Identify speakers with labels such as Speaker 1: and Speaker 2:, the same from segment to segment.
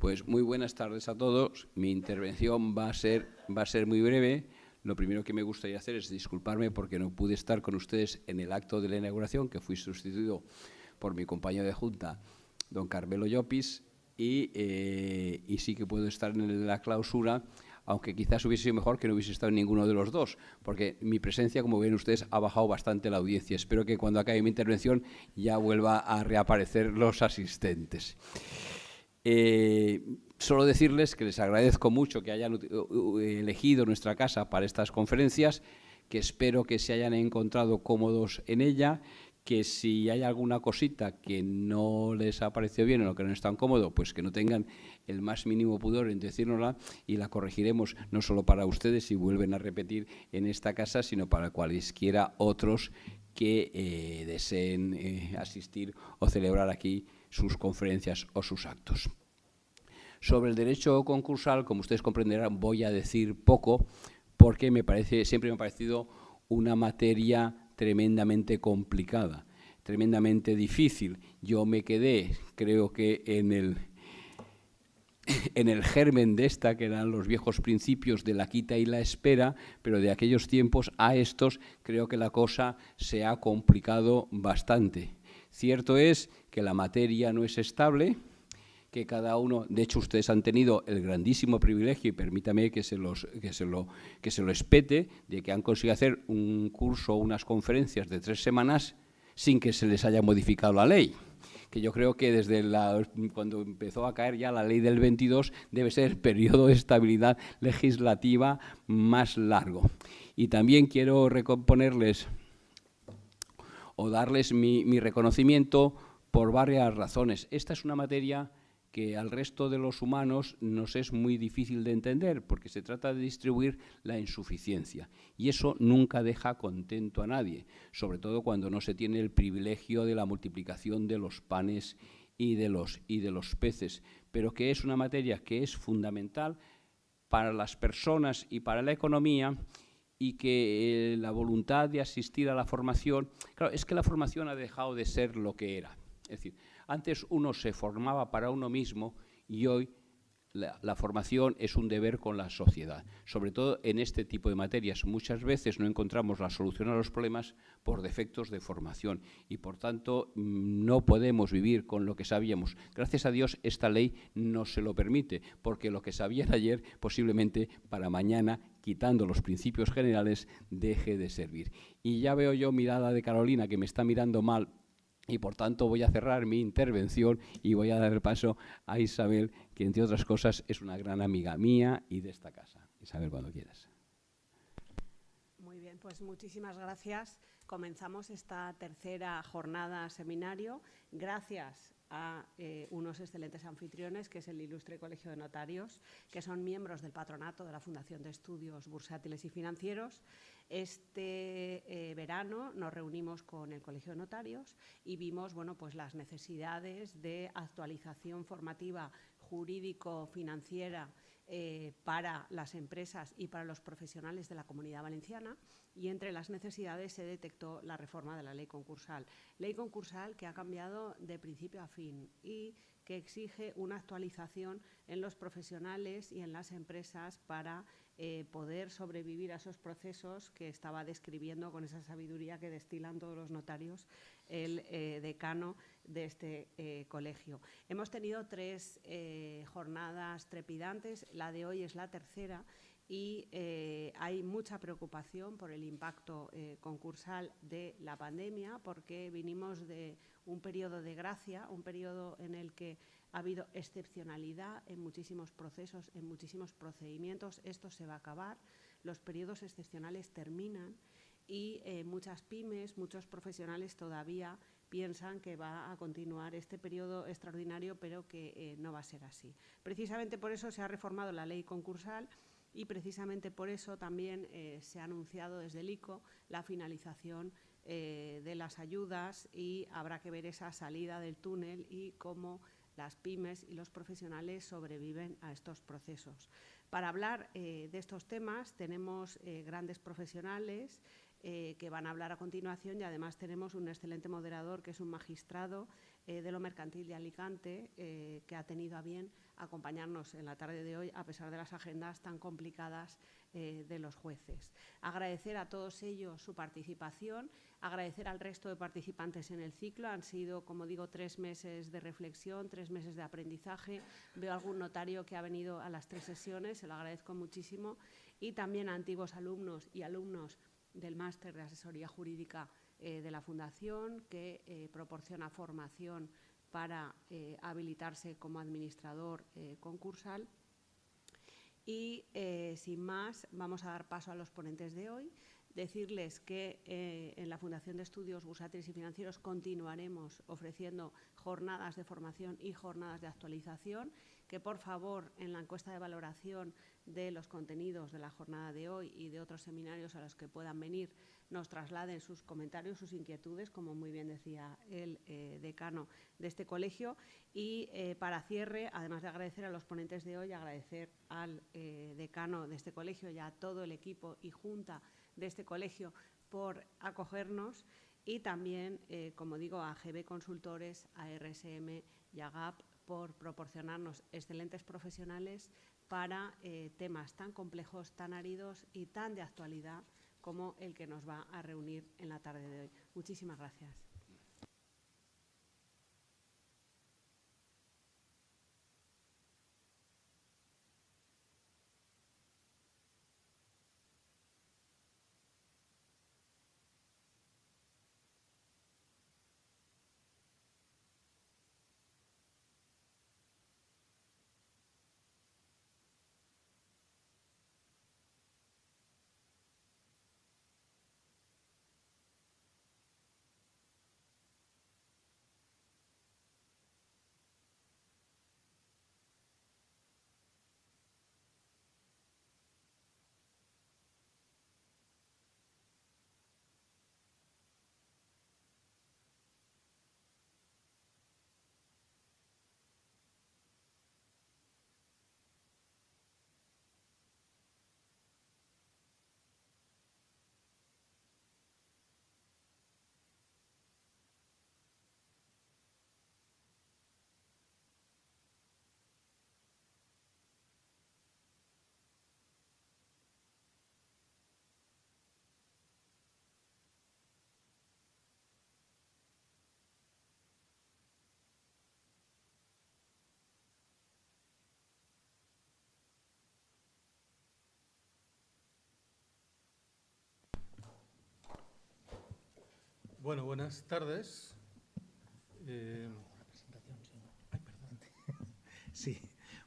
Speaker 1: Pues muy buenas tardes a todos. Mi intervención va a ser muy breve. Lo primero que me gustaría hacer es disculparme porque no pude estar con ustedes en el acto de la inauguración, que fui sustituido por mi compañero de junta, don Carmelo Llopis, y sí que puedo estar en la clausura, aunque quizás hubiese sido mejor que no hubiese estado en ninguno de los dos, porque mi presencia, como ven ustedes, ha bajado bastante la audiencia. Espero que cuando acabe mi intervención ya vuelva a reaparecer los asistentes. Solo decirles que les agradezco mucho que hayan elegido nuestra casa para estas conferencias, que espero que se hayan encontrado cómodos en ella, que si hay alguna cosita que no les ha parecido bien o lo que no es tan cómodo, pues que no tengan el más mínimo pudor en decírnosla y la corregiremos no solo para ustedes si vuelven a repetir en esta casa, sino para cualesquiera otros que deseen asistir o celebrar aquí sus conferencias o sus actos. Sobre el derecho concursal, como ustedes comprenderán, voy a decir poco porque siempre me ha parecido una materia tremendamente complicada, tremendamente difícil. Yo me quedé, creo que en el germen de esta, que eran los viejos principios de la quita y la espera, pero de aquellos tiempos a estos creo que la cosa se ha complicado bastante. Cierto es que la materia no es estable, que cada uno, de hecho ustedes han tenido el grandísimo privilegio, y permítame que se lo espete, de que han conseguido hacer un curso o unas conferencias de 3 semanas sin que se les haya modificado la ley, que yo creo que desde cuando empezó a caer ya la ley del 22 debe ser el periodo de estabilidad legislativa más largo. Y también quiero ponerles o darles mi reconocimiento por varias razones. Esta es una materia que al resto de los humanos nos es muy difícil de entender, porque se trata de distribuir la insuficiencia. Y eso nunca deja contento a nadie, sobre todo cuando no se tiene el privilegio de la multiplicación de los panes y de los peces, pero que es una materia que es fundamental para las personas y para la economía, y que la voluntad de asistir a la formación, claro, es que la formación ha dejado de ser lo que era. Es decir, antes uno se formaba para uno mismo y hoy la formación es un deber con la sociedad, sobre todo en este tipo de materias. Muchas veces no encontramos la solución a los problemas por defectos de formación y, por tanto, no podemos vivir con lo que sabíamos. Gracias a Dios, esta ley no se lo permite, porque lo que sabían ayer posiblemente para mañana, quitando los principios generales, deje de servir. Y ya veo yo mirada de Carolina, que me está mirando mal, y por tanto voy a cerrar mi intervención y voy a dar el paso a Isabel, que entre otras cosas es una gran amiga mía y de esta casa. Isabel, cuando quieras.
Speaker 2: Muy bien, pues muchísimas gracias. Comenzamos esta tercera jornada seminario gracias a unos excelentes anfitriones, que es el Ilustre Colegio de Notarios, que son miembros del patronato de la Fundación de Estudios Bursátiles y Financieros. Este verano nos reunimos con el Colegio de Notarios y vimos, bueno, pues las necesidades de actualización formativa jurídico-financiera para las empresas y para los profesionales de la Comunidad Valenciana, y entre las necesidades se detectó la reforma de la ley concursal. Ley concursal que ha cambiado de principio a fin y que exige una actualización en los profesionales y en las empresas para poder sobrevivir a esos procesos que estaba describiendo con esa sabiduría que destilan todos los notarios el decano de este colegio. Hemos tenido 3 jornadas trepidantes, la de hoy es la tercera, y hay mucha preocupación por el impacto concursal de la pandemia, porque vinimos de un periodo de gracia, un periodo en el que ha habido excepcionalidad en muchísimos procesos, en muchísimos procedimientos. Esto se va a acabar, los periodos excepcionales terminan y muchas pymes, muchos profesionales todavía piensan que va a continuar este periodo extraordinario, pero que no va a ser así. Precisamente por eso se ha reformado la ley concursal y precisamente por eso también se ha anunciado desde el ICO la finalización de las ayudas, y habrá que ver esa salida del túnel y cómo las pymes y los profesionales sobreviven a estos procesos. Para hablar de estos temas tenemos grandes profesionales que van a hablar a continuación, y además tenemos un excelente moderador que es un magistrado de lo mercantil de Alicante, que ha tenido a bien acompañarnos en la tarde de hoy, a pesar de las agendas tan complicadas de los jueces. Agradecer a todos ellos su participación, agradecer al resto de participantes en el ciclo. Han sido, como digo, 3 meses de reflexión, 3 meses de aprendizaje. Veo algún notario que ha venido a las 3 sesiones, se lo agradezco muchísimo. Y también a antiguos alumnos y alumnos del máster de asesoría jurídica de la Fundación, que proporciona formación para habilitarse como administrador concursal. Y, sin más, vamos a dar paso a los ponentes de hoy. Decirles que en la Fundación de Estudios Bursátiles y Financieros continuaremos ofreciendo jornadas de formación y jornadas de actualización, que por favor en la encuesta de valoración de los contenidos de la jornada de hoy y de otros seminarios a los que puedan venir nos trasladen sus comentarios, sus inquietudes, como muy bien decía el decano de este colegio. Y para cierre, además de agradecer a los ponentes de hoy, agradecer al decano de este colegio y a todo el equipo y junta de este colegio por acogernos, y también, como digo, a GB Consultores, a RSM y a GAP por proporcionarnos excelentes profesionales para temas tan complejos, tan áridos y tan de actualidad como el que nos va a reunir en la tarde de hoy. Muchísimas gracias.
Speaker 3: Bueno, buenas tardes.
Speaker 4: Sí,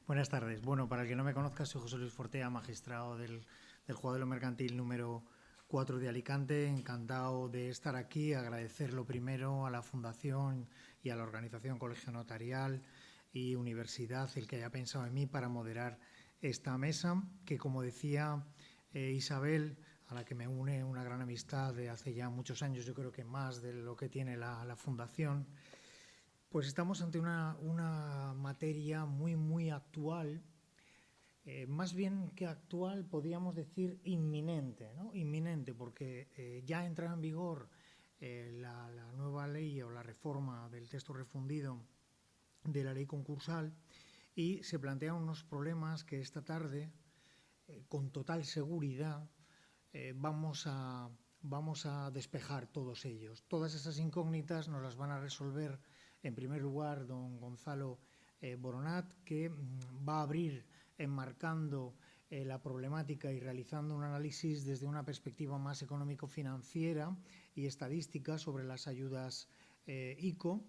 Speaker 4: buenas tardes. Bueno, para el que no me conozca, soy José Luis Fortea, magistrado del Juzgado de lo Mercantil número 4 de Alicante. Encantado de estar aquí. Agradecer lo primero a la Fundación y a la organización Colegio Notarial y Universidad el que haya pensado en mí para moderar esta mesa, que, como decía Isabel, a la que me une una gran amistad de hace ya muchos años, yo creo que más de lo que tiene la Fundación, pues estamos ante una materia muy actual, más bien que actual, podríamos decir inminente, ¿no? Inminente, porque ya entra en vigor la nueva ley o la reforma del texto refundido de la ley concursal, y se plantean unos problemas que esta tarde, con total seguridad, vamos a despejar todos ellos. Todas esas incógnitas nos las van a resolver, en primer lugar, don Gonzalo Boronat, que va a abrir enmarcando la problemática y realizando un análisis desde una perspectiva más económico-financiera y estadística sobre las ayudas ICO.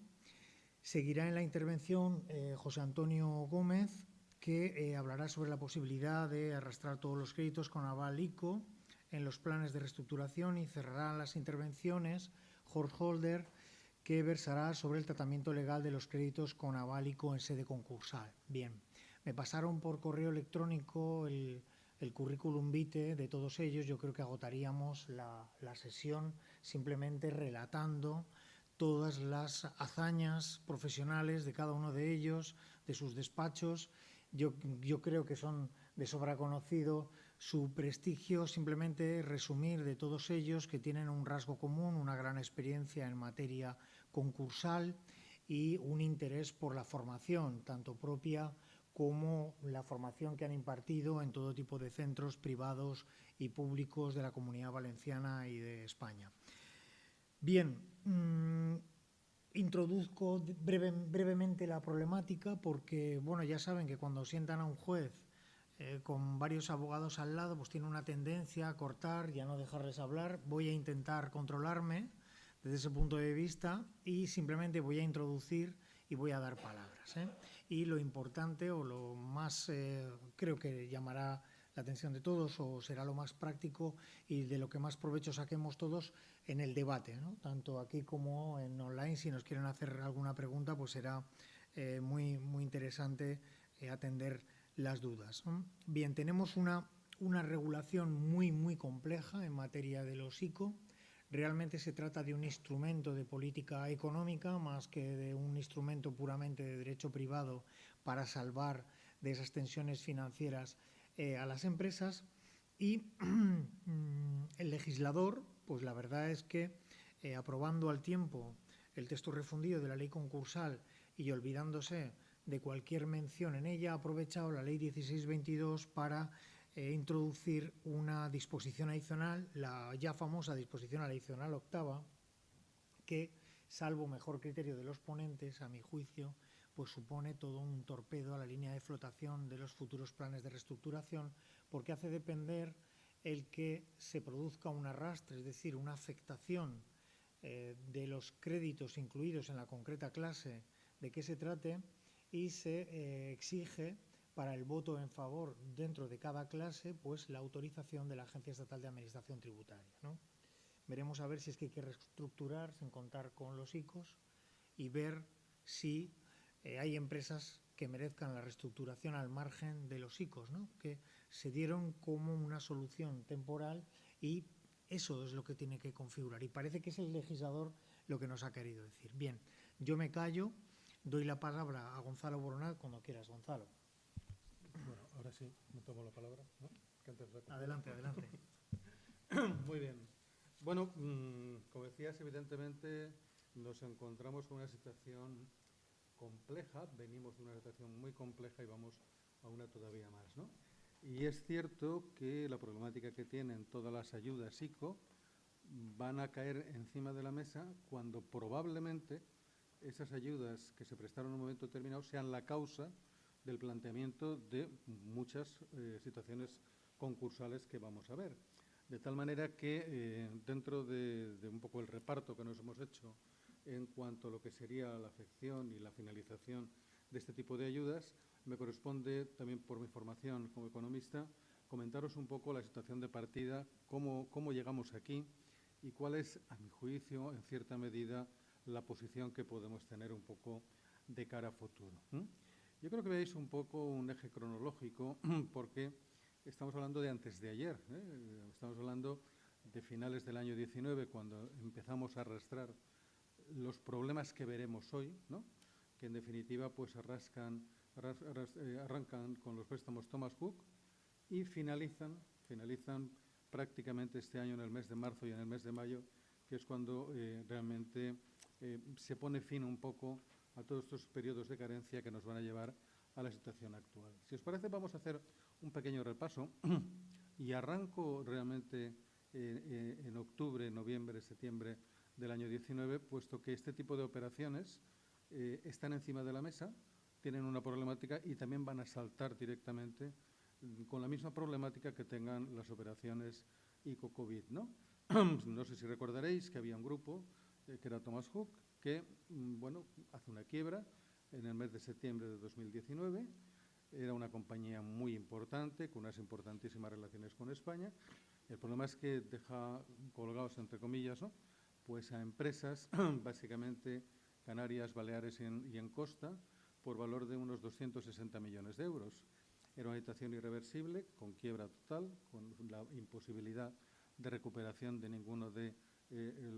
Speaker 4: Seguirá en la intervención José Antonio Gómez, que hablará sobre la posibilidad de arrastrar todos los créditos con aval ICO en los planes de reestructuración, y cerrarán las intervenciones Jorge Holder, que versará sobre el tratamiento legal de los créditos con aval ICO en sede concursal. Bien, me pasaron por correo electrónico el currículum vitae de todos ellos. Yo creo que agotaríamos la sesión simplemente relatando todas las hazañas profesionales de cada uno de ellos, de sus despachos. Yo creo que son de sobra conocido su prestigio. Simplemente resumir de todos ellos que tienen un rasgo común, una gran experiencia en materia concursal, y un interés por la formación, tanto propia como la formación que han impartido en todo tipo de centros privados y públicos de la Comunidad Valenciana y de España. Bien, introduzco brevemente la problemática porque, bueno, ya saben que cuando sientan a un juez con varios abogados al lado, pues tiene una tendencia a cortar y a no dejarles hablar. Voy a intentar controlarme desde ese punto de vista y simplemente voy a introducir y voy a dar palabras. Y lo importante o lo más creo que llamará la atención de todos o será lo más práctico y de lo que más provecho saquemos todos en el debate, ¿no? Tanto aquí como en online. Si nos quieren hacer alguna pregunta, pues será muy interesante atender las dudas, ¿no? Bien, tenemos una regulación muy compleja en materia de los ICO. Realmente se trata de un instrumento de política económica más que de un instrumento puramente de derecho privado para salvar de esas tensiones financieras a las empresas. Y el legislador, pues la verdad es que aprobando al tiempo el texto refundido de la ley concursal y olvidándose de cualquier mención en ella, ha aprovechado la ley 1622 para introducir una disposición adicional, la ya famosa disposición adicional octava, que, salvo mejor criterio de los ponentes, a mi juicio, pues supone todo un torpedo a la línea de flotación de los futuros planes de reestructuración, porque hace depender el que se produzca un arrastre, es decir, una afectación de los créditos incluidos en la concreta clase de que se trate, y se exige para el voto en favor dentro de cada clase pues la autorización de la Agencia Estatal de Administración Tributaria, ¿no? Veremos a ver si es que hay que reestructurar sin contar con los ICOs y ver si hay empresas que merezcan la reestructuración al margen de los ICOs, ¿no? Que se dieron como una solución temporal y eso es lo que tiene que configurar. Y parece que es el legislador lo que nos ha querido decir. Bien, yo me callo, doy la palabra a Gonzalo Boronat cuando quieras, Gonzalo.
Speaker 3: Bueno, ahora sí, me tomo la palabra, ¿no?
Speaker 4: Adelante.
Speaker 3: Muy bien. Bueno, como decías, evidentemente nos encontramos con una situación compleja, venimos de una situación muy compleja y vamos a una todavía más, ¿no? Y es cierto que la problemática que tienen todas las ayudas ICO van a caer encima de la mesa cuando probablemente esas ayudas que se prestaron en un momento determinado sean la causa del planteamiento de muchas situaciones concursales que vamos a ver. De tal manera que dentro de un poco el reparto que nos hemos hecho en cuanto a lo que sería la afección y la finalización de este tipo de ayudas, me corresponde también por mi formación como economista comentaros un poco la situación de partida, cómo llegamos aquí y cuál es, a mi juicio, en cierta medida, la posición que podemos tener un poco de cara a futuro. Yo creo que veáis un poco un eje cronológico porque estamos hablando de antes de ayer, estamos hablando de finales del año 19, cuando empezamos a arrastrar los problemas que veremos hoy, ¿no? Que en definitiva pues arrancan con los préstamos Thomas Cook y finalizan prácticamente este año en el mes de marzo y en el mes de mayo, que es cuando realmente se pone fin un poco a todos estos periodos de carencia que nos van a llevar a la situación actual. Si os parece, vamos a hacer un pequeño repaso y arranco realmente en octubre, noviembre, septiembre del año 19, puesto que este tipo de operaciones están encima de la mesa, tienen una problemática y también van a saltar directamente con la misma problemática que tengan las operaciones ICO-COVID, ¿no? No sé si recordaréis que había un grupo, que era Thomas Cook, que bueno, hace una quiebra en el mes de septiembre de 2019. Era una compañía muy importante, con unas importantísimas relaciones con España. El problema es que deja colgados, entre comillas, ¿no?, pues a empresas, básicamente Canarias, Baleares y en Costa, por valor de unos 260 millones de euros. Era una situación irreversible, con quiebra total, con la imposibilidad de recuperación de ninguna de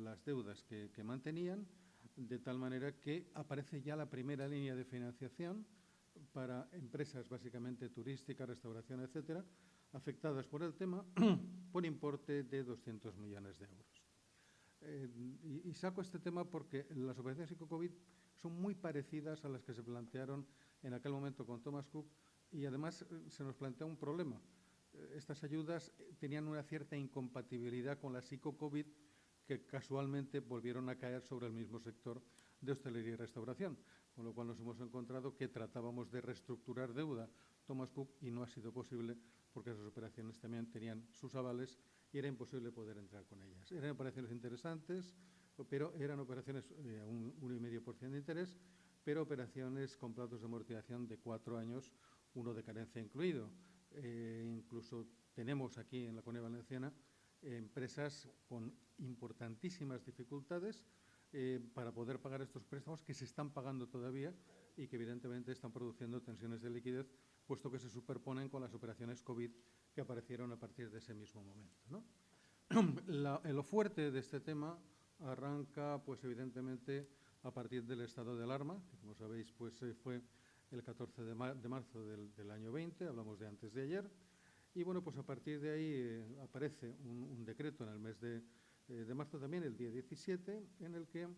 Speaker 3: las deudas que mantenían, de tal manera que aparece ya la primera línea de financiación para empresas básicamente turísticas, restauración, etcétera, afectadas por el tema por importe de 200 millones de euros. Y saco este tema porque las operaciones ICO-COVID son muy parecidas a las que se plantearon en aquel momento con Thomas Cook y además se nos plantea un problema. Estas ayudas tenían una cierta incompatibilidad con la psico-COVID que casualmente volvieron a caer sobre el mismo sector de hostelería y restauración, con lo cual nos hemos encontrado que tratábamos de reestructurar deuda Thomas Cook y no ha sido posible porque esas operaciones también tenían sus avales y era imposible poder entrar con ellas. Eran operaciones interesantes, pero eran operaciones a un 1,5% de interés, pero operaciones con plazos de amortización de 4 años, uno de carencia incluido. Incluso tenemos aquí en la Comunidad Valenciana empresas con importantísimas dificultades para poder pagar estos préstamos que se están pagando todavía y que evidentemente están produciendo tensiones de liquidez, puesto que se superponen con las operaciones COVID que aparecieron a partir de ese mismo momento, ¿no? Lo fuerte de este tema arranca, pues evidentemente, a partir del estado de alarma, que como sabéis, pues fue el 14 de marzo del año 20, hablamos de antes de ayer, y bueno, pues a partir de ahí aparece un decreto en el mes de marzo también, el día 17, en el que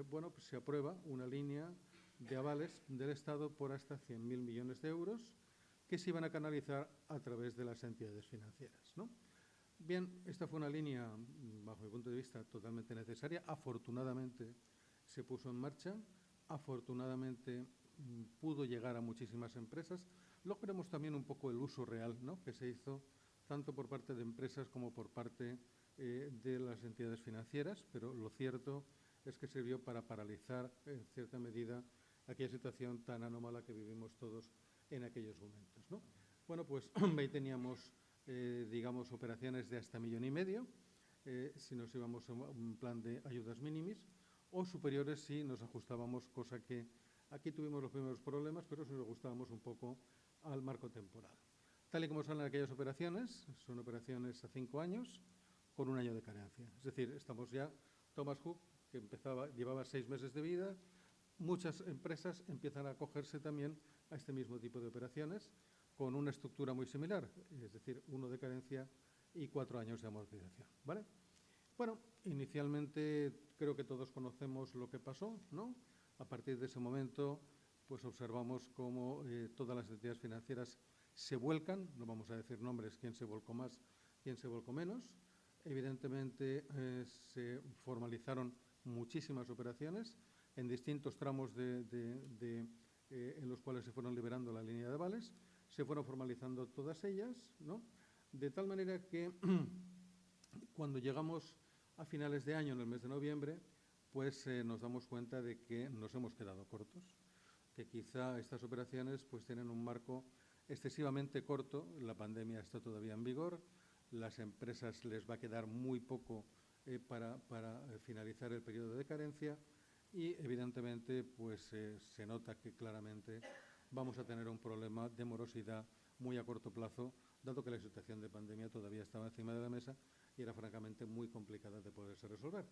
Speaker 3: bueno, pues se aprueba una línea de avales del Estado por hasta 100.000 millones de euros que se iban a canalizar a través de las entidades financieras, ¿no? Bien, esta fue una línea, bajo mi punto de vista, totalmente necesaria. Afortunadamente se puso en marcha, afortunadamente pudo llegar a muchísimas empresas. Luego veremos también un poco el uso real, ¿no?, que se hizo tanto por parte de empresas como por parte de las entidades financieras, pero lo cierto es que sirvió para paralizar en cierta medida aquella situación tan anómala que vivimos todos en aquellos momentos, ¿no? Bueno, pues ahí teníamos, digamos, operaciones de hasta 1,5 millones, si nos íbamos a un plan de ayudas mínimis, o superiores si nos ajustábamos, cosa que aquí tuvimos los primeros problemas, pero si nos ajustábamos un poco al marco temporal. Tal y como salen aquellas operaciones, son operaciones a 5 años con 1 año de carencia. Es decir, estamos ya, Thomas Cook, que llevaba 6 meses de vida, muchas empresas empiezan a acogerse también a este mismo tipo de operaciones con una estructura muy similar, es decir, 1 de carencia y 4 años de amortización, ¿vale? Bueno, inicialmente creo que todos conocemos lo que pasó, ¿no? A partir de ese momento, pues observamos cómo todas las entidades financieras se vuelcan, no vamos a decir nombres, quién se volcó más, quién se volcó menos. Evidentemente se formalizaron muchísimas operaciones en distintos tramos en los cuales se fueron liberando la línea de avales, se fueron formalizando todas ellas, ¿no? De tal manera que cuando llegamos a finales de año, en el mes de noviembre, pues nos damos cuenta de que nos hemos quedado cortos, que quizá estas operaciones pues tienen un marco excesivamente corto, la pandemia está todavía en vigor, las empresas les va a quedar muy poco para finalizar el periodo de carencia y evidentemente pues se nota que claramente vamos a tener un problema de morosidad muy a corto plazo, dado que la situación de pandemia todavía estaba encima de la mesa y era francamente muy complicada de poderse resolver.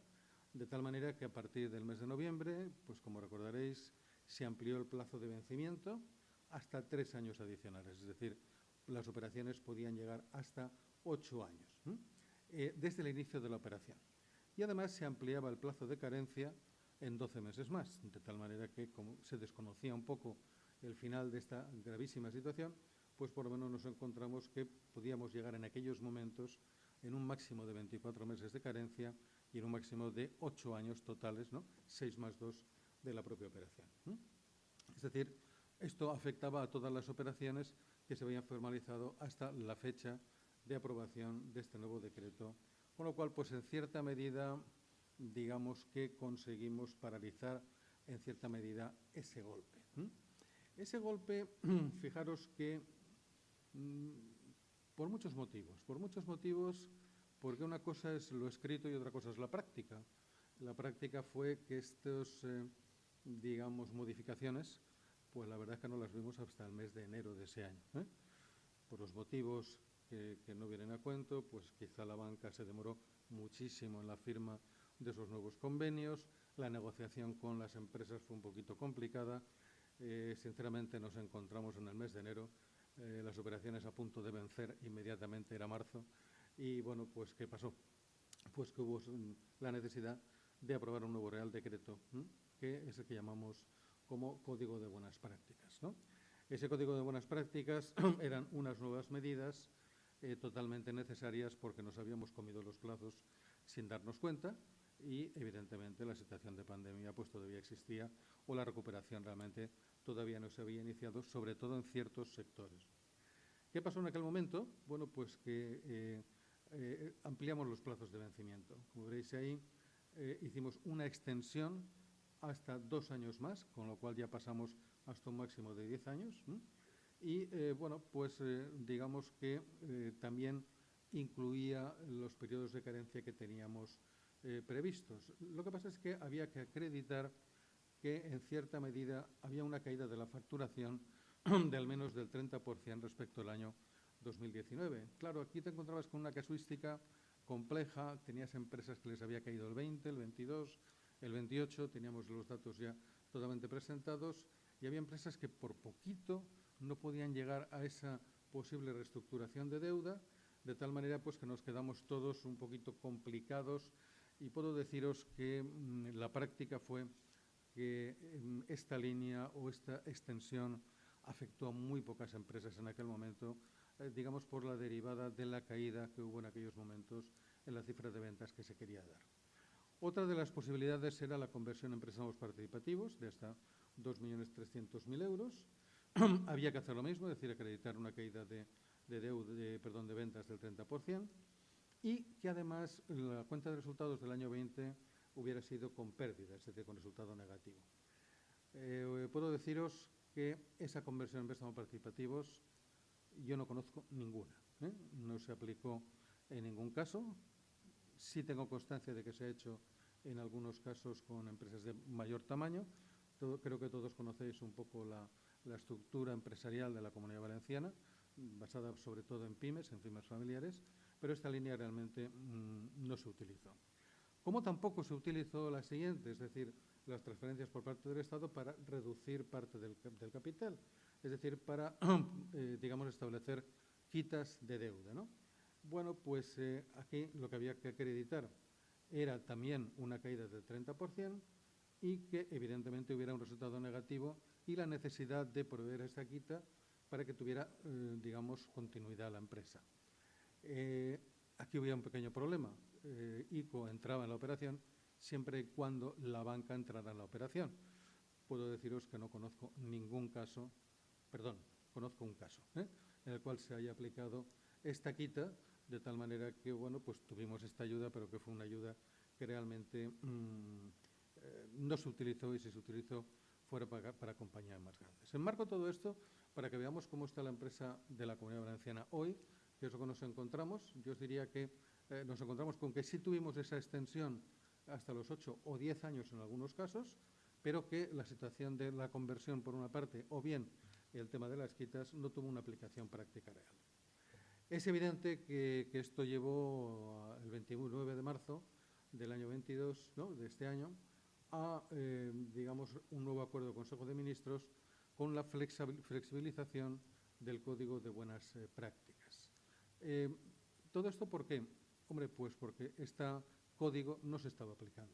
Speaker 3: De tal manera que a partir del mes de noviembre, pues como recordaréis, se amplió el plazo de vencimiento hasta 3 años adicionales, es decir, las operaciones podían llegar hasta 8 años, desde el inicio de la operación. Y además se ampliaba el plazo de carencia en 12 meses más, de tal manera que, como se desconocía un poco el final de esta gravísima situación, pues por lo menos nos encontramos que podíamos llegar en aquellos momentos en un máximo de 24 meses de carencia y en un máximo de 8 años totales, ¿no?, 6 más 2 de la propia operación. Es decir, esto afectaba a todas las operaciones que se habían formalizado hasta la fecha de aprobación de este nuevo decreto, con lo cual, pues en cierta medida, digamos que conseguimos paralizar en cierta medida ese golpe. Ese golpe, fijaros que por muchos motivos, porque una cosa es lo escrito y otra cosa es la práctica. La práctica fue que estas, digamos, modificaciones, pues la verdad es que no las vimos hasta el mes de enero de ese año, por los motivos que no vienen a cuento, pues quizá la banca se demoró muchísimo en la firma de esos nuevos convenios, la negociación con las empresas fue un poquito complicada, sinceramente nos encontramos en el mes de enero, las operaciones a punto de vencer inmediatamente era marzo y bueno, pues ¿qué pasó? Pues que hubo la necesidad de aprobar un nuevo Real Decreto que es el que llamamos como Código de Buenas Prácticas, ¿no? Ese Código de Buenas Prácticas eran unas nuevas medidas totalmente necesarias porque nos habíamos comido los plazos sin darnos cuenta y, evidentemente, la situación de pandemia pues todavía existía o la recuperación realmente todavía no se había iniciado, sobre todo en ciertos sectores. ¿Qué pasó en aquel momento? Bueno, pues que ampliamos los plazos de vencimiento. Como veréis ahí, hicimos una extensión hasta 2 años más, con lo cual ya pasamos hasta un máximo de 10 años. Y, bueno, pues digamos que también incluía los periodos de carencia que teníamos previstos. Lo que pasa es que había que acreditar que, en cierta medida, había una caída de la facturación de al menos del 30% respecto al año 2019. Claro, aquí te encontrabas con una casuística compleja, tenías empresas que les había caído el 20, el 22, el 28, teníamos los datos ya totalmente presentados y había empresas que por poquito no podían llegar a esa posible reestructuración de deuda, de tal manera pues que nos quedamos todos un poquito complicados y puedo deciros que la práctica fue que esta línea o esta extensión afectó a muy pocas empresas en aquel momento, digamos por la derivada de la caída que hubo en aquellos momentos en la cifra de ventas que se quería dar. Otra de las posibilidades era la conversión en préstamos participativos de hasta 2.300.000 euros. Había que hacer lo mismo, es decir, acreditar una caída de ventas del 30% y que además la cuenta de resultados del año 20 hubiera sido con pérdida, es decir, con resultado negativo. Puedo deciros que esa conversión en préstamos participativos yo no conozco ninguna, no se aplicó en ningún caso. Sí tengo constancia de que se ha hecho en algunos casos con empresas de mayor tamaño. Creo que todos conocéis un poco la estructura empresarial de la Comunidad Valenciana, basada sobre todo en pymes familiares, pero esta línea realmente no se utilizó. Como tampoco se utilizó la siguiente, es decir, las transferencias por parte del Estado para reducir parte del capital, es decir, para, digamos, establecer quitas de deuda, ¿no? Bueno, pues aquí lo que había que acreditar era también una caída del 30% y que evidentemente hubiera un resultado negativo y la necesidad de proveer esta quita para que tuviera, digamos, continuidad la empresa. Aquí había un pequeño problema. ICO entraba en la operación siempre y cuando la banca entrara en la operación. Puedo deciros que no conozco ningún caso, perdón, conozco un caso, en el cual se haya aplicado esta quita, de tal manera que, bueno, pues tuvimos esta ayuda, pero que fue una ayuda que realmente no se utilizó y si se utilizó fuera para compañías más grandes. Enmarco todo esto para que veamos cómo está la empresa de la Comunidad Valenciana hoy, que es lo que nos encontramos. Yo os diría que nos encontramos con que sí tuvimos esa extensión hasta los 8 o 10 años en algunos casos, pero que la situación de la conversión, por una parte, o bien el tema de las quitas, no tuvo una aplicación práctica real. Es evidente que esto llevó el 29 de marzo del año 22, ¿no?, de este año, a, digamos, un nuevo acuerdo del Consejo de Ministros con la flexibilización del Código de Buenas Prácticas. ¿Todo esto por qué? Hombre, pues porque este código no se estaba aplicando.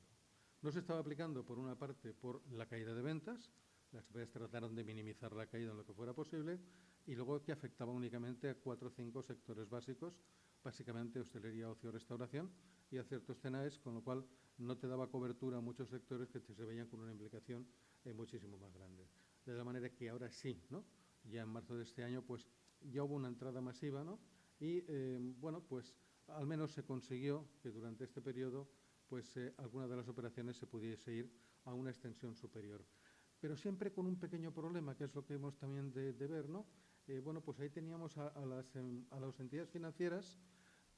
Speaker 3: No se estaba aplicando, por una parte, por la caída de ventas. Las empresas trataron de minimizar la caída en lo que fuera posible y luego que afectaba únicamente a 4 o 5 sectores básicos, básicamente hostelería, ocio, restauración y a ciertos CENAES, con lo cual no te daba cobertura a muchos sectores que se veían con una implicación muchísimo más grande. De la manera que ahora sí, ¿no?, ya en marzo de este año, pues ya hubo una entrada masiva, ¿no?, y, bueno, pues al menos se consiguió que durante este periodo pues alguna de las operaciones se pudiese ir a una extensión superior. Pero siempre con un pequeño problema, que es lo que hemos también de ver, ¿no? Bueno, pues ahí teníamos a las entidades financieras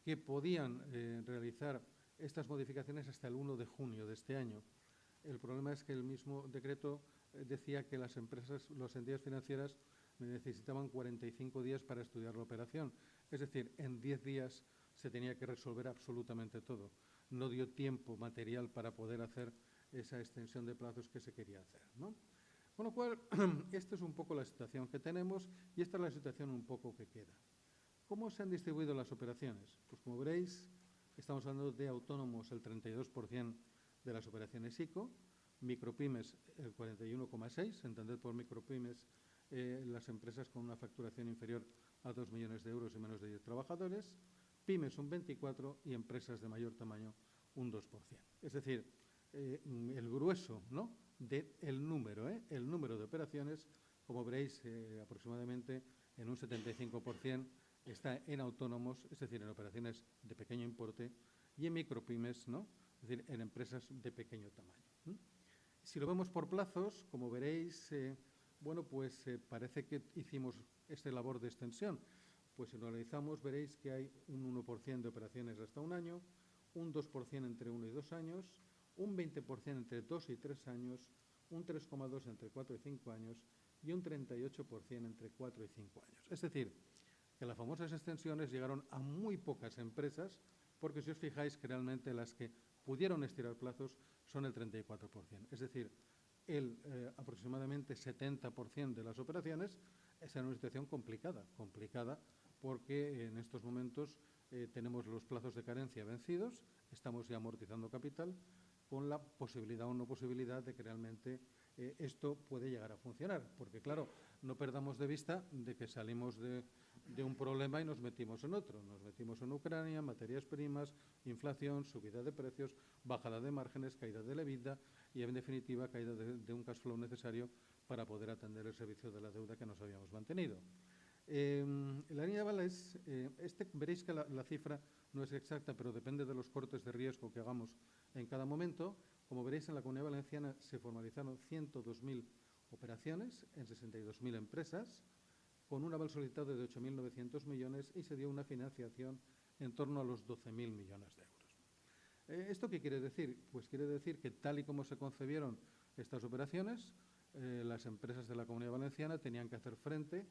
Speaker 3: que podían realizar estas modificaciones hasta el 1 de junio de este año. El problema es que el mismo decreto decía que las entidades financieras necesitaban 45 días para estudiar la operación. Es decir, en 10 días se tenía que resolver absolutamente todo. No dio tiempo material para poder hacer esa extensión de plazos que se quería hacer, ¿no? Con lo cual, esta es un poco la situación que tenemos y esta es la situación un poco que queda. ¿Cómo se han distribuido las operaciones? Pues como veréis, estamos hablando de autónomos, el 32% de las operaciones ICO, micropymes el 41,6%, entended por micropymes las empresas con una facturación inferior a 2 millones de euros y menos de 10 trabajadores, pymes un 24% y empresas de mayor tamaño un 2%. Es decir, el grueso, ¿no?, del número, el número de operaciones, como veréis, aproximadamente en un 75% está en autónomos, es decir, en operaciones de pequeño importe, y en micropymes, ¿no?, es decir, en empresas de pequeño tamaño. Si lo vemos por plazos, como veréis, bueno, pues parece que hicimos esta labor de extensión. Pues si lo analizamos, veréis que hay un 1% de operaciones hasta un año, un 2% entre 1 y 2 años, un 20% entre 2 y 3 años, un 3,2% entre 4 y 5 años y un 38% entre 4 y 5 años. Es decir, que las famosas extensiones llegaron a muy pocas empresas, porque si os fijáis que realmente las que pudieron estirar plazos son el 34%. Es decir, aproximadamente 70% de las operaciones están en una situación complicada porque en estos momentos tenemos los plazos de carencia vencidos, estamos ya amortizando capital, con la posibilidad o no posibilidad de que realmente esto puede llegar a funcionar. Porque, claro, no perdamos de vista de que salimos de un problema y nos metimos en otro. Nos metimos en Ucrania, materias primas, inflación, subida de precios, bajada de márgenes, caída de la EBITDA y, en definitiva, caída de un cash flow necesario para poder atender el servicio de la deuda que nos habíamos mantenido. La línea de avales, veréis que la cifra no es exacta, pero depende de los cortes de riesgo que hagamos en cada momento. Como veréis, en la Comunidad Valenciana se formalizaron 102.000 operaciones en 62.000 empresas, con un aval solicitado de 8.900 millones y se dio una financiación en torno a los 12.000 millones de euros. ¿Esto qué quiere decir? Pues quiere decir que, tal y como se concebieron estas operaciones, las empresas de la Comunidad Valenciana tenían que hacer frente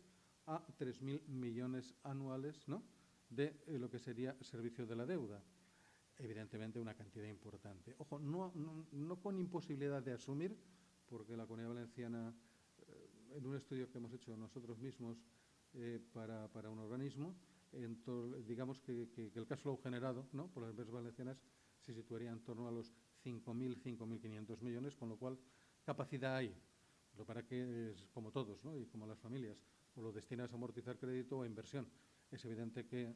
Speaker 3: a 3.000 millones anuales, ¿no?, de lo que sería servicio de la deuda. Evidentemente, una cantidad importante. Ojo, no con imposibilidad de asumir, porque la Comunidad Valenciana, en un estudio que hemos hecho nosotros mismos para un organismo, digamos que el cash flow generado, ¿no?, por las empresas valencianas se situaría en torno a los 5.000, 5.500 millones, con lo cual capacidad hay. Lo para que es como todos, ¿no?, y como las familias, o lo destinas a amortizar crédito o a inversión. Es evidente que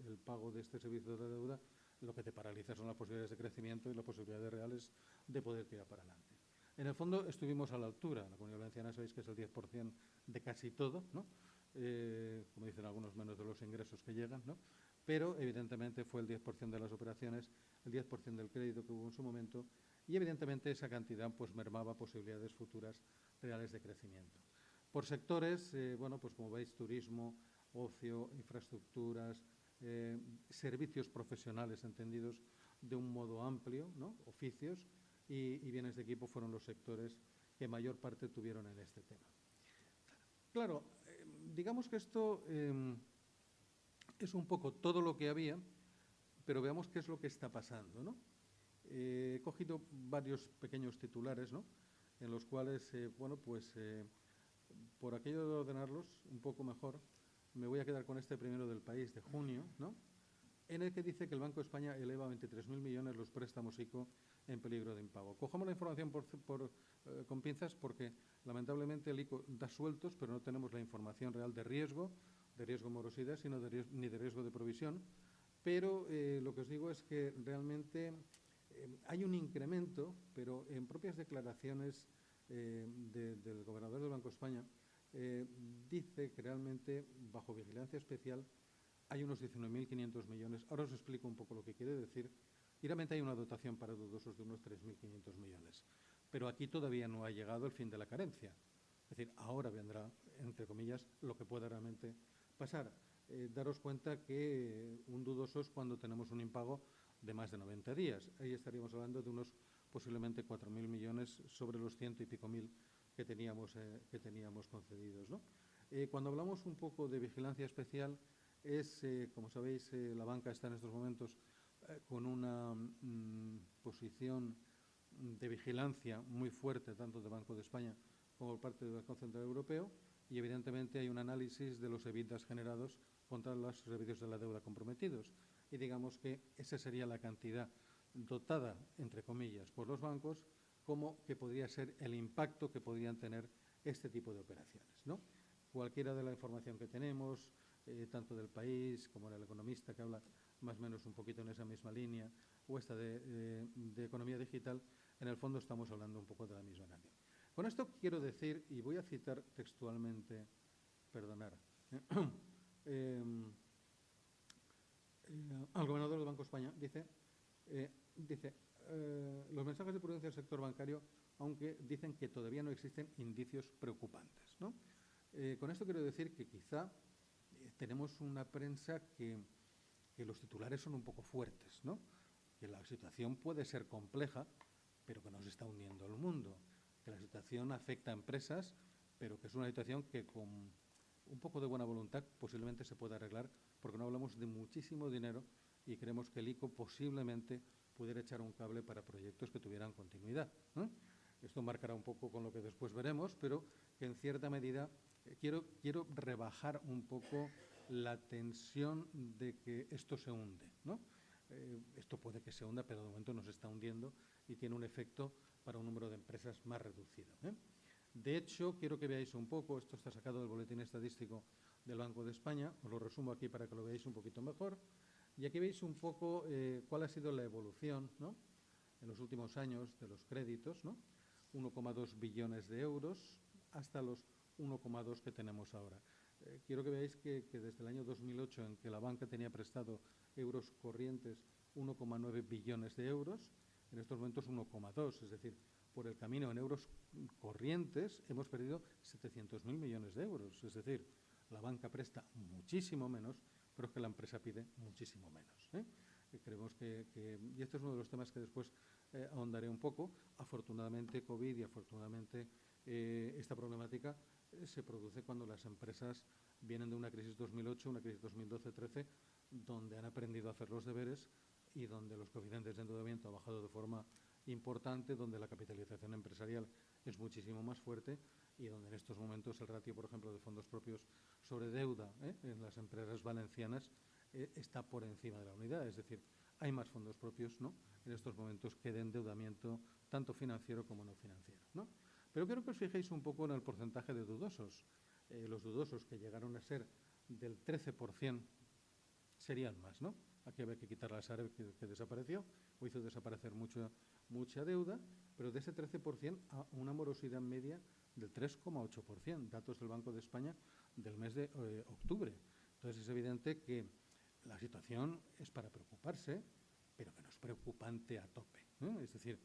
Speaker 3: el pago de este servicio de deuda lo que te paraliza son las posibilidades de crecimiento y las posibilidades reales de poder tirar para adelante. En el fondo estuvimos a la altura. La Comunidad Valenciana sabéis que es el 10% de casi todo, ¿no?, como dicen algunos, menos de los ingresos que llegan, ¿no?, pero evidentemente fue el 10% de las operaciones, el 10% del crédito que hubo en su momento, y evidentemente esa cantidad pues mermaba posibilidades futuras reales de crecimiento. Por sectores, bueno, pues como veis, turismo, ocio, infraestructuras, servicios profesionales entendidos de un modo amplio, ¿no?, oficios y bienes de equipo fueron los sectores que mayor parte tuvieron en este tema. Claro, digamos que esto es un poco todo lo que había, pero veamos qué es lo que está pasando, ¿no? He cogido varios pequeños titulares, ¿no?, en los cuales, bueno, pues por aquello de ordenarlos un poco mejor, me voy a quedar con este primero del País de junio, ¿no?, en el que dice que el Banco de España eleva a 23.000 millones los préstamos ICO en peligro de impago. Cojamos la información con pinzas porque, lamentablemente, el ICO da sueltos, pero no tenemos la información real de riesgo morosidad, sino ni de riesgo de provisión. Pero lo que os digo es que realmente hay un incremento, pero en propias declaraciones del gobernador del Banco de España, dice que realmente, bajo vigilancia especial, hay unos 19.500 millones. Ahora os explico un poco lo que quiere decir. Y realmente hay una dotación para dudosos de unos 3.500 millones. Pero aquí todavía no ha llegado el fin de la carencia. Es decir, ahora vendrá, entre comillas, lo que pueda realmente pasar. Daros cuenta que un dudoso es cuando tenemos un impago de más de 90 días. Ahí estaríamos hablando de unos posiblemente 4.000 millones sobre los 100 y pico mil que teníamos concedidos, ¿no? Cuando hablamos un poco de vigilancia especial, como sabéis, la banca está en estos momentos con una posición de vigilancia muy fuerte, tanto del Banco de España como por parte del Banco Central Europeo, y evidentemente hay un análisis de los EBITDAs generados contra los servicios de la deuda comprometidos. Y digamos que esa sería la cantidad dotada, entre comillas, por los bancos cómo que podría ser el impacto que podrían tener este tipo de operaciones, ¿no? Cualquiera de la información que tenemos, tanto del País como del Economista, que habla más o menos un poquito en esa misma línea, o esta de economía digital, en el fondo estamos hablando un poco de la misma canción. Con esto quiero decir, y voy a citar textualmente, perdonar, al gobernador del Banco de España, dice los mensajes de prudencia del sector bancario, aunque dicen que todavía no existen indicios preocupantes, ¿no? Con esto quiero decir que quizá tenemos una prensa que los titulares son un poco fuertes, ¿no? Que la situación puede ser compleja, pero que nos está hundiendo el mundo, que la situación afecta a empresas, pero que es una situación que con un poco de buena voluntad posiblemente se pueda arreglar, porque no hablamos de muchísimo dinero y creemos que el ICO posiblemente pudiera echar un cable para proyectos que tuvieran continuidad, ¿eh? Esto marcará un poco con lo que después veremos, pero que en cierta medida quiero rebajar un poco la tensión de que esto se hunde, ¿no? Esto puede que se hunda, pero de momento nos está hundiendo y tiene un efecto para un número de empresas más reducido, ¿eh? De hecho, quiero que veáis un poco, esto está sacado del boletín estadístico del Banco de España, os lo resumo aquí para que lo veáis un poquito mejor, y aquí veis un poco cuál ha sido la evolución, ¿no?, en los últimos años de los créditos, ¿no? 1,2 billones de euros hasta los 1,2 que tenemos ahora. Quiero que veáis que desde el año 2008, en que la banca tenía prestado euros corrientes 1,9 billones de euros, en estos momentos 1,2, es decir, por el camino en euros corrientes hemos perdido 700.000 millones de euros, es decir, la banca presta muchísimo menos, pero es que la empresa pide muchísimo menos, ¿eh? Creemos y este es uno de los temas que después ahondaré un poco. Afortunadamente, COVID y afortunadamente esta problemática se produce cuando las empresas vienen de una crisis 2008, una crisis 2012-13, donde han aprendido a hacer los deberes y donde los coeficientes de endeudamiento han bajado de forma importante, donde la capitalización empresarial es muchísimo más fuerte y donde en estos momentos el ratio, por ejemplo, de fondos propios sobre deuda en las empresas valencianas está por encima de la unidad. Es decir, hay más fondos propios, ¿no?, en estos momentos que de endeudamiento tanto financiero como no financiero, ¿no? Pero quiero que os fijéis un poco en el porcentaje de dudosos. Los dudosos que llegaron a ser del 13% serían más, ¿no? Aquí había que quitar la Sareb que desapareció, o hizo desaparecer mucha deuda, pero de ese 13% a una morosidad media del 3,8%, datos del Banco de España del mes de octubre. Entonces es evidente que la situación es para preocuparse, pero que no es preocupante a tope, ¿no? Es decir,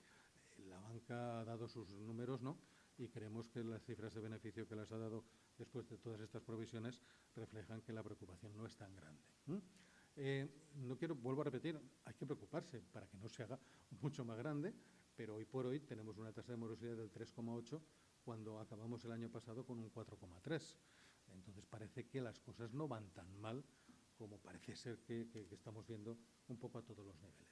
Speaker 3: la banca ha dado sus números, ¿no?, y creemos que las cifras de beneficio que las ha dado después de todas estas provisiones reflejan que la preocupación no es tan grande. Vuelvo a repetir, hay que preocuparse para que no se haga mucho más grande, pero hoy por hoy tenemos una tasa de morosidad del 3,8 cuando acabamos el año pasado con un 4,3. Entonces parece que las cosas no van tan mal como parece ser que estamos viendo un poco a todos los niveles.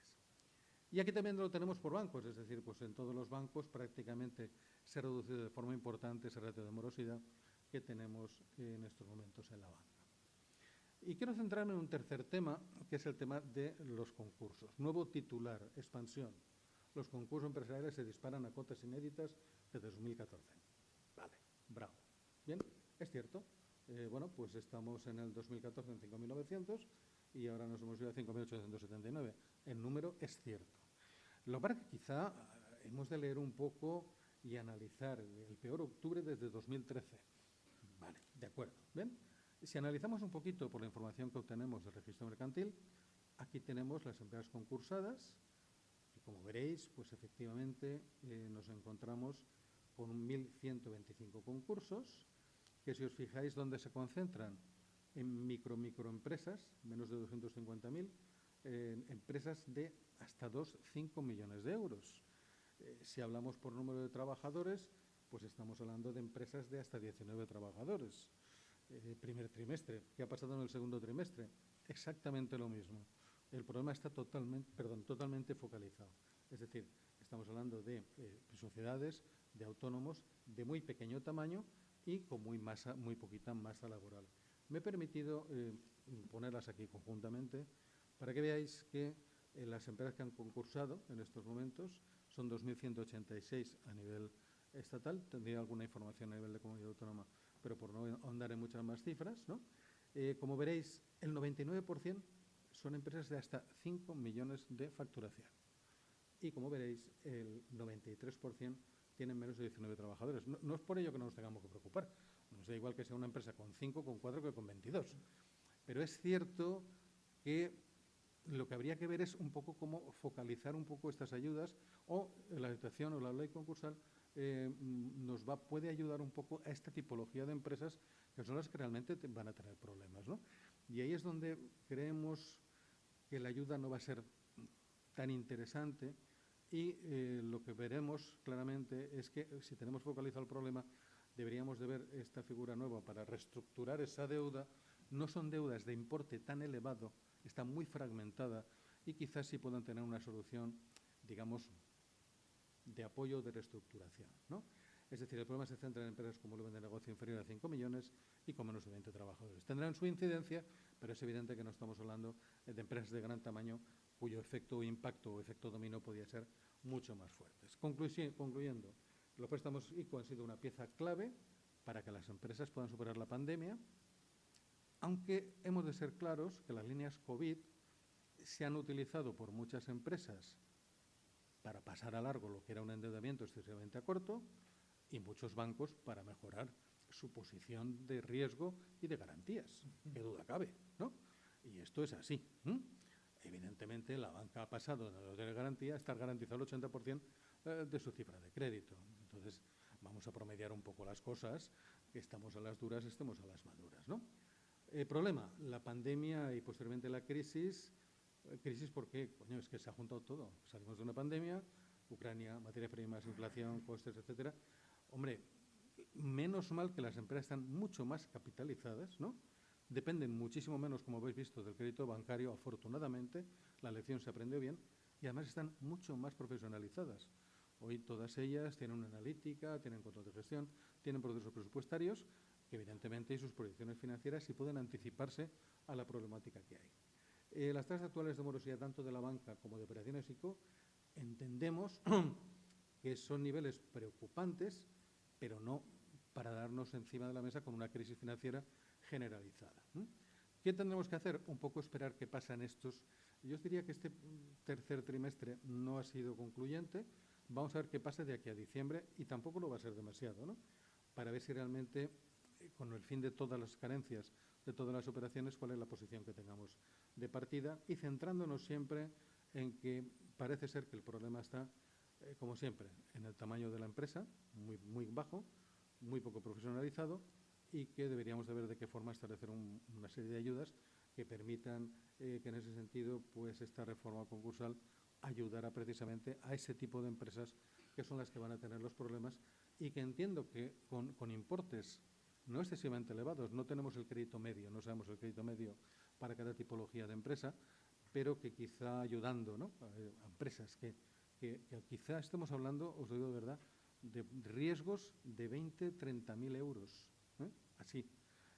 Speaker 3: Y aquí también lo tenemos por bancos, es decir, pues en todos los bancos prácticamente se ha reducido de forma importante ese ratio de morosidad que tenemos en estos momentos en la banca. Y quiero centrarme en un tercer tema, que es el tema de los concursos. Nuevo titular, expansión. Los concursos empresariales se disparan a cotas inéditas desde 2014. Vale, bravo. Bien, es cierto. Bueno, pues estamos en el 2014 en 5.900 y ahora nos hemos ido a 5.879. El número es cierto. Lo que pasa es que quizá hemos de leer un poco y analizar el peor octubre desde 2013. Vale, de acuerdo. ¿Ven? Si analizamos un poquito por la información que obtenemos del registro mercantil, aquí tenemos las empresas concursadas y como veréis, pues efectivamente nos encontramos con 1.125 concursos que, si os fijáis dónde se concentran, en microempresas, menos de 250.000, empresas de hasta 5 millones de euros. Si hablamos por número de trabajadores, pues estamos hablando de empresas de hasta 19 trabajadores. Primer trimestre. ¿Qué ha pasado en el segundo trimestre? Exactamente lo mismo. El problema está totalmente focalizado. Es decir, estamos hablando de sociedades, de autónomos de muy pequeño tamaño y con muy poquita masa laboral. Me he permitido ponerlas aquí conjuntamente para que veáis que las empresas que han concursado en estos momentos son 2.186 a nivel estatal. Tendría alguna información a nivel de comunidad autónoma, pero por no ahondar en muchas más cifras, ¿no? Como veréis, el 99% son empresas de hasta 5 millones de facturación. Y como veréis, el 93% tienen menos de 19 trabajadores. No es por ello que no nos tengamos que preocupar. Nos da igual que sea una empresa con 5, con 4 que con 22. Pero es cierto que lo que habría que ver es un poco cómo focalizar un poco estas ayudas, o la situación o la ley concursal puede ayudar un poco a esta tipología de empresas que son las que realmente van a tener problemas, ¿no? Y ahí es donde creemos que la ayuda no va a ser tan interesante, y lo que veremos claramente es que si tenemos focalizado el problema, deberíamos de ver esta figura nueva para reestructurar esa deuda. No son deudas de importe tan elevado, está muy fragmentada, y quizás sí puedan tener una solución, digamos, de apoyo, de reestructuración, ¿no? Es decir, el problema se centra en empresas con volumen de negocio inferior a 5 millones y con menos de 20 trabajadores. Tendrán su incidencia, pero es evidente que no estamos hablando de empresas de gran tamaño cuyo efecto o impacto o efecto dominó podría ser mucho más fuertes. Concluyendo, los préstamos ICO han sido una pieza clave para que las empresas puedan superar la pandemia, aunque hemos de ser claros que las líneas COVID se han utilizado por muchas empresas para pasar a largo lo que era un endeudamiento excesivamente a corto, y muchos bancos para mejorar su posición de riesgo y de garantías, qué duda cabe, ¿no? Y esto es así. Evidentemente, la banca ha pasado de garantía a estar garantizado el 80% de su cifra de crédito. Entonces, vamos a promediar un poco las cosas, que estamos a las duras, estemos a las maduras, ¿no? Problema, la pandemia y posteriormente la crisis. Crisis porque, es que se ha juntado todo. Salimos de una pandemia, Ucrania, materias primas, inflación, costes, etcétera. Hombre, menos mal que las empresas están mucho más capitalizadas, ¿no? Dependen muchísimo menos, como habéis visto, del crédito bancario, afortunadamente. La lección se aprendió bien, y además están mucho más profesionalizadas. Hoy todas ellas tienen una analítica, tienen control de gestión, tienen procesos presupuestarios, que evidentemente, y sus proyecciones financieras, sí pueden anticiparse a la problemática que hay. Las tasas actuales de morosidad, tanto de la banca como de operaciones ICO, entendemos que son niveles preocupantes, pero no para darnos encima de la mesa con una crisis financiera generalizada. ¿Qué tendremos que hacer? Un poco esperar qué pasa en estos. Yo os diría que este tercer trimestre no ha sido concluyente. Vamos a ver qué pasa de aquí a diciembre, y tampoco lo va a ser demasiado, ¿no? Para ver si realmente, con el fin de todas las carencias de todas las operaciones, cuál es la posición que tengamos de partida, y centrándonos siempre en que parece ser que el problema está, como siempre, en el tamaño de la empresa, muy bajo, muy poco profesionalizado, y que deberíamos de ver de qué forma establecer una serie de ayudas que permitan que en ese sentido, pues esta reforma concursal ayudará precisamente a ese tipo de empresas que son las que van a tener los problemas, y que entiendo que con importes no excesivamente elevados, no tenemos el crédito medio, no sabemos el crédito medio para cada tipología de empresa, pero que quizá ayudando, ¿no?, a empresas que quizá estemos hablando, os lo digo de verdad, de riesgos de 20, 30.000 euros, así.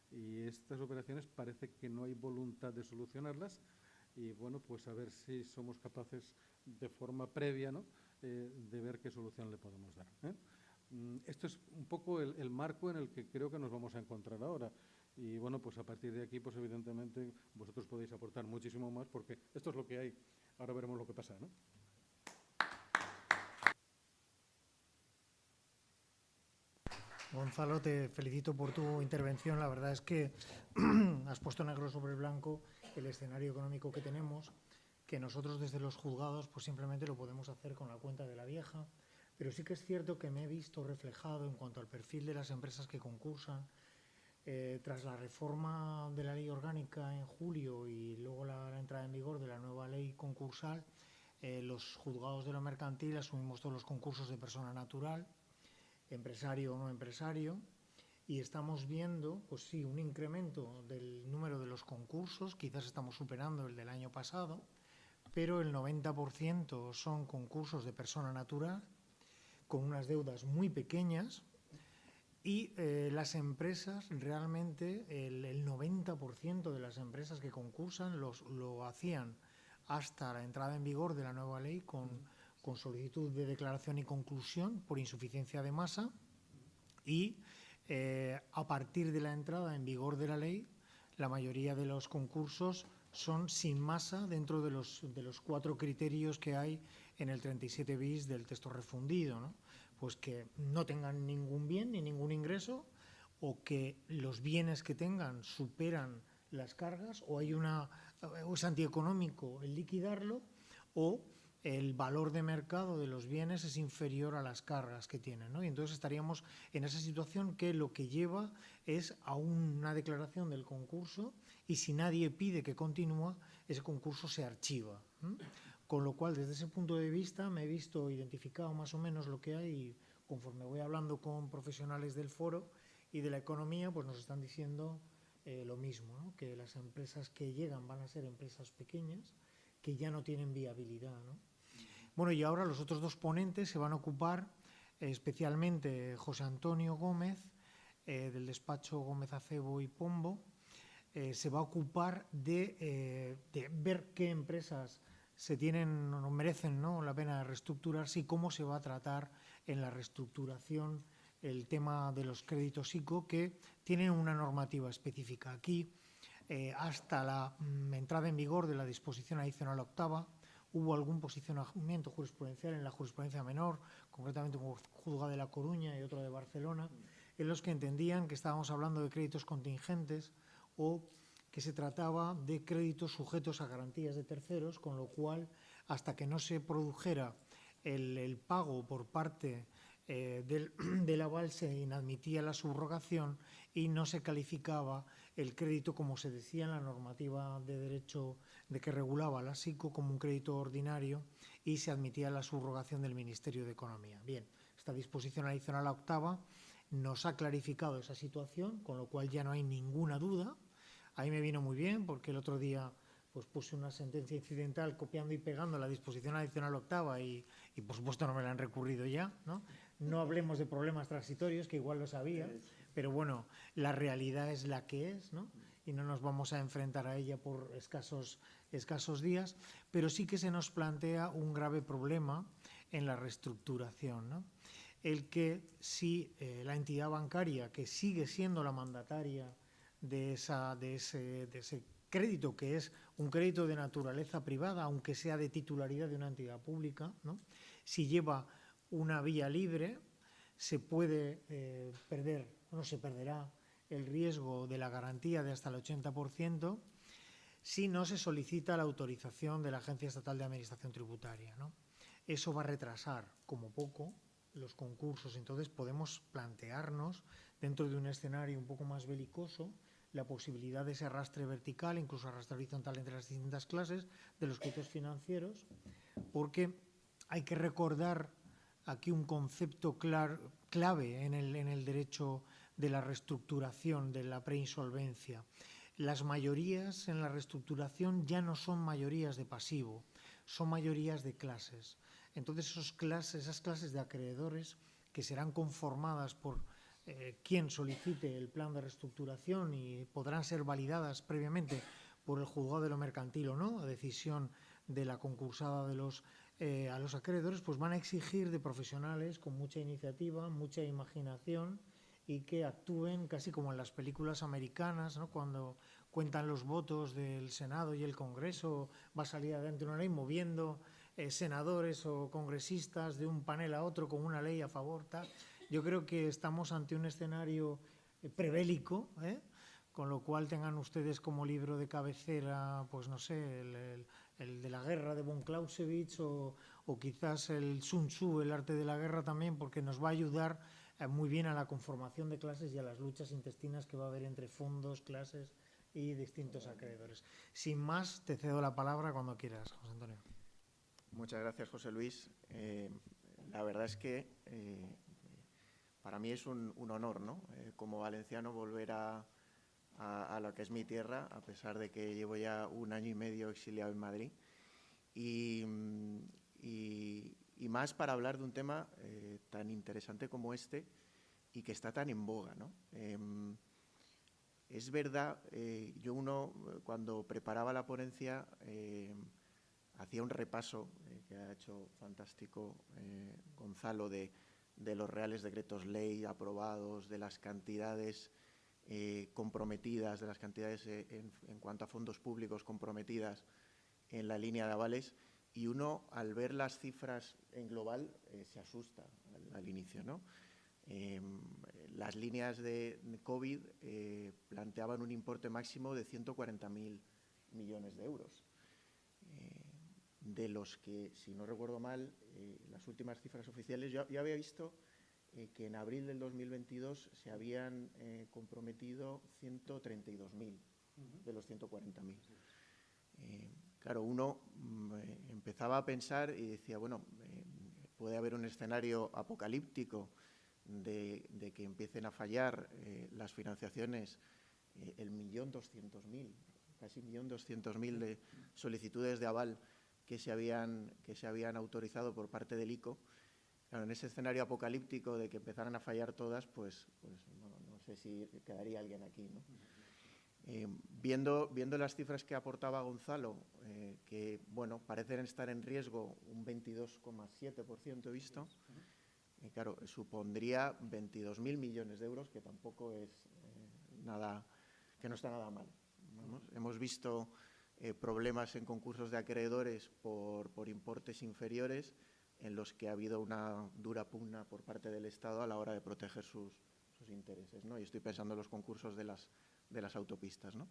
Speaker 3: Y estas operaciones parece que no hay voluntad de solucionarlas, y bueno, pues a ver si somos capaces de forma previa, ¿no?, de ver qué solución le podemos dar. Esto es un poco el marco en el que creo que nos vamos a encontrar ahora. Y bueno, pues a partir de aquí, pues evidentemente vosotros podéis aportar muchísimo más, porque esto es lo que hay. Ahora veremos lo que pasa, ¿no?
Speaker 4: Gonzalo, te felicito por tu intervención. La verdad es que has puesto negro sobre blanco el escenario económico que tenemos, que nosotros desde los juzgados pues simplemente lo podemos hacer con la cuenta de la vieja, pero sí que es cierto que me he visto reflejado en cuanto al perfil de las empresas que concursan. Tras la reforma de la ley orgánica en julio y luego la entrada en vigor de la nueva ley concursal, los juzgados de lo mercantil asumimos todos los concursos de persona natural, empresario o no empresario, y estamos viendo, pues sí, un incremento del número de los concursos. Quizás estamos superando el del año pasado, pero el 90% son concursos de persona natural con unas deudas muy pequeñas, y las empresas, realmente el 90% de las empresas que concursan lo hacían hasta la entrada en vigor de la nueva ley con con solicitud de declaración y conclusión por insuficiencia de masa y a partir de la entrada en vigor de la ley, la mayoría de los concursos son sin masa dentro de los 4 criterios que hay en el 37 bis del texto refundido, ¿no? Pues que no tengan ningún bien ni ningún ingreso, o que los bienes que tengan superan las cargas, o es antieconómico el liquidarlo, o el valor de mercado de los bienes es inferior a las cargas que tienen, ¿no? Y entonces estaríamos en esa situación que lo que lleva es a una declaración del concurso, y si nadie pide que continúe, ese concurso se archiva, ¿eh? Con lo cual, desde ese punto de vista, me he visto identificado más o menos lo que hay, y conforme voy hablando con profesionales del foro y de la economía, pues nos están diciendo lo mismo, ¿no? Que las empresas que llegan van a ser empresas pequeñas, que ya no tienen viabilidad, ¿no? Bueno, y ahora los otros 2 ponentes se van a ocupar, especialmente José Antonio Gómez, del despacho Gómez Acebo y Pombo, se va a ocupar de ver qué empresas se tienen o merecen, ¿no?, la pena de reestructurarse, y cómo se va a tratar en la reestructuración el tema de los créditos ICO, que tienen una normativa específica. Aquí, hasta la entrada en vigor de la disposición adicional octava, hubo algún posicionamiento jurisprudencial en la jurisprudencia menor, concretamente un juzgado de La Coruña y otro de Barcelona, en los que entendían que estábamos hablando de créditos contingentes o que se trataba de créditos sujetos a garantías de terceros, con lo cual, hasta que no se produjera el pago por parte del aval, se inadmitía la subrogación y no se calificaba el crédito, como se decía en la normativa de derecho de que regulaba la SICO, como un crédito ordinario, y se admitía la subrogación del Ministerio de Economía. Bien, esta disposición adicional a octava nos ha clarificado esa situación, con lo cual ya no hay ninguna duda. A mí me vino muy bien, porque el otro día pues puse una sentencia incidental copiando y pegando la disposición adicional octava y por supuesto no me la han recurrido ya, ¿no? No hablemos de problemas transitorios, que igual lo sabía, pero bueno, la realidad es la que es, ¿no? Y no nos vamos a enfrentar a ella por escasos días, pero sí que se nos plantea un grave problema en la reestructuración, ¿no? El que si la entidad bancaria, que sigue siendo la mandataria de ese crédito, que es un crédito de naturaleza privada, aunque sea de titularidad de una entidad pública, ¿no?, si lleva una vía libre, se puede perder, o no se perderá, el riesgo de la garantía de hasta el 80% si no se solicita la autorización de la Agencia Estatal de Administración Tributaria, ¿no? Eso va a retrasar, como poco, los concursos. Entonces podemos plantearnos, dentro de un escenario un poco más belicoso, la posibilidad de ese arrastre vertical, incluso arrastre horizontal entre las distintas clases de los créditos financieros, porque hay que recordar aquí un concepto clave en el derecho de la reestructuración, de la preinsolvencia. Las mayorías en la reestructuración ya no son mayorías de pasivo, son mayorías de clases. Entonces esas clases de acreedores, que serán conformadas por quien solicite el plan de reestructuración y podrán ser validadas previamente por el juzgado de lo mercantil o no, a decisión de la concursada a los acreedores, pues van a exigir de profesionales con mucha iniciativa, mucha imaginación, y que actúen casi como en las películas americanas, ¿no?, cuando cuentan los votos del Senado y el Congreso, va a salir adelante una ley moviendo senadores o congresistas de un panel a otro con una ley a favor, tal. Yo creo que estamos ante un escenario prebélico, con lo cual tengan ustedes como libro de cabecera, pues no sé, el de la guerra de von Clausewitz o quizás el Sun Tzu, el arte de la guerra también, porque nos va a ayudar muy bien a la conformación de clases y a las luchas intestinas que va a haber entre fondos, clases y distintos acreedores. Sin más, te cedo la palabra cuando quieras, José Antonio.
Speaker 5: Muchas gracias, José Luis. La verdad es que para mí es un honor, ¿no?, como valenciano, volver a lo que es mi tierra, a pesar de que llevo ya 1 año y medio exiliado en Madrid. Y más para hablar de un tema tan interesante como este y que está tan en boga, ¿no? Es verdad, cuando preparaba la ponencia, hacía un repaso que ha hecho fantástico Gonzalo de los reales decretos ley aprobados, de las cantidades comprometidas, de las cantidades en cuanto a fondos públicos comprometidas en la línea de avales, y uno, al ver las cifras en global, se asusta al inicio, ¿no? Las líneas de COVID planteaban un importe máximo de 140.000 millones de euros, de los que, si no recuerdo mal, las últimas cifras oficiales, yo había visto que en abril del 2022 se habían comprometido 132.000 de los 140.000. Claro, uno empezaba a pensar y decía, bueno, puede haber un escenario apocalíptico de que empiecen a fallar las financiaciones, el 1.200.000, casi 1.200.000 de solicitudes de aval que se habían autorizado por parte del ICO. Claro, en ese escenario apocalíptico de que empezaran a fallar todas, pues no sé si quedaría alguien aquí, ¿no? Viendo las cifras que aportaba Gonzalo, que bueno, parecen estar en riesgo un 22,7% he visto, claro, supondría 22.000 millones de euros, que tampoco es nada, que no está nada mal. Vamos, hemos visto problemas en concursos de acreedores por importes inferiores, en los que ha habido una dura pugna por parte del Estado a la hora de proteger sus intereses, ¿no? Y estoy pensando en los concursos de las autopistas, ¿no?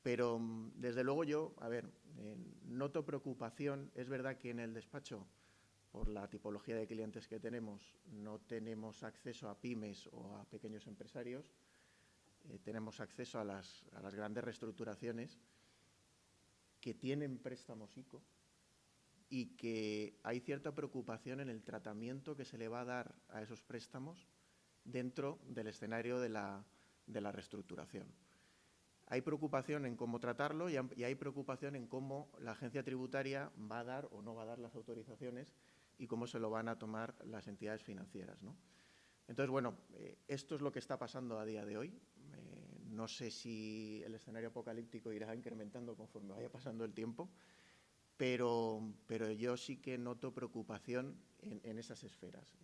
Speaker 5: Pero, desde luego, yo, noto preocupación. Es verdad que en el despacho, por la tipología de clientes que tenemos, no tenemos acceso a pymes o a pequeños empresarios, tenemos acceso a las grandes reestructuraciones que tienen préstamos ICO, y que hay cierta preocupación en el tratamiento que se le va a dar a esos préstamos dentro del escenario de la reestructuración. Hay preocupación en cómo tratarlo y hay preocupación en cómo la agencia tributaria va a dar o no va a dar las autorizaciones y cómo se lo van a tomar las entidades financieras, ¿no? Entonces, bueno, esto es lo que está pasando a día de hoy. No sé si el escenario apocalíptico irá incrementando conforme vaya pasando el tiempo, pero yo sí que noto preocupación en esas esferas.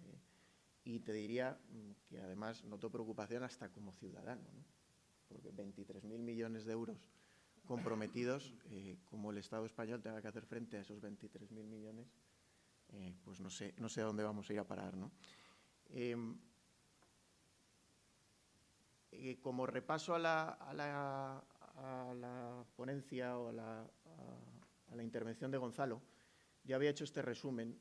Speaker 5: Y te diría que además noto preocupación hasta como ciudadano, ¿no? Porque 23.000 millones de euros comprometidos, como el Estado español tenga que hacer frente a esos 23.000 millones, pues no sé a dónde vamos a ir a parar, ¿no? Como repaso a la ponencia o a la intervención de Gonzalo, yo había hecho este resumen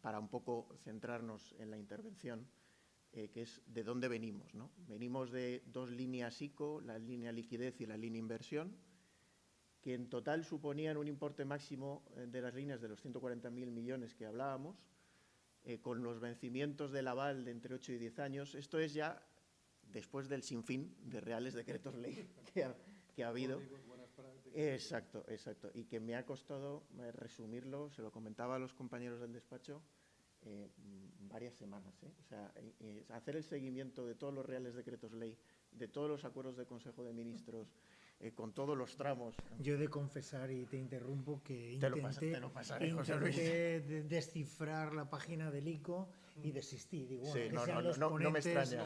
Speaker 5: para un poco centrarnos en la intervención, que es de dónde venimos, ¿no? Venimos de dos líneas ICO, la línea liquidez y la línea inversión, que en total suponían un importe máximo de las líneas de los 140.000 millones que hablábamos, con los vencimientos del aval de entre 8 y 10 años. Esto es ya después del sinfín de reales decretos ley que ha habido. Exacto. Y que me ha costado resumirlo, se lo comentaba a los compañeros del despacho, varias semanas. O sea, hacer el seguimiento de todos los reales decretos ley, de todos los acuerdos de Consejo de Ministros, con todos los tramos.
Speaker 4: Yo he de confesar, y te interrumpo, que
Speaker 5: intenté
Speaker 4: descifrar la página del ICO y desistí. Digo, bueno,
Speaker 5: sí,
Speaker 4: que sean los ponentes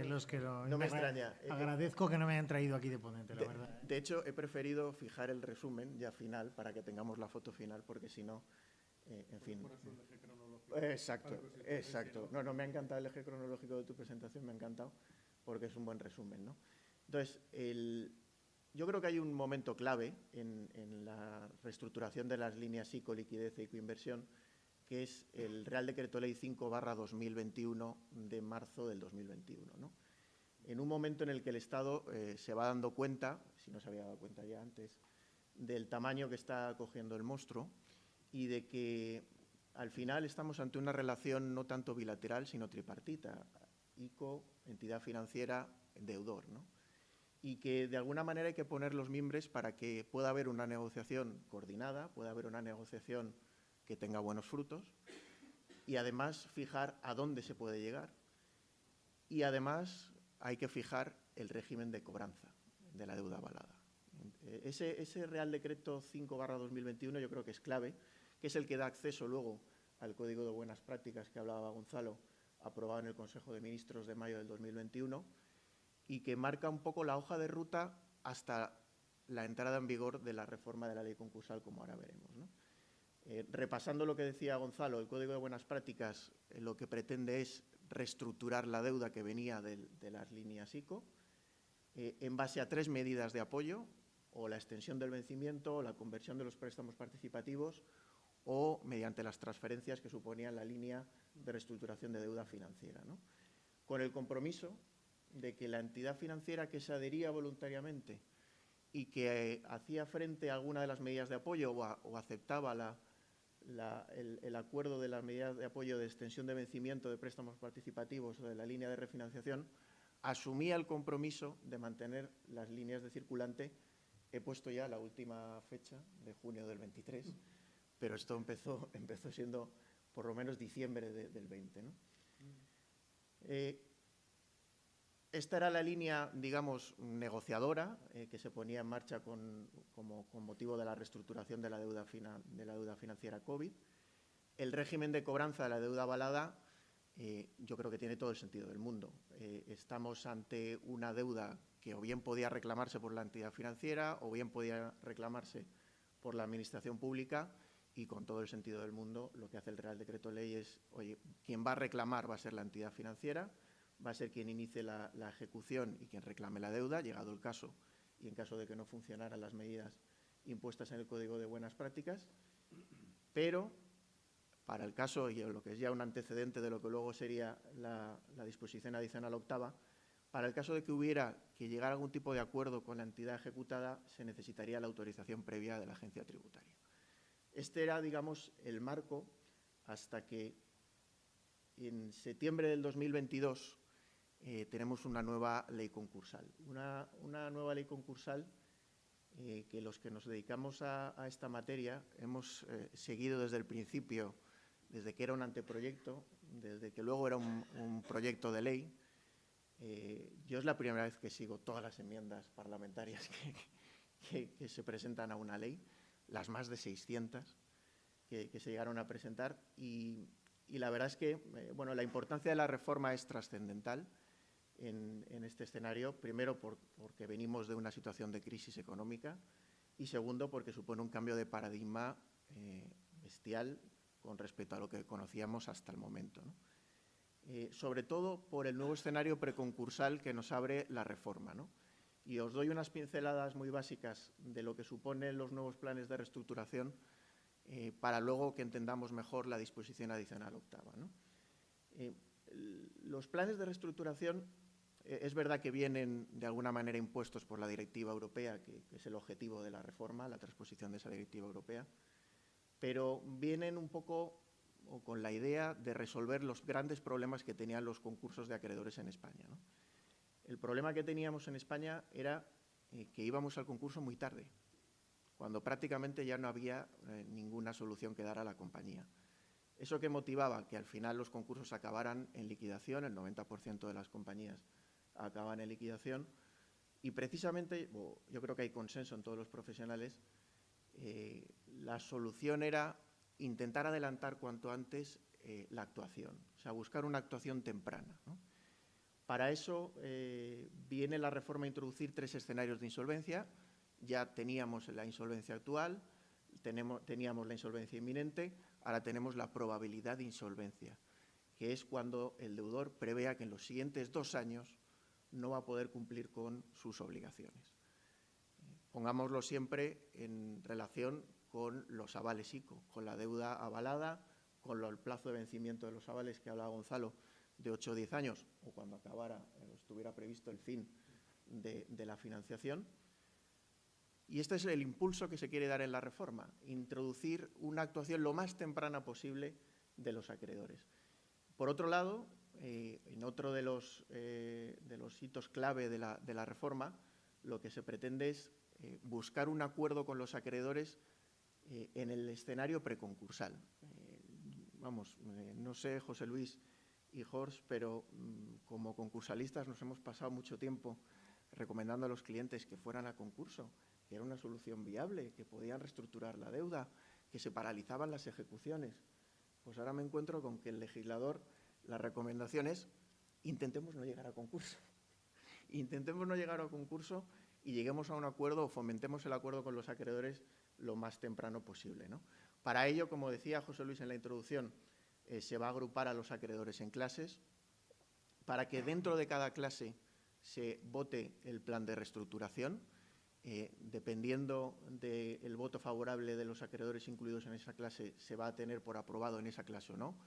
Speaker 4: los que lo...
Speaker 5: No me extraña.
Speaker 4: Agradezco que no me hayan traído aquí de ponente, la verdad.
Speaker 5: De hecho, he preferido fijar el resumen ya final para que tengamos la foto final, porque si no, en fin. Exacto. No, me ha encantado el eje cronológico de tu presentación, me ha encantado, porque es un buen resumen, ¿no? Entonces, yo creo que hay un momento clave en la reestructuración de las líneas ICO, liquidez e ICO inversión, que es el Real Decreto Ley 5/2021 de marzo del 2021, ¿no? En un momento en el que el Estado se va dando cuenta, si no se había dado cuenta ya antes, del tamaño que está cogiendo el monstruo y de que al final estamos ante una relación no tanto bilateral, sino tripartita, ICO, entidad financiera, deudor, ¿no? Y que de alguna manera hay que poner los mimbres para que pueda haber una negociación coordinada, pueda haber una negociación que tenga buenos frutos y además fijar a dónde se puede llegar. Y además hay que fijar el régimen de cobranza de la deuda avalada. Ese Real Decreto 5/2021 yo creo que es clave, que es el que da acceso luego al Código de Buenas Prácticas que hablaba Gonzalo, aprobado en el Consejo de Ministros de mayo del 2021, y que marca un poco la hoja de ruta hasta la entrada en vigor de la reforma de la ley concursal, como ahora veremos, ¿no? Repasando lo que decía Gonzalo, el Código de Buenas Prácticas lo que pretende es reestructurar la deuda que venía de las líneas ICO en base a 3 medidas de apoyo, o la extensión del vencimiento, o la conversión de los préstamos participativos, o mediante las transferencias que suponían la línea de reestructuración de deuda financiera, ¿no? Con el compromiso de que la entidad financiera que se adhería voluntariamente y que hacía frente a alguna de las medidas de apoyo o aceptaba el acuerdo de las medidas de apoyo de extensión de vencimiento de préstamos participativos o de la línea de refinanciación, asumía el compromiso de mantener las líneas de circulante. He puesto ya la última fecha de junio del 23, pero esto empezó siendo por lo menos diciembre del 20, ¿no? Esta era la línea, digamos, negociadora que se ponía en marcha con motivo de la reestructuración de la deuda financiera COVID. El régimen de cobranza de la deuda avalada yo creo que tiene todo el sentido del mundo. Estamos ante una deuda que o bien podía reclamarse por la entidad financiera o bien podía reclamarse por la Administración Pública, y con todo el sentido del mundo lo que hace el Real Decreto Ley es, oye, quien va a reclamar va a ser la entidad financiera, va a ser quien inicie la ejecución y quien reclame la deuda, llegado el caso, y en caso de que no funcionaran las medidas impuestas en el Código de Buenas Prácticas. Pero para el caso, y lo que es ya un antecedente de lo que luego sería la disposición adicional octava, para el caso de que hubiera que llegar a algún tipo de acuerdo con la entidad ejecutada, se necesitaría la autorización previa de la agencia tributaria. Este era, digamos, el marco hasta que en septiembre del 2022 tenemos una nueva ley concursal. Una nueva ley concursal que los que nos dedicamos a esta materia hemos seguido desde el principio, desde que era un anteproyecto, desde que luego era un proyecto de ley. Yo es la primera vez que sigo todas las enmiendas parlamentarias que se presentan a una ley, las más de 600 que se llegaron a presentar, y la verdad es que bueno, la importancia de la reforma es trascendental en este escenario, primero porque venimos de una situación de crisis económica, y segundo porque supone un cambio de paradigma bestial con respecto a lo que conocíamos hasta el momento, ¿no? Sobre todo por el nuevo escenario preconcursal que nos abre la reforma, ¿no? Y os doy unas pinceladas muy básicas de lo que suponen los nuevos planes de reestructuración para luego que entendamos mejor la disposición adicional octava, ¿no? Los planes de reestructuración es verdad que vienen de alguna manera impuestos por la directiva europea, que es el objetivo de la reforma, la transposición de esa directiva europea, pero vienen un poco o con la idea de resolver los grandes problemas que tenían los concursos de acreedores en España, ¿no? El problema que teníamos en España era que íbamos al concurso muy tarde, cuando prácticamente ya no había ninguna solución que dar a la compañía. Eso que motivaba que al final los concursos acabaran en liquidación, el 90% de las compañías acaban en liquidación, y precisamente, yo creo que hay consenso en todos los profesionales, la solución era intentar adelantar cuanto antes la actuación, o sea, buscar una actuación temprana, ¿no? Para eso viene la reforma a introducir 3 escenarios de insolvencia. Ya teníamos la insolvencia actual, teníamos la insolvencia inminente, ahora tenemos la probabilidad de insolvencia, que es cuando el deudor prevea que en los siguientes 2 años no va a poder cumplir con sus obligaciones. Pongámoslo siempre en relación con los avales ICO, con la deuda avalada, con el plazo de vencimiento de los avales que hablaba Gonzalo, de 8 o 10 años, o cuando acabara, estuviera previsto el fin de la financiación. Y este es el impulso que se quiere dar en la reforma, introducir una actuación lo más temprana posible de los acreedores. Por otro lado, en otro de los hitos clave de la reforma, lo que se pretende es buscar un acuerdo con los acreedores en el escenario preconcursal. No sé, José Luis y Jorge, pero como concursalistas nos hemos pasado mucho tiempo recomendando a los clientes que fueran a concurso, que era una solución viable, que podían reestructurar la deuda, que se paralizaban las ejecuciones. Pues ahora me encuentro con que el legislador, la recomendación es intentemos no llegar a concurso. Intentemos no llegar a concurso y lleguemos a un acuerdo o fomentemos el acuerdo con los acreedores lo más temprano posible, ¿no? Para ello, como decía José Luis en la introducción, se va a agrupar a los acreedores en clases para que dentro de cada clase se vote el plan de reestructuración. Dependiendo del voto favorable de los acreedores incluidos en esa clase, se va a tener por aprobado en esa clase o no.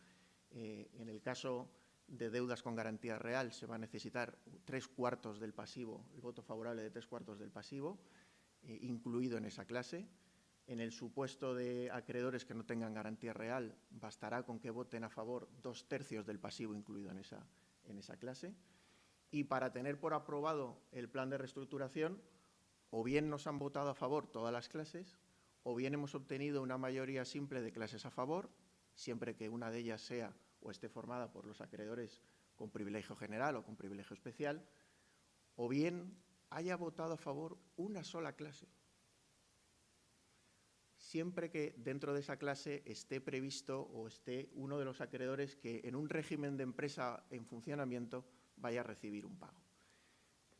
Speaker 5: En el caso de deudas con garantía real, se va a necesitar 3/4 del pasivo, el voto favorable de 3/4 del pasivo, incluido en esa clase. En el supuesto de acreedores que no tengan garantía real, bastará con que voten a favor 2/3 del pasivo incluido en esa clase. Y para tener por aprobado el plan de reestructuración, o bien nos han votado a favor todas las clases, o bien hemos obtenido una mayoría simple de clases a favor, siempre que una de ellas sea o esté formada por los acreedores con privilegio general o con privilegio especial, o bien haya votado a favor una sola clase, siempre que dentro de esa clase esté previsto o esté uno de los acreedores que en un régimen de empresa en funcionamiento vaya a recibir un pago.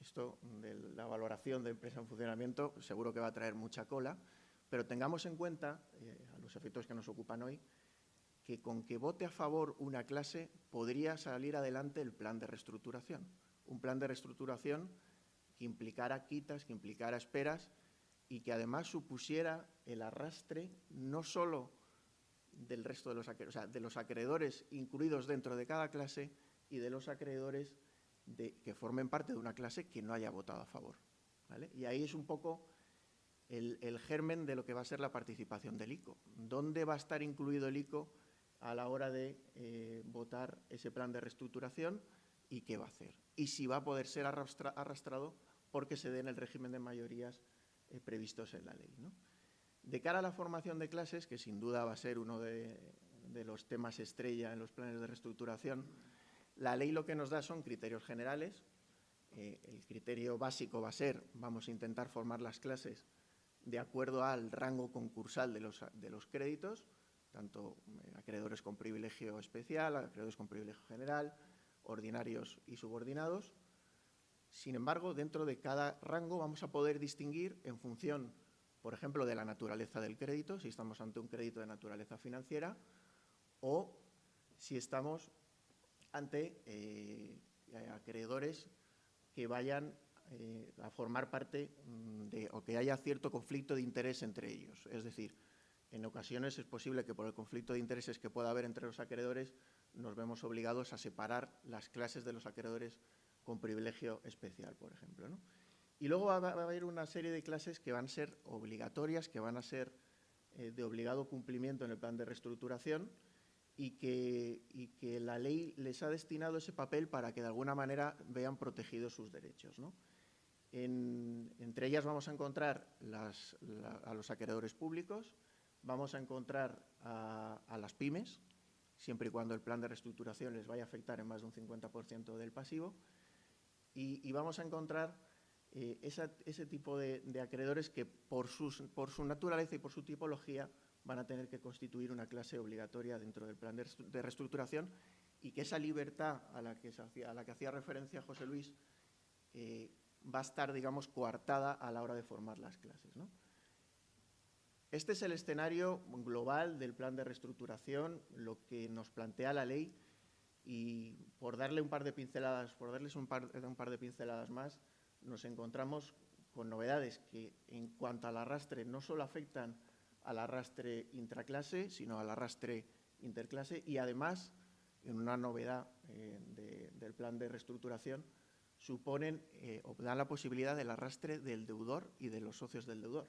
Speaker 5: Esto de la valoración de empresa en funcionamiento seguro que va a traer mucha cola, pero tengamos en cuenta, a los efectos que nos ocupan hoy, que con que vote a favor una clase podría salir adelante el plan de reestructuración. Un plan de reestructuración que implicara quitas, que implicara esperas y que además supusiera el arrastre no solo del resto de los acreedores, o sea, de los acreedores incluidos dentro de cada clase y de los acreedores que formen parte de una clase que no haya votado a favor, ¿vale? Y ahí es un poco el germen de lo que va a ser la participación del ICO. ¿Dónde va a estar incluido el ICO a la hora de votar ese plan de reestructuración y qué va a hacer? Y si va a poder ser arrastrado porque se dé en el régimen de mayorías previstos en la ley, ¿no? De cara a la formación de clases, que sin duda va a ser uno de los temas estrella en los planes de reestructuración, la ley lo que nos da son criterios generales. El criterio básico va a ser, vamos a intentar formar las clases de acuerdo al rango concursal de los créditos, tanto acreedores con privilegio especial, acreedores con privilegio general, ordinarios y subordinados. Sin embargo, dentro de cada rango vamos a poder distinguir en función, por ejemplo, de la naturaleza del crédito, si estamos ante un crédito de naturaleza financiera, o si estamos ante acreedores que vayan a formar parte o que haya cierto conflicto de interés entre ellos. Es decir, en ocasiones es posible que por el conflicto de intereses que pueda haber entre los acreedores nos vemos obligados a separar las clases de los acreedores con privilegio especial, por ejemplo, ¿no? Y luego va a haber una serie de clases que van a ser obligatorias, que van a ser de obligado cumplimiento en el plan de reestructuración, y que la ley les ha destinado ese papel para que de alguna manera vean protegidos sus derechos, ¿no? Entre ellas vamos a encontrar a los acreedores públicos, vamos a encontrar a las pymes, siempre y cuando el plan de reestructuración les vaya a afectar en más de un 50% del pasivo, y vamos a encontrar ese tipo de acreedores que por su naturaleza y por su tipología van a tener que constituir una clase obligatoria dentro del plan de reestructuración, y que esa libertad a la que hacía referencia José Luis va a estar, digamos, coartada a la hora de formar las clases, ¿no? Este es el escenario global del plan de reestructuración, lo que nos plantea la ley, y por darles un par de pinceladas más, nos encontramos con novedades que, en cuanto al arrastre, no solo afectan al arrastre intraclase, sino al arrastre interclase, y además, en una novedad del plan de reestructuración, suponen o dan la posibilidad del arrastre del deudor y de los socios del deudor.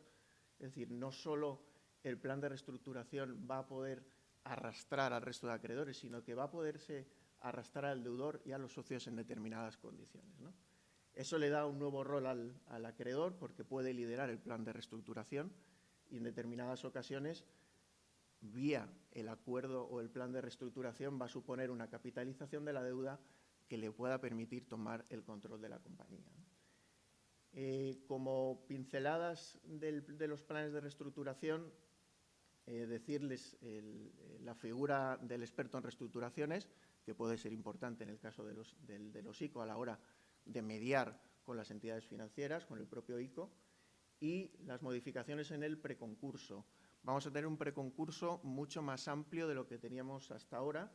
Speaker 5: Es decir, no solo el plan de reestructuración va a poder arrastrar al resto de acreedores, sino que va a poderse arrastrar al deudor y a los socios en determinadas condiciones, ¿no? Eso le da un nuevo rol al acreedor, porque puede liderar el plan de reestructuración y en determinadas ocasiones, vía el acuerdo o el plan de reestructuración, va a suponer una capitalización de la deuda que le pueda permitir tomar el control de la compañía, ¿no? Como pinceladas de los planes de reestructuración, decirles la figura del experto en reestructuraciones, que puede ser importante en el caso de los ICO a la hora de mediar con las entidades financieras, con el propio ICO, y las modificaciones en el preconcurso. Vamos a tener un preconcurso mucho más amplio de lo que teníamos hasta ahora.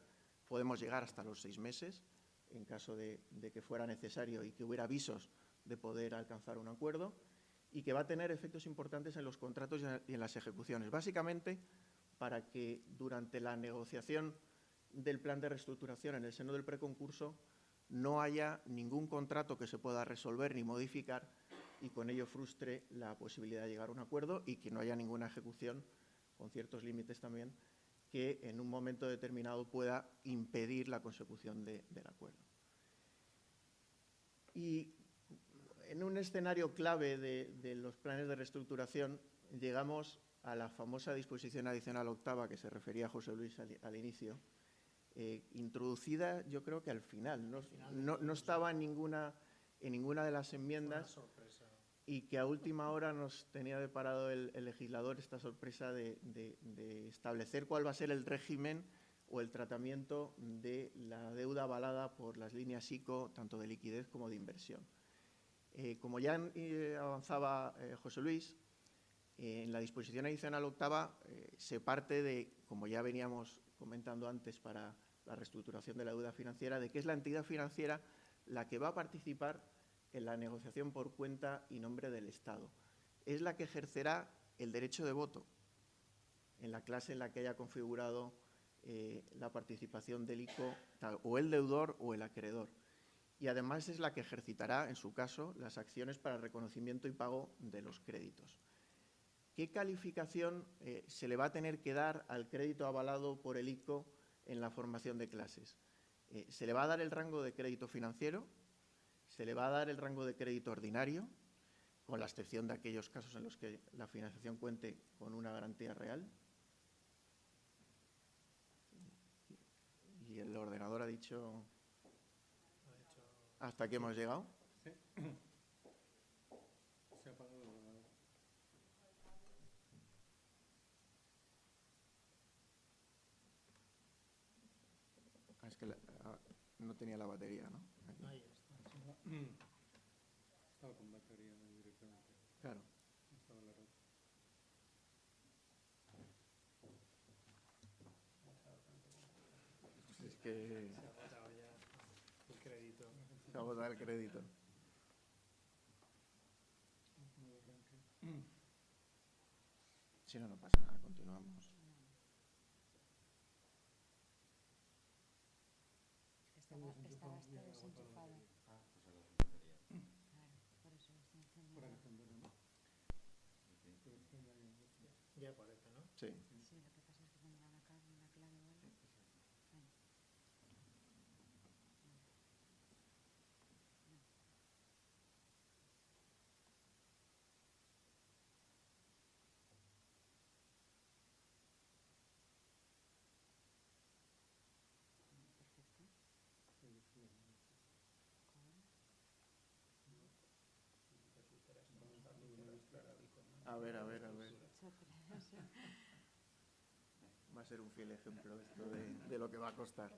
Speaker 5: Podemos llegar hasta los 6 meses, en caso de que fuera necesario y que hubiera avisos de poder alcanzar un acuerdo, y que va a tener efectos importantes en los contratos y en las ejecuciones. Básicamente, para que durante la negociación del plan de reestructuración en el seno del preconcurso no haya ningún contrato que se pueda resolver ni modificar y con ello frustre la posibilidad de llegar a un acuerdo, y que no haya ninguna ejecución, con ciertos límites también, que en un momento determinado pueda impedir la consecución del acuerdo. Y en un escenario clave de los planes de reestructuración llegamos a la famosa disposición adicional octava que se refería José Luis al inicio, introducida yo creo que al final. No estaba en ninguna de las enmiendas, y que a última hora nos tenía deparado el legislador esta sorpresa de establecer cuál va a ser el régimen o el tratamiento de la deuda avalada por las líneas ICO, tanto de liquidez como de inversión. Como ya avanzaba José Luis, en la disposición adicional octava se parte de, como ya veníamos comentando antes para la reestructuración de la deuda financiera, de que es la entidad financiera la que va a participar en la negociación por cuenta y nombre del Estado. Es la que ejercerá el derecho de voto en la clase en la que haya configurado la participación del ICO, o el deudor o el acreedor. Y además es la que ejercitará, en su caso, las acciones para el reconocimiento y pago de los créditos. ¿Qué calificación se le va a tener que dar al crédito avalado por el ICO en la formación de clases? ¿Se le va a dar el rango de crédito financiero? ¿Se le va a dar el rango de crédito ordinario, con la excepción de aquellos casos en los que la financiación cuente con una garantía real? Y el ordenador ha dicho hasta aquí hemos llegado.
Speaker 3: Sí. Se ha apagado el ordenador.
Speaker 5: Es que no tenía la batería, ¿no? Aquí.
Speaker 4: Ahí está.
Speaker 3: Estaba con batería directamente.
Speaker 5: Claro.
Speaker 3: Estaba en la red.
Speaker 5: Es que
Speaker 4: Se ha agotado ya el crédito.
Speaker 5: se ha agotado el crédito. Si no, no pasa nada, continuamos.
Speaker 6: Estaba desenchufado. Claro, por eso lo estoy encendiendo.
Speaker 3: Para encenderlo, ¿no?
Speaker 4: Ya aparece, ¿no?
Speaker 5: Sí.
Speaker 6: Sí, lo que pasa es que pondrá la clave o algo. Vale. Perfecto.
Speaker 5: A ver. Va a ser un fiel ejemplo esto de lo que va a costar.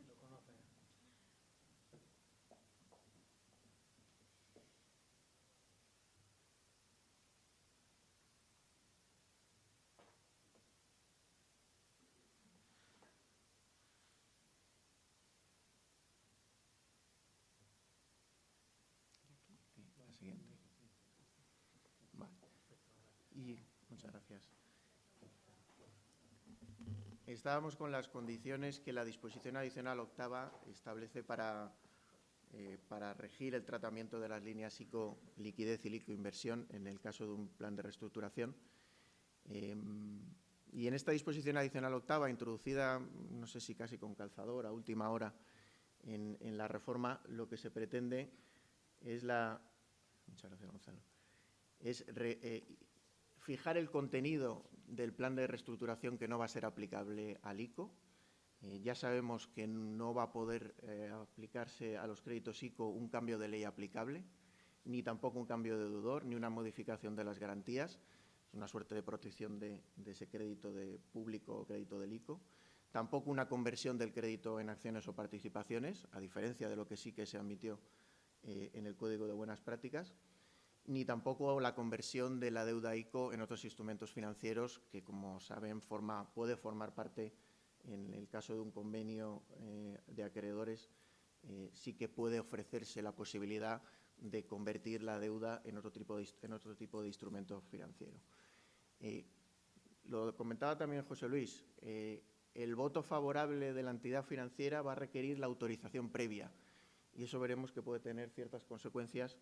Speaker 4: Lo conoce.
Speaker 5: La siguiente. Vale. Y muchas gracias. Estábamos con las condiciones que la disposición adicional octava establece para regir el tratamiento de las líneas ICO liquidez y ICO inversión en el caso de un plan de reestructuración. Y en esta disposición adicional octava, introducida, no sé si casi con calzador, a última hora, en la reforma, lo que se pretende es muchas gracias, Gonzalo, es fijar el contenido del plan de reestructuración que no va a ser aplicable al ICO. Ya sabemos que no va a poder aplicarse a los créditos ICO un cambio de ley aplicable, ni tampoco un cambio de deudor, ni una modificación de las garantías. Es una suerte de protección de ese crédito de público o crédito del ICO. Tampoco una conversión del crédito en acciones o participaciones, a diferencia de lo que sí que se admitió en el Código de Buenas Prácticas, ni tampoco la conversión de la deuda ICO en otros instrumentos financieros que, como saben, puede formar parte, en el caso de un convenio de acreedores, sí que puede ofrecerse la posibilidad de convertir la deuda en otro tipo de instrumento financiero. Lo comentaba también José Luis, el voto favorable de la entidad financiera va a requerir la autorización previa y eso veremos que puede tener ciertas consecuencias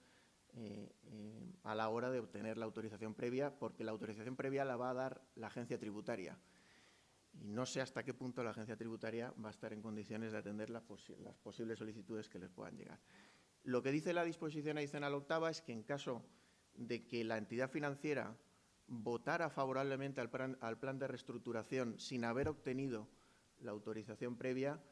Speaker 5: a la hora de obtener la autorización previa, porque la autorización previa la va a dar la agencia tributaria y no sé hasta qué punto la agencia tributaria va a estar en condiciones de atender las posibles solicitudes que les puedan llegar. Lo que dice la disposición adicional octava es que en caso de que la entidad financiera votara favorablemente al plan de reestructuración sin haber obtenido la autorización previa,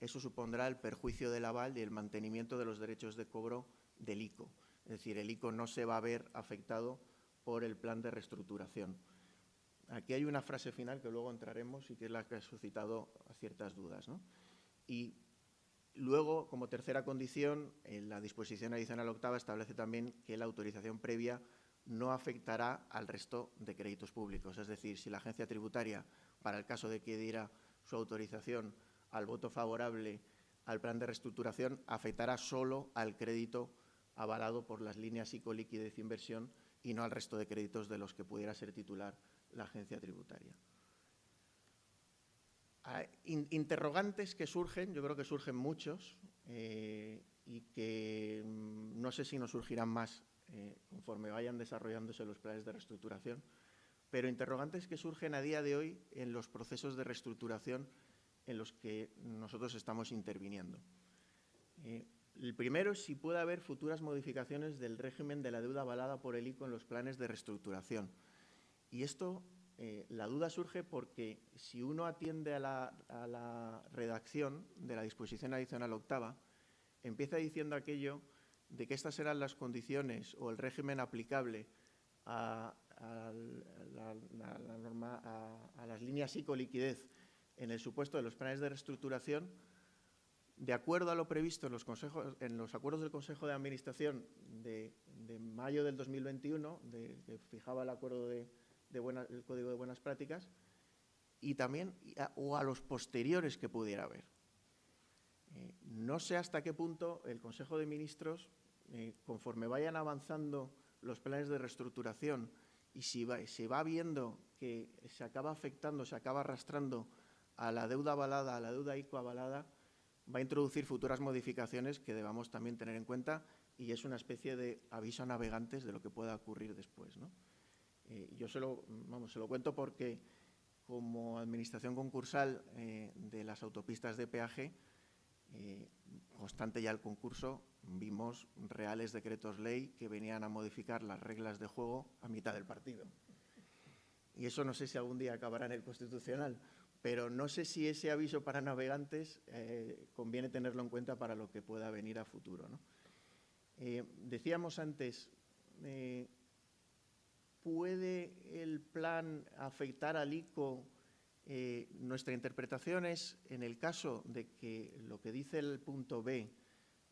Speaker 5: eso supondrá el perjuicio del aval y el mantenimiento de los derechos de cobro del ICO. Es decir, el ICO no se va a ver afectado por el plan de reestructuración. Aquí hay una frase final que luego entraremos y que es la que ha suscitado ciertas dudas, ¿no? Y luego, como tercera condición, la disposición adicional octava establece también que la autorización previa no afectará al resto de créditos públicos. Es decir, si la agencia tributaria, para el caso de que diera su autorización al voto favorable al plan de reestructuración, afectará solo al crédito avalado por las líneas ICO, liquidez e inversión y no al resto de créditos de los que pudiera ser titular la agencia tributaria. Interrogantes que surgen, yo creo que surgen muchos y que no sé si nos surgirán más conforme vayan desarrollándose los planes de reestructuración, pero interrogantes que surgen a día de hoy en los procesos de reestructuración en los que nosotros estamos interviniendo. El primero es si puede haber futuras modificaciones del régimen de la deuda avalada por el ICO en los planes de reestructuración. Y esto, la duda surge porque si uno atiende a la redacción de la disposición adicional octava, empieza diciendo aquello de que estas eran las condiciones o el régimen aplicable a las líneas ICO liquidez en el supuesto de los planes de reestructuración, de acuerdo a lo previsto en los acuerdos del Consejo de Administración de mayo del 2021, que fijaba el acuerdo el Código de Buenas Prácticas, y también o a los posteriores que pudiera haber. No sé hasta qué punto el Consejo de Ministros, conforme vayan avanzando los planes de reestructuración y si se va viendo que se acaba afectando, se acaba arrastrando a la deuda avalada, a la deuda ICO avalada, va a introducir futuras modificaciones que debamos también tener en cuenta y es una especie de aviso a navegantes de lo que pueda ocurrir después, ¿no? Yo se lo cuento porque como administración concursal de las autopistas de peaje, constante ya el concurso, vimos reales decretos ley que venían a modificar las reglas de juego a mitad del partido. Y eso no sé si algún día acabará en el Constitucional, pero no sé si ese aviso para navegantes conviene tenerlo en cuenta para lo que pueda venir a futuro, ¿no? Decíamos antes, ¿puede el plan afectar al ICO? Nuestra interpretación es, en el caso de que lo que dice el punto B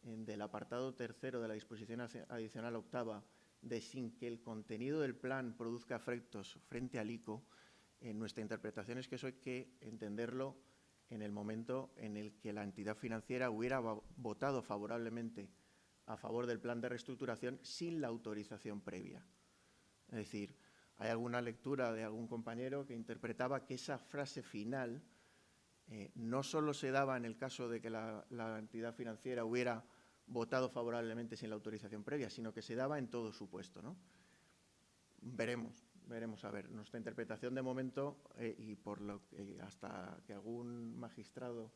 Speaker 5: del apartado tercero de la disposición adicional octava, de sin que el contenido del plan produzca efectos frente al ICO, nuestra interpretación es que eso hay que entenderlo en el momento en el que la entidad financiera hubiera votado favorablemente a favor del plan de reestructuración sin la autorización previa. Es decir, hay alguna lectura de algún compañero que interpretaba que esa frase final no solo se daba en el caso de que la entidad financiera hubiera votado favorablemente sin la autorización previa, sino que se daba en todo supuesto, ¿no? Veremos. veremos a ver. Nuestra interpretación de momento, y por lo que hasta que algún magistrado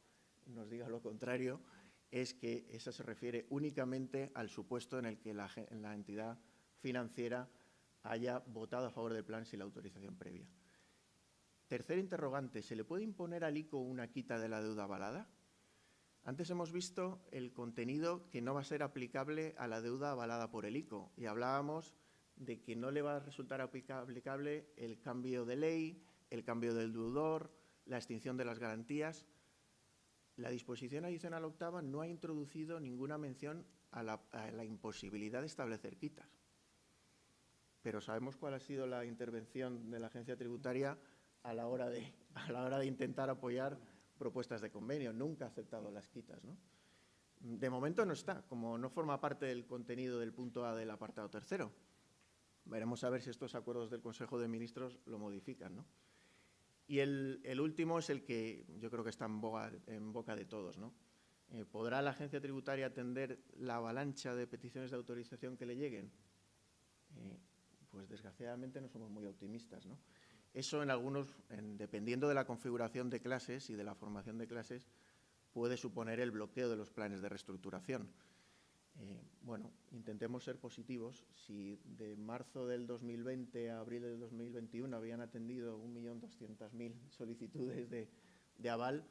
Speaker 5: nos diga lo contrario, es que esa se refiere únicamente al supuesto en el que la entidad financiera haya votado a favor del plan sin la autorización previa. Tercer interrogante, ¿se le puede imponer al ICO una quita de la deuda avalada? Antes hemos visto el contenido que no va a ser aplicable a la deuda avalada por el ICO y hablábamos de que no le va a resultar aplicable el cambio de ley, el cambio del deudor, la extinción de las garantías. La disposición adicional octava no ha introducido ninguna mención a la imposibilidad de establecer quitas. Pero sabemos cuál ha sido la intervención de la agencia tributaria a la hora de intentar apoyar propuestas de convenio. Nunca ha aceptado las quitas, ¿no? De momento no está, como no forma parte del contenido del punto A del apartado tercero. Veremos a ver si estos acuerdos del Consejo de Ministros lo modifican, ¿no? Y el último es el que yo creo que está en boca de todos, ¿no? ¿Podrá la agencia tributaria atender la avalancha de peticiones de autorización que le lleguen? Pues desgraciadamente no somos muy optimistas, ¿no? Eso dependiendo de la configuración de clases y de la formación de clases, puede suponer el bloqueo de los planes de reestructuración. Bueno, intentemos ser positivos. Si de marzo del 2020 a abril del 2021 habían atendido 1.200.000 solicitudes de aval,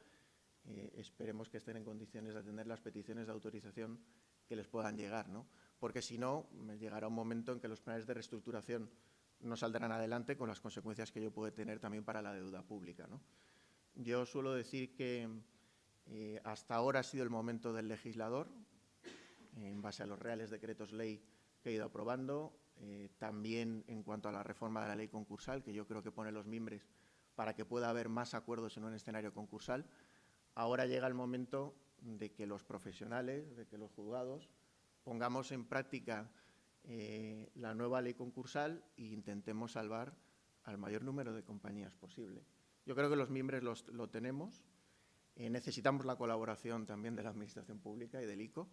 Speaker 5: esperemos que estén en condiciones de atender las peticiones de autorización que les puedan llegar, ¿no? Porque si no, llegará un momento en que los planes de reestructuración no saldrán adelante con las consecuencias que ello puede tener también para la deuda pública, ¿no? Yo suelo decir que hasta ahora ha sido el momento del legislador, en base a los reales decretos ley que ha ido aprobando, también en cuanto a la reforma de la ley concursal, que yo creo que pone los mimbres para que pueda haber más acuerdos en un escenario concursal. Ahora llega el momento de que los profesionales, de que los juzgados pongamos en práctica la nueva ley concursal e intentemos salvar al mayor número de compañías posible. Yo creo que los mimbres lo tenemos. Necesitamos la colaboración también de la Administración Pública y del ICO,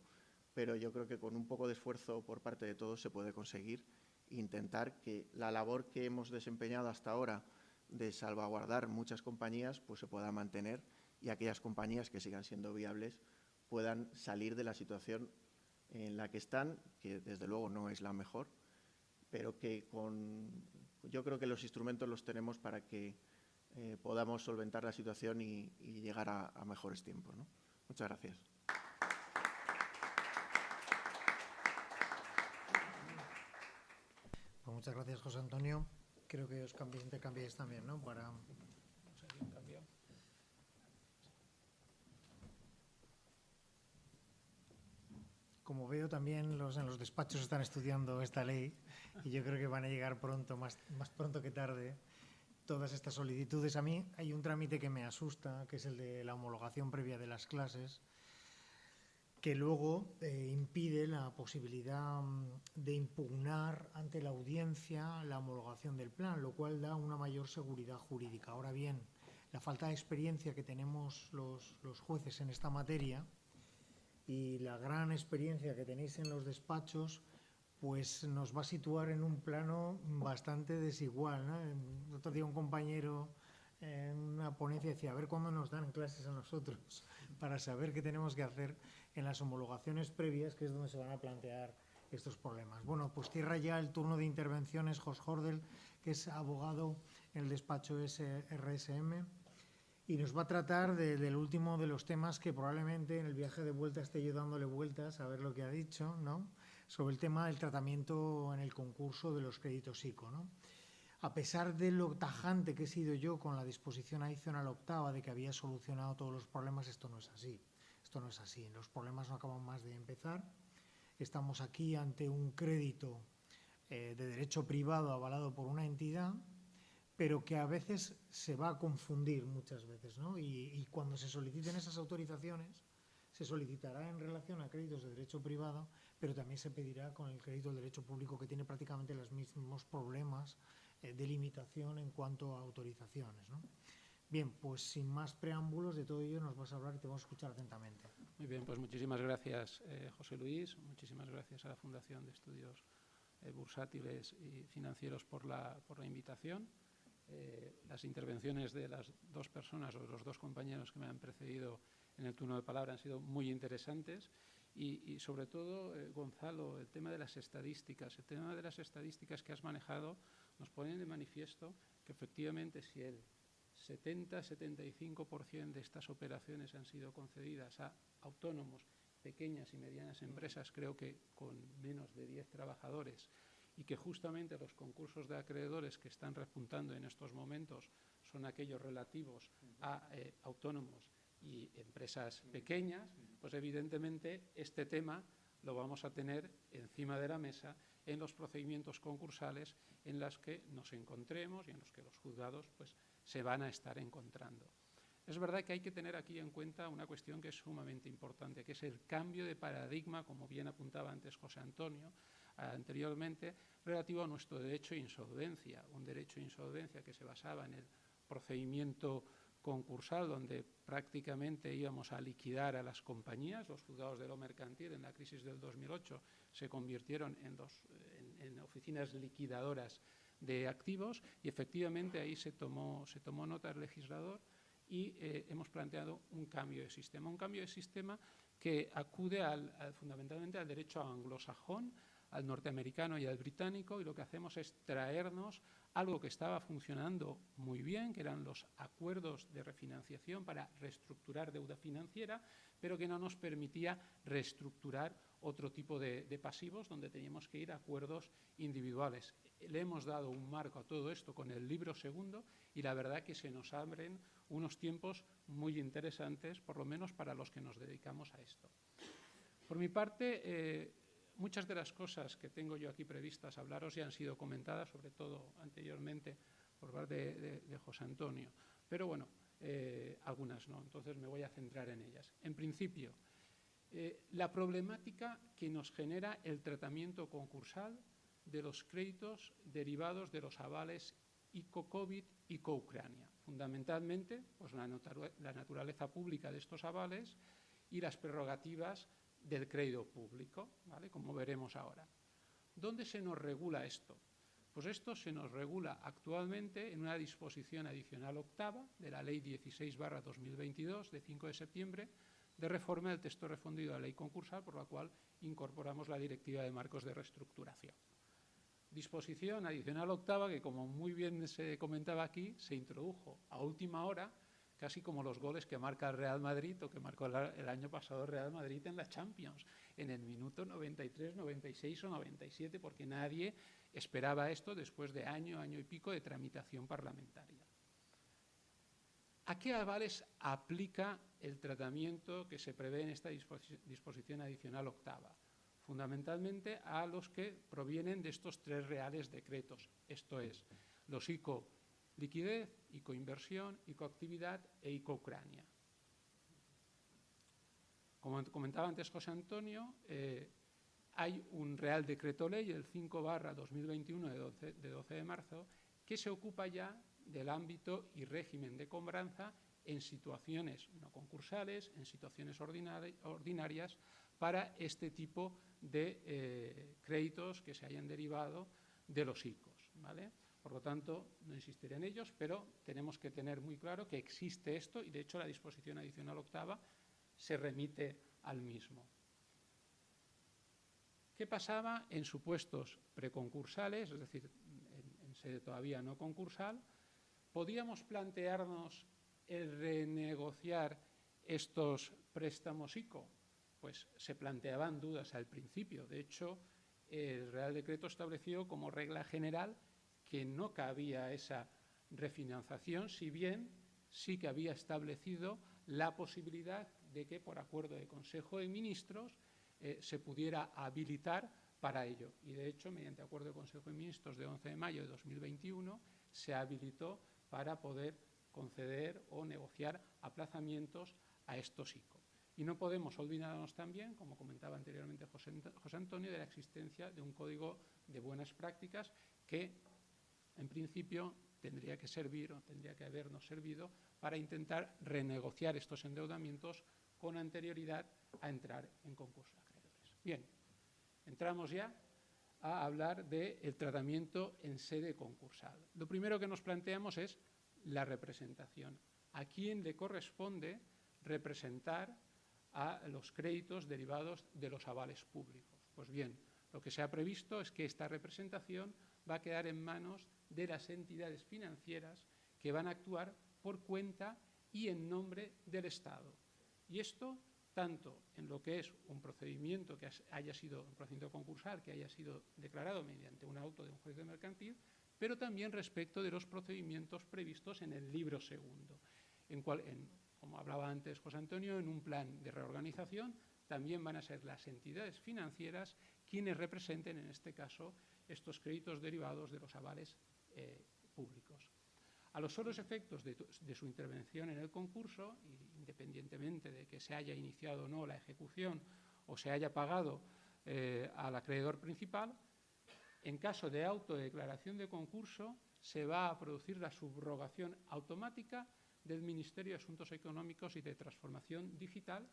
Speaker 5: pero yo creo que con un poco de esfuerzo por parte de todos se puede conseguir intentar que la labor que hemos desempeñado hasta ahora de salvaguardar muchas compañías pues se pueda mantener y aquellas compañías que sigan siendo viables puedan salir de la situación en la que están, que desde luego no es la mejor, pero que yo creo que los instrumentos los tenemos para que podamos solventar la situación y llegar a mejores tiempos, ¿no? Muchas gracias.
Speaker 4: Pues muchas gracias, José Antonio. Creo que os intercambiáis también, ¿no? Como veo, también en los despachos están estudiando esta ley y yo creo que van a llegar pronto, más pronto que tarde, todas estas solicitudes. A mí hay un trámite que me asusta, que es el de la homologación previa de las clases, que luego impide la posibilidad de impugnar ante la audiencia la homologación del plan, lo cual da una mayor seguridad jurídica. Ahora bien, la falta de experiencia que tenemos los jueces en esta materia y la gran experiencia que tenéis en los despachos, pues nos va a situar en un plano bastante desigual, ¿no? El otro día un compañero en una ponencia decía, a ver cuándo nos dan clases a nosotros para saber qué tenemos que hacer en las homologaciones previas, que es donde se van a plantear estos problemas. Bueno, pues cierra ya el turno de intervenciones Jos Jordel, que es abogado en el despacho RSM, y nos va a tratar del último de los temas que probablemente en el viaje de vuelta esté yo dándole vueltas a ver lo que ha dicho, ¿no? Sobre el tema del tratamiento en el concurso de los créditos ICO, ¿no? A pesar de lo tajante que he sido yo con la disposición adicional octava de que había solucionado todos los problemas, esto no es así. Esto no es así. Los problemas no acaban más de empezar. Estamos aquí ante un crédito de derecho privado avalado por una entidad, pero que a veces se va a confundir muchas veces, ¿no? Y cuando se soliciten esas autorizaciones, se solicitará en relación a créditos de derecho privado, pero también se pedirá con el crédito de derecho público, que tiene prácticamente los mismos problemas de limitación en cuanto a autorizaciones, ¿no? Bien, pues sin más preámbulos, de todo ello nos vas a hablar y te vamos a escuchar atentamente.
Speaker 7: Muy bien, pues muchísimas gracias, José Luis, muchísimas gracias a la Fundación de Estudios bursátiles y financieros por la invitación. Las intervenciones de las dos personas o de los dos compañeros que me han precedido en el turno de palabra han sido muy interesantes y sobre todo, Gonzalo, el tema de las estadísticas. El tema de las estadísticas que has manejado nos ponen de manifiesto que efectivamente si el 70-75% de estas operaciones han sido concedidas a autónomos, pequeñas y medianas empresas, creo que con menos de 10 trabajadores, y que justamente los concursos de acreedores que están repuntando en estos momentos son aquellos relativos a autónomos y empresas pequeñas, pues evidentemente este tema lo vamos a tener encima de la mesa en los procedimientos concursales en los que nos encontremos y en los que los juzgados pues, se van a estar encontrando. Es verdad que hay que tener aquí en cuenta una cuestión que es sumamente importante, que es el cambio de paradigma, como bien apuntaba antes José Antonio, anteriormente, relativo a nuestro derecho de insolvencia, un derecho de insolvencia que se basaba en el procedimiento concursal, donde prácticamente íbamos a liquidar a las compañías. Los juzgados de lo mercantil en la crisis del 2008 se convirtieron en oficinas liquidadoras de activos y efectivamente ahí se tomó nota el legislador y hemos planteado un cambio de sistema que acude fundamentalmente al derecho anglosajón, al norteamericano y al británico, y lo que hacemos es traernos algo que estaba funcionando muy bien, que eran los acuerdos de refinanciación para reestructurar deuda financiera, pero que no nos permitía reestructurar otro tipo de pasivos donde teníamos que ir a acuerdos individuales. Le hemos dado un marco a todo esto con el libro segundo y la verdad que se nos abren unos tiempos muy interesantes, por lo menos para los que nos dedicamos a esto. Por mi parte, muchas de las cosas que tengo yo aquí previstas hablaros ya han sido comentadas, sobre todo anteriormente por parte de José Antonio, pero bueno, algunas no, entonces me voy a centrar en ellas. En principio, la problemática que nos genera el tratamiento concursal de los créditos derivados de los avales ICO-COVID, ICO-Ucrania. Fundamentalmente, pues la naturaleza pública de estos avales y las prerrogativas del crédito público, ¿vale? Como veremos ahora. ¿Dónde se nos regula esto? Pues esto se nos regula actualmente en una disposición adicional octava de la Ley 16/2022 de 5 de septiembre de reforma del texto refundido de la Ley concursal, por la cual incorporamos la Directiva de Marcos de Reestructuración. Disposición adicional octava que, como muy bien se comentaba aquí, se introdujo a última hora, casi como los goles que marca el Real Madrid o que marcó el año pasado el Real Madrid en la Champions, en el minuto 93, 96 o 97, porque nadie esperaba esto después de año y pico de tramitación parlamentaria. ¿A qué avales aplica el tratamiento que se prevé en esta disposición adicional octava? Fundamentalmente a los que provienen de estos tres reales decretos, esto es, los ICO liquidez, ICO inversión, ICO actividad e ICO Ucrania. Como comentaba antes José Antonio, hay un Real Decreto Ley, el 5/2021 de 12 de marzo, que se ocupa ya del ámbito y régimen de cobranza en situaciones no concursales, en situaciones ordinarias, para este tipo de créditos que se hayan derivado de los ICOs, ¿vale? Por lo tanto, no insistiré en ellos, pero tenemos que tener muy claro que existe esto y, de hecho, la disposición adicional octava se remite al mismo. ¿Qué pasaba en supuestos preconcursales, es decir, en sede todavía no concursal? ¿Podíamos plantearnos el renegociar estos préstamos ICO? Pues se planteaban dudas al principio. De hecho, el Real Decreto estableció como regla general que no cabía esa refinanciación, si bien sí que había establecido la posibilidad de que, por acuerdo de Consejo de Ministros, se pudiera habilitar para ello. Y, de hecho, mediante acuerdo de Consejo de Ministros de 11 de mayo de 2021, se habilitó para poder conceder o negociar aplazamientos a estos ICO. Y no podemos olvidarnos también, como comentaba anteriormente José Antonio, de la existencia de un código de buenas prácticas que, en principio, tendría que servir o tendría que habernos servido para intentar renegociar estos endeudamientos con anterioridad a entrar en concurso de acreedores. Bien, entramos ya a hablar del tratamiento en sede concursal. Lo primero que nos planteamos es la representación. ¿A quién le corresponde representar a los créditos derivados de los avales públicos? Pues bien, lo que se ha previsto es que esta representación va a quedar en manos de las entidades financieras que van a actuar por cuenta y en nombre del Estado. Y esto tanto en lo que es un procedimiento que haya sido un procedimiento concursal, que haya sido declarado mediante un auto de un juez de mercantil, pero también respecto de los procedimientos previstos en el libro segundo. Como hablaba antes José Antonio, en un plan de reorganización también van a ser las entidades financieras quienes representen, en este caso, estos créditos derivados de los avales públicos. A los solos efectos de su intervención en el concurso, independientemente de que se haya iniciado o no la ejecución o se haya pagado al acreedor principal, en caso de autodeclaración de concurso se va a producir la subrogación automática del Ministerio de Asuntos Económicos y de Transformación Digital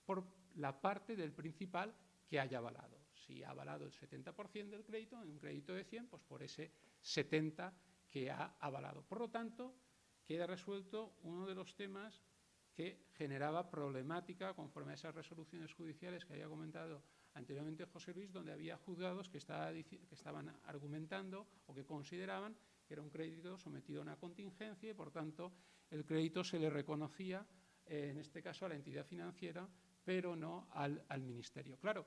Speaker 7: por la parte del principal que haya avalado. Si ha avalado el 70% del crédito, en un crédito de 100, pues por ese 70% que ha avalado. Por lo tanto, queda resuelto uno de los temas que generaba problemática conforme a esas resoluciones judiciales que había comentado anteriormente José Luis, donde había juzgados que estaban argumentando o que consideraban que era un crédito sometido a una contingencia y, por tanto, el crédito se le reconocía, en este caso, a la entidad financiera, pero no al Ministerio. Claro,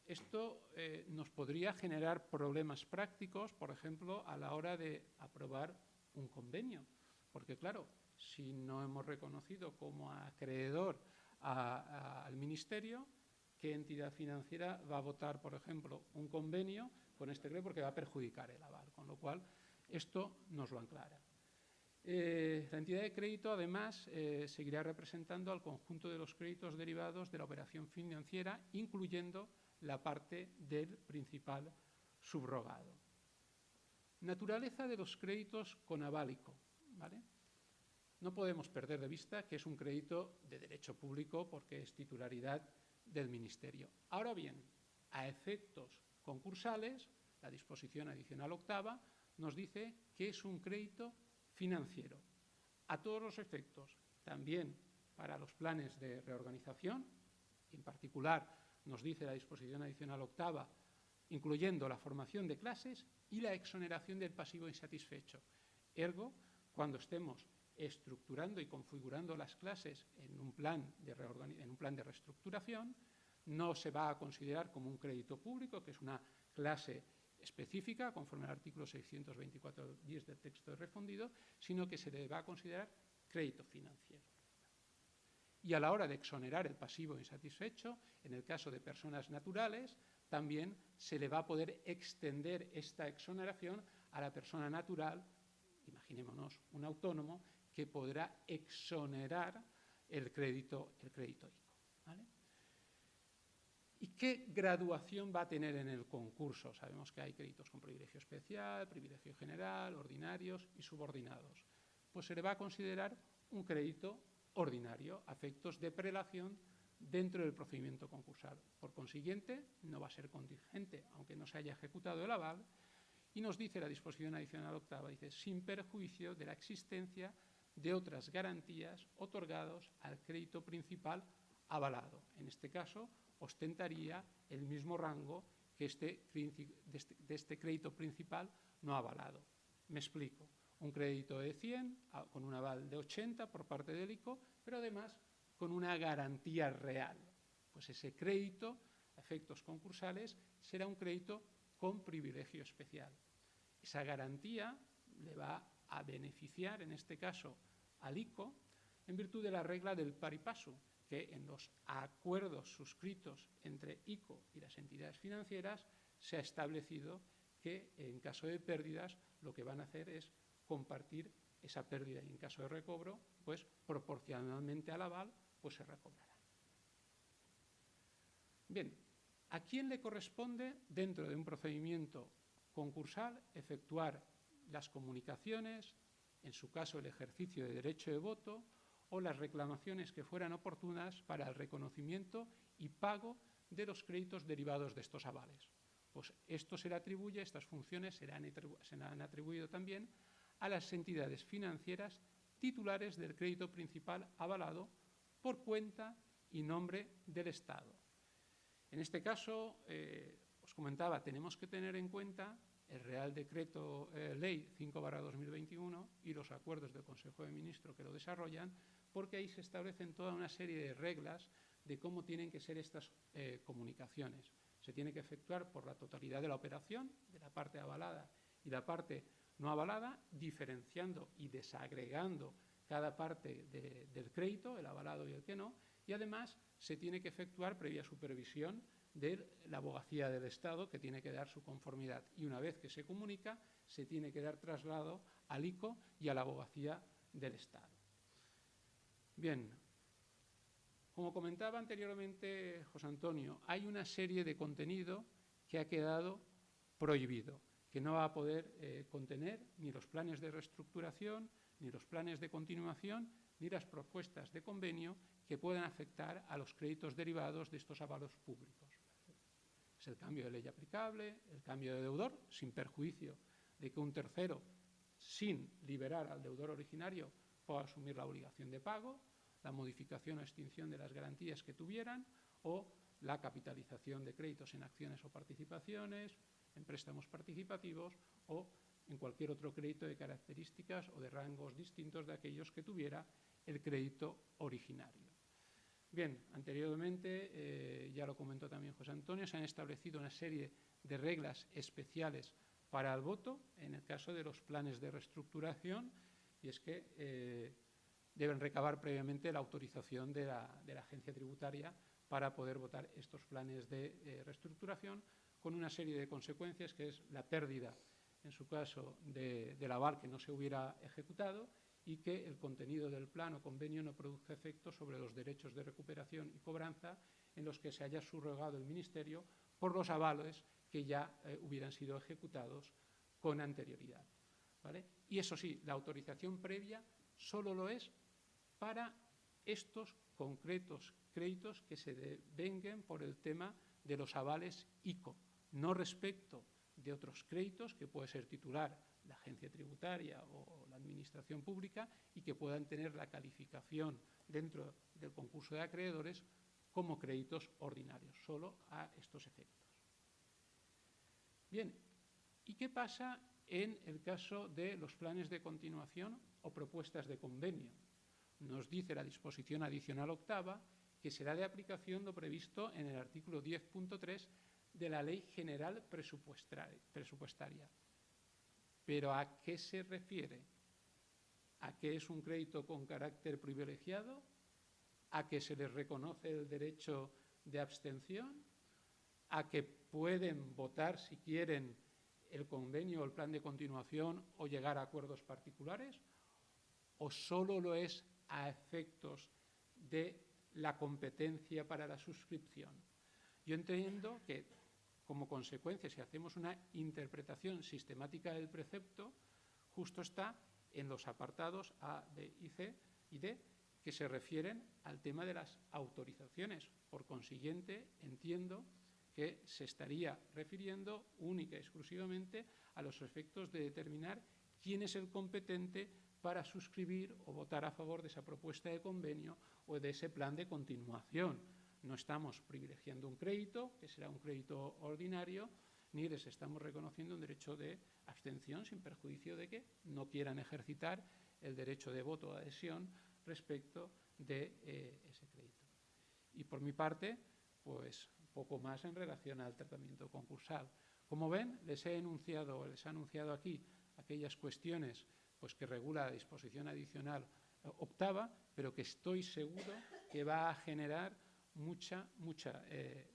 Speaker 7: esto nos podría generar problemas prácticos, por ejemplo, a la hora de aprobar un convenio, porque, claro, si no hemos reconocido como acreedor al Ministerio, ¿qué entidad financiera va a votar, por ejemplo, un convenio con este crédito? Porque va a perjudicar el aval, con lo cual esto nos lo aclara. La entidad de crédito, además, seguirá representando al conjunto de los créditos derivados de la operación financiera, incluyendo la parte del principal subrogado. Naturaleza de los créditos con aval ICO, ¿vale? No podemos perder de vista que es un crédito de derecho público porque es titularidad del Ministerio. Ahora bien, a efectos concursales, la disposición adicional octava nos dice que es un crédito financiero. A todos los efectos, también para los planes de reorganización, en particular nos dice la disposición adicional octava, incluyendo la formación de clases y la exoneración del pasivo insatisfecho. Ergo, cuando estemos estructurando y configurando las clases en un plan de reestructuración, no se va a considerar como un crédito público, que es una clase específica, conforme al artículo 624-10 del texto de refundido, sino que se le va a considerar crédito financiero. Y a la hora de exonerar el pasivo insatisfecho, en el caso de personas naturales, también se le va a poder extender esta exoneración a la persona natural, imaginémonos un autónomo, que podrá exonerar el crédito ICO, ¿vale? ¿Y qué graduación va a tener en el concurso? Sabemos que hay créditos con privilegio especial, privilegio general, ordinarios y subordinados. Pues se le va a considerar un crédito ordinario a efectos de prelación dentro del procedimiento concursal. Por consiguiente, no va a ser contingente, aunque no se haya ejecutado el aval, y nos dice la disposición adicional octava, dice, sin perjuicio de la existencia de otras garantías otorgadas al crédito principal avalado. En este caso, ostentaría el mismo rango que de este crédito principal no avalado. Me explico. Un crédito de 100 con un aval de 80 por parte del ICO, pero además con una garantía real. Pues ese crédito, a efectos concursales, será un crédito con privilegio especial. Esa garantía le va a beneficiar, en este caso, al ICO, en virtud de la regla del pari passu, que en los acuerdos suscritos entre ICO y las entidades financieras se ha establecido que en caso de pérdidas lo que van a hacer es compartir esa pérdida y en caso de recobro, pues proporcionalmente al aval, pues se recobrará. Bien, ¿a quién le corresponde dentro de un procedimiento concursal efectuar las comunicaciones, en su caso el ejercicio de derecho de voto o las reclamaciones que fueran oportunas para el reconocimiento y pago de los créditos derivados de estos avales? pues esto se le atribuye, estas funciones se le han atribuido también a las entidades financieras titulares del crédito principal avalado por cuenta y nombre del Estado. En este caso, os comentaba, tenemos que tener en cuenta el Real Decreto Ley 5/2021 y los acuerdos del Consejo de Ministros que lo desarrollan, porque ahí se establecen toda una serie de reglas de cómo tienen que ser estas comunicaciones. Se tiene que efectuar por la totalidad de la operación, de la parte avalada y la parte no avalada, diferenciando y desagregando cada parte del crédito, el avalado y el que no, y además se tiene que efectuar previa supervisión de la abogacía del Estado, que tiene que dar su conformidad. Y una vez que se comunica, se tiene que dar traslado al ICO y a la abogacía del Estado. Bien, como comentaba anteriormente José Antonio, hay una serie de contenido que ha quedado prohibido, que no va a poder contener ni los planes de reestructuración, ni los planes de continuación, ni las propuestas de convenio que puedan afectar a los créditos derivados de estos avalos públicos. Es el cambio de ley aplicable, el cambio de deudor, sin perjuicio de que un tercero, sin liberar al deudor originario, pueda asumir la obligación de pago, la modificación o extinción de las garantías que tuvieran o la capitalización de créditos en acciones o participaciones, en préstamos participativos o en cualquier otro crédito de características o de rangos distintos de aquellos que tuviera el crédito originario. Bien, anteriormente, ya lo comentó también José Antonio, se han establecido una serie de reglas especiales para el voto en el caso de los planes de reestructuración, y es que deben recabar previamente la autorización de la agencia tributaria para poder votar estos planes de reestructuración, con una serie de consecuencias, que es la pérdida, en su caso, del aval que no se hubiera ejecutado, y que el contenido del plan o convenio no produzca efectos sobre los derechos de recuperación y cobranza en los que se haya subrogado el Ministerio por los avales que ya hubieran sido ejecutados con anterioridad, ¿vale? Y eso sí, la autorización previa solo lo es para estos concretos créditos que se devenguen por el tema de los avales ICO, no respecto de otros créditos que puede ser titular la agencia tributaria o la administración pública y que puedan tener la calificación dentro del concurso de acreedores como créditos ordinarios, solo a estos efectos. Bien, ¿y qué pasa en el caso de los planes de continuación o propuestas de convenio? Nos dice la disposición adicional octava que será de aplicación lo previsto en el artículo 10.3 de la Ley General Presupuestaria. ¿Pero a qué se refiere? ¿A qué es un crédito con carácter privilegiado? ¿A que se les reconoce el derecho de abstención? ¿A que pueden votar, si quieren, el convenio o el plan de continuación o llegar a acuerdos particulares? ¿O solo lo es a efectos de la competencia para la suscripción? Yo entiendo que, como consecuencia, si hacemos una interpretación sistemática del precepto, justo está en los apartados A, B y C y D, que se refieren al tema de las autorizaciones. Por consiguiente, entiendo que se estaría refiriendo única y exclusivamente a los efectos de determinar quién es el competente para suscribir o votar a favor de esa propuesta de convenio o de ese plan de continuación. No estamos privilegiando un crédito, que será un crédito ordinario, ni les estamos reconociendo un derecho de abstención, sin perjuicio de que no quieran ejercitar el derecho de voto o adhesión respecto de ese crédito. Y por mi parte, pues poco más en relación al tratamiento concursal. Como ven, les ha anunciado aquí aquellas cuestiones pues, que regula la disposición adicional octava, pero que estoy seguro que va a generar mucha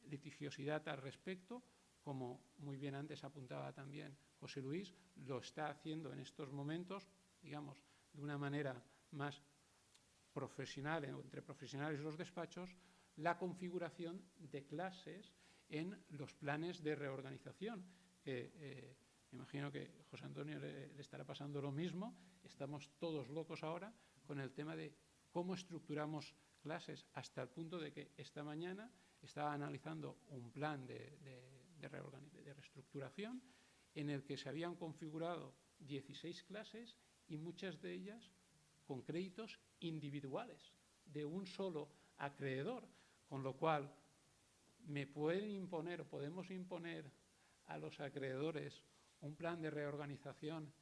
Speaker 7: litigiosidad al respecto, como muy bien antes apuntaba también José Luis, lo está haciendo en estos momentos, digamos, de una manera más profesional, entre profesionales y los despachos, la configuración de clases en los planes de reorganización, que me imagino que José Antonio le estará pasando lo mismo. Estamos todos locos ahora con el tema de cómo estructuramos clases, hasta el punto de que esta mañana estaba analizando un plan de de reestructuración en el que se habían configurado 16 clases y muchas de ellas con créditos individuales de un solo acreedor, con lo cual me pueden imponer o podemos imponer a los acreedores un plan de reorganización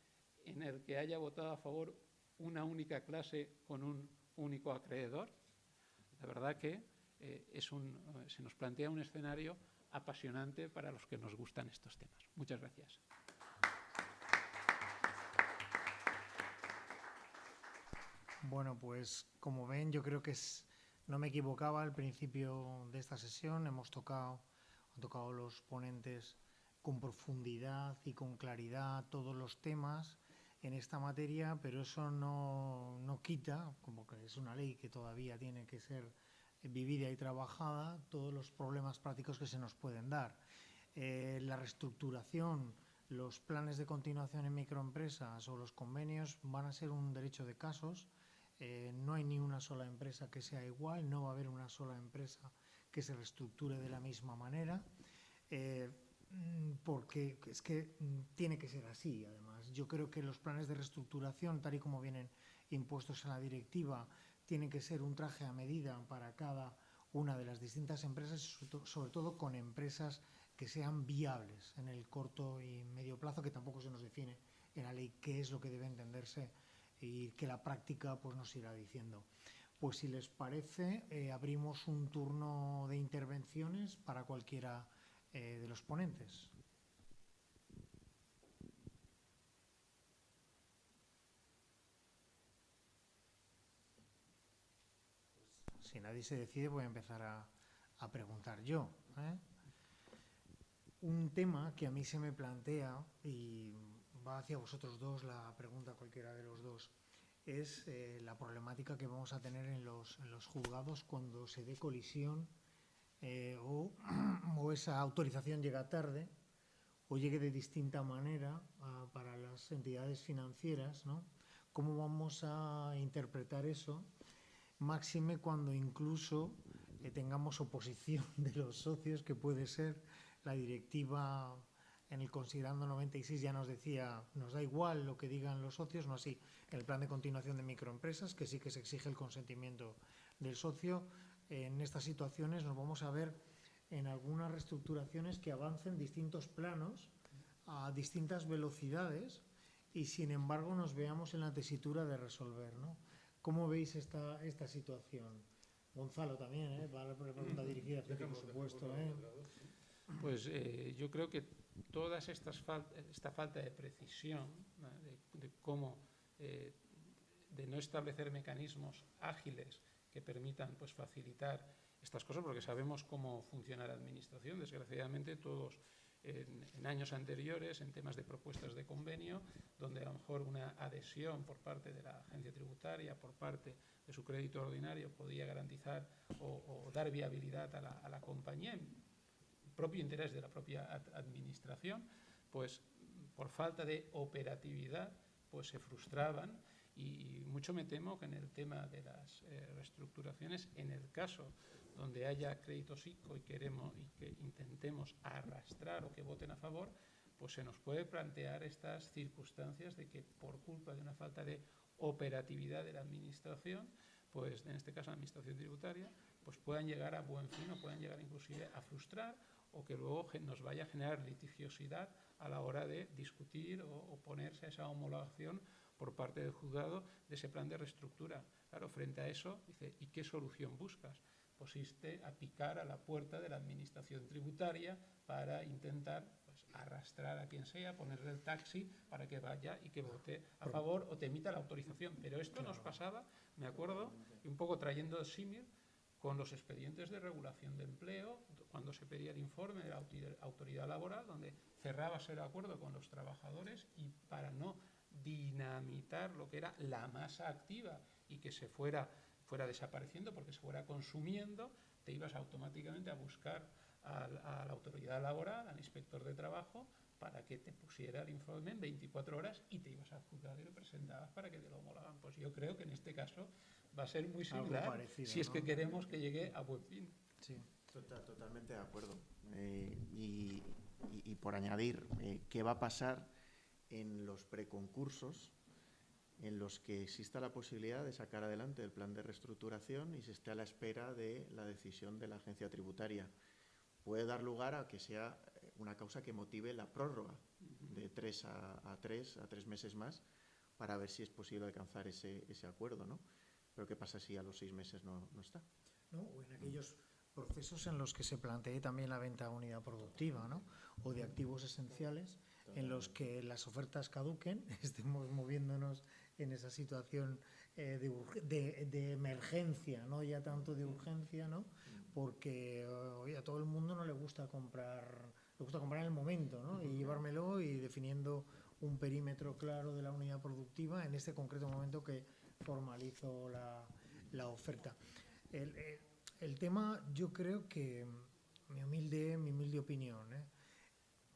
Speaker 7: en el que haya votado a favor una única clase con un único acreedor. La verdad que se nos plantea un escenario apasionante para los que nos gustan estos temas. Muchas gracias.
Speaker 4: Bueno, pues como ven, yo creo que no me equivocaba al principio de esta sesión. Han tocado los ponentes con profundidad y con claridad todos los temas en esta materia, pero eso no quita, como que es una ley que todavía tiene que ser vivida y trabajada, todos los problemas prácticos que se nos pueden dar. La reestructuración, los planes de continuación en microempresas o los convenios van a ser un derecho de casos. No hay ni una sola empresa que sea igual, no va a haber una sola empresa que se reestructure de la misma manera, porque es que tiene que ser así. Además, yo creo que los planes de reestructuración, tal y como vienen impuestos en la directiva, tienen que ser un traje a medida para cada una de las distintas empresas, sobre todo con empresas que sean viables en el corto y medio plazo, que tampoco se nos define en la ley qué es lo que debe entenderse y que la práctica pues nos irá diciendo. Pues si les parece, abrimos un turno de intervenciones para cualquiera de los ponentes. Si nadie se decide, voy a empezar a preguntar yo. Un tema que a mí se me plantea, y va hacia vosotros dos la pregunta, cualquiera de los dos, es la problemática que vamos a tener en los juzgados cuando se dé colisión o esa autorización llega tarde o llegue de distinta manera para las entidades financieras, ¿no? ¿Cómo vamos a interpretar eso? Máxime cuando incluso tengamos oposición de los socios, que puede ser la directiva. En el considerando 96 ya nos decía, nos da igual lo que digan los socios, no así en el plan de continuación de microempresas, que sí que se exige el consentimiento del socio. En estas situaciones nos vamos a ver en algunas reestructuraciones que avancen distintos planos a distintas velocidades y sin embargo nos veamos en la tesitura de resolver, ¿no? ¿Cómo veis esta situación? Gonzalo también, para la pregunta dirigida, por supuesto.
Speaker 7: Pues yo creo que toda esta falta de precisión, ¿no? de cómo de no establecer mecanismos ágiles que permitan pues facilitar estas cosas, porque sabemos cómo funciona la administración. Desgraciadamente todos en años anteriores, en temas de propuestas de convenio, donde a lo mejor una adhesión por parte de la agencia tributaria, por parte de su crédito ordinario, podía garantizar o dar viabilidad a la compañía en propio interés de la propia administración, pues por falta de operatividad pues se frustraban. Y mucho me temo que en el tema de las reestructuraciones, en el caso donde haya créditos ICO y que intentemos arrastrar o que voten a favor, pues se nos puede plantear estas circunstancias de que por culpa de una falta de operatividad de la administración, pues en este caso la administración tributaria, pues puedan llegar a buen fin o puedan llegar inclusive a frustrar, o que luego nos vaya a generar litigiosidad a la hora de discutir o oponerse a esa homologación por parte del juzgado de ese plan de reestructura. Claro, frente a eso, dice, ¿y qué solución buscas? Pues irte a picar a la puerta de la administración tributaria para intentar pues, arrastrar a quien sea, ponerle el taxi para que vaya y que vote a favor o te emita la autorización. Pero esto nos pasaba, me acuerdo, y un poco trayendo el símil, con los expedientes de regulación de empleo, cuando se pedía el informe de la autoridad laboral, donde cerrabas el acuerdo con los trabajadores y para no dinamitar lo que era la masa activa y que se fuera desapareciendo porque se fuera consumiendo, te ibas automáticamente a buscar a la autoridad laboral, al inspector de trabajo, para que te pusiera el informe en 24 horas y te ibas al juzgado y lo presentabas para que te lo homologaran. Pues yo creo que en este caso va a ser muy similar, parecido, si es que queremos que llegue a buen fin.
Speaker 5: Sí, totalmente de acuerdo. Y y por añadir, ¿qué va a pasar en los preconcursos en los que exista la posibilidad de sacar adelante el plan de reestructuración y se esté a la espera de la decisión de la agencia tributaria? Puede dar lugar a que sea una causa que motive la prórroga de 3 a 3 meses más para ver si es posible alcanzar ese acuerdo, ¿no? Pero ¿qué pasa si a los 6 meses no está?
Speaker 4: ¿No? O en aquellos procesos en los que se plantee también la venta de unidad productiva, ¿no? O de activos esenciales en los que las ofertas caduquen, estemos moviéndonos en esa situación de emergencia, no ya tanto de urgencia, ¿no? Porque oye, a todo el mundo no le gusta comprar en el momento, ¿no? Y llevármelo y definiendo un perímetro claro de la unidad productiva en este concreto momento que formalizo la oferta. El tema, yo creo que, mi humilde opinión,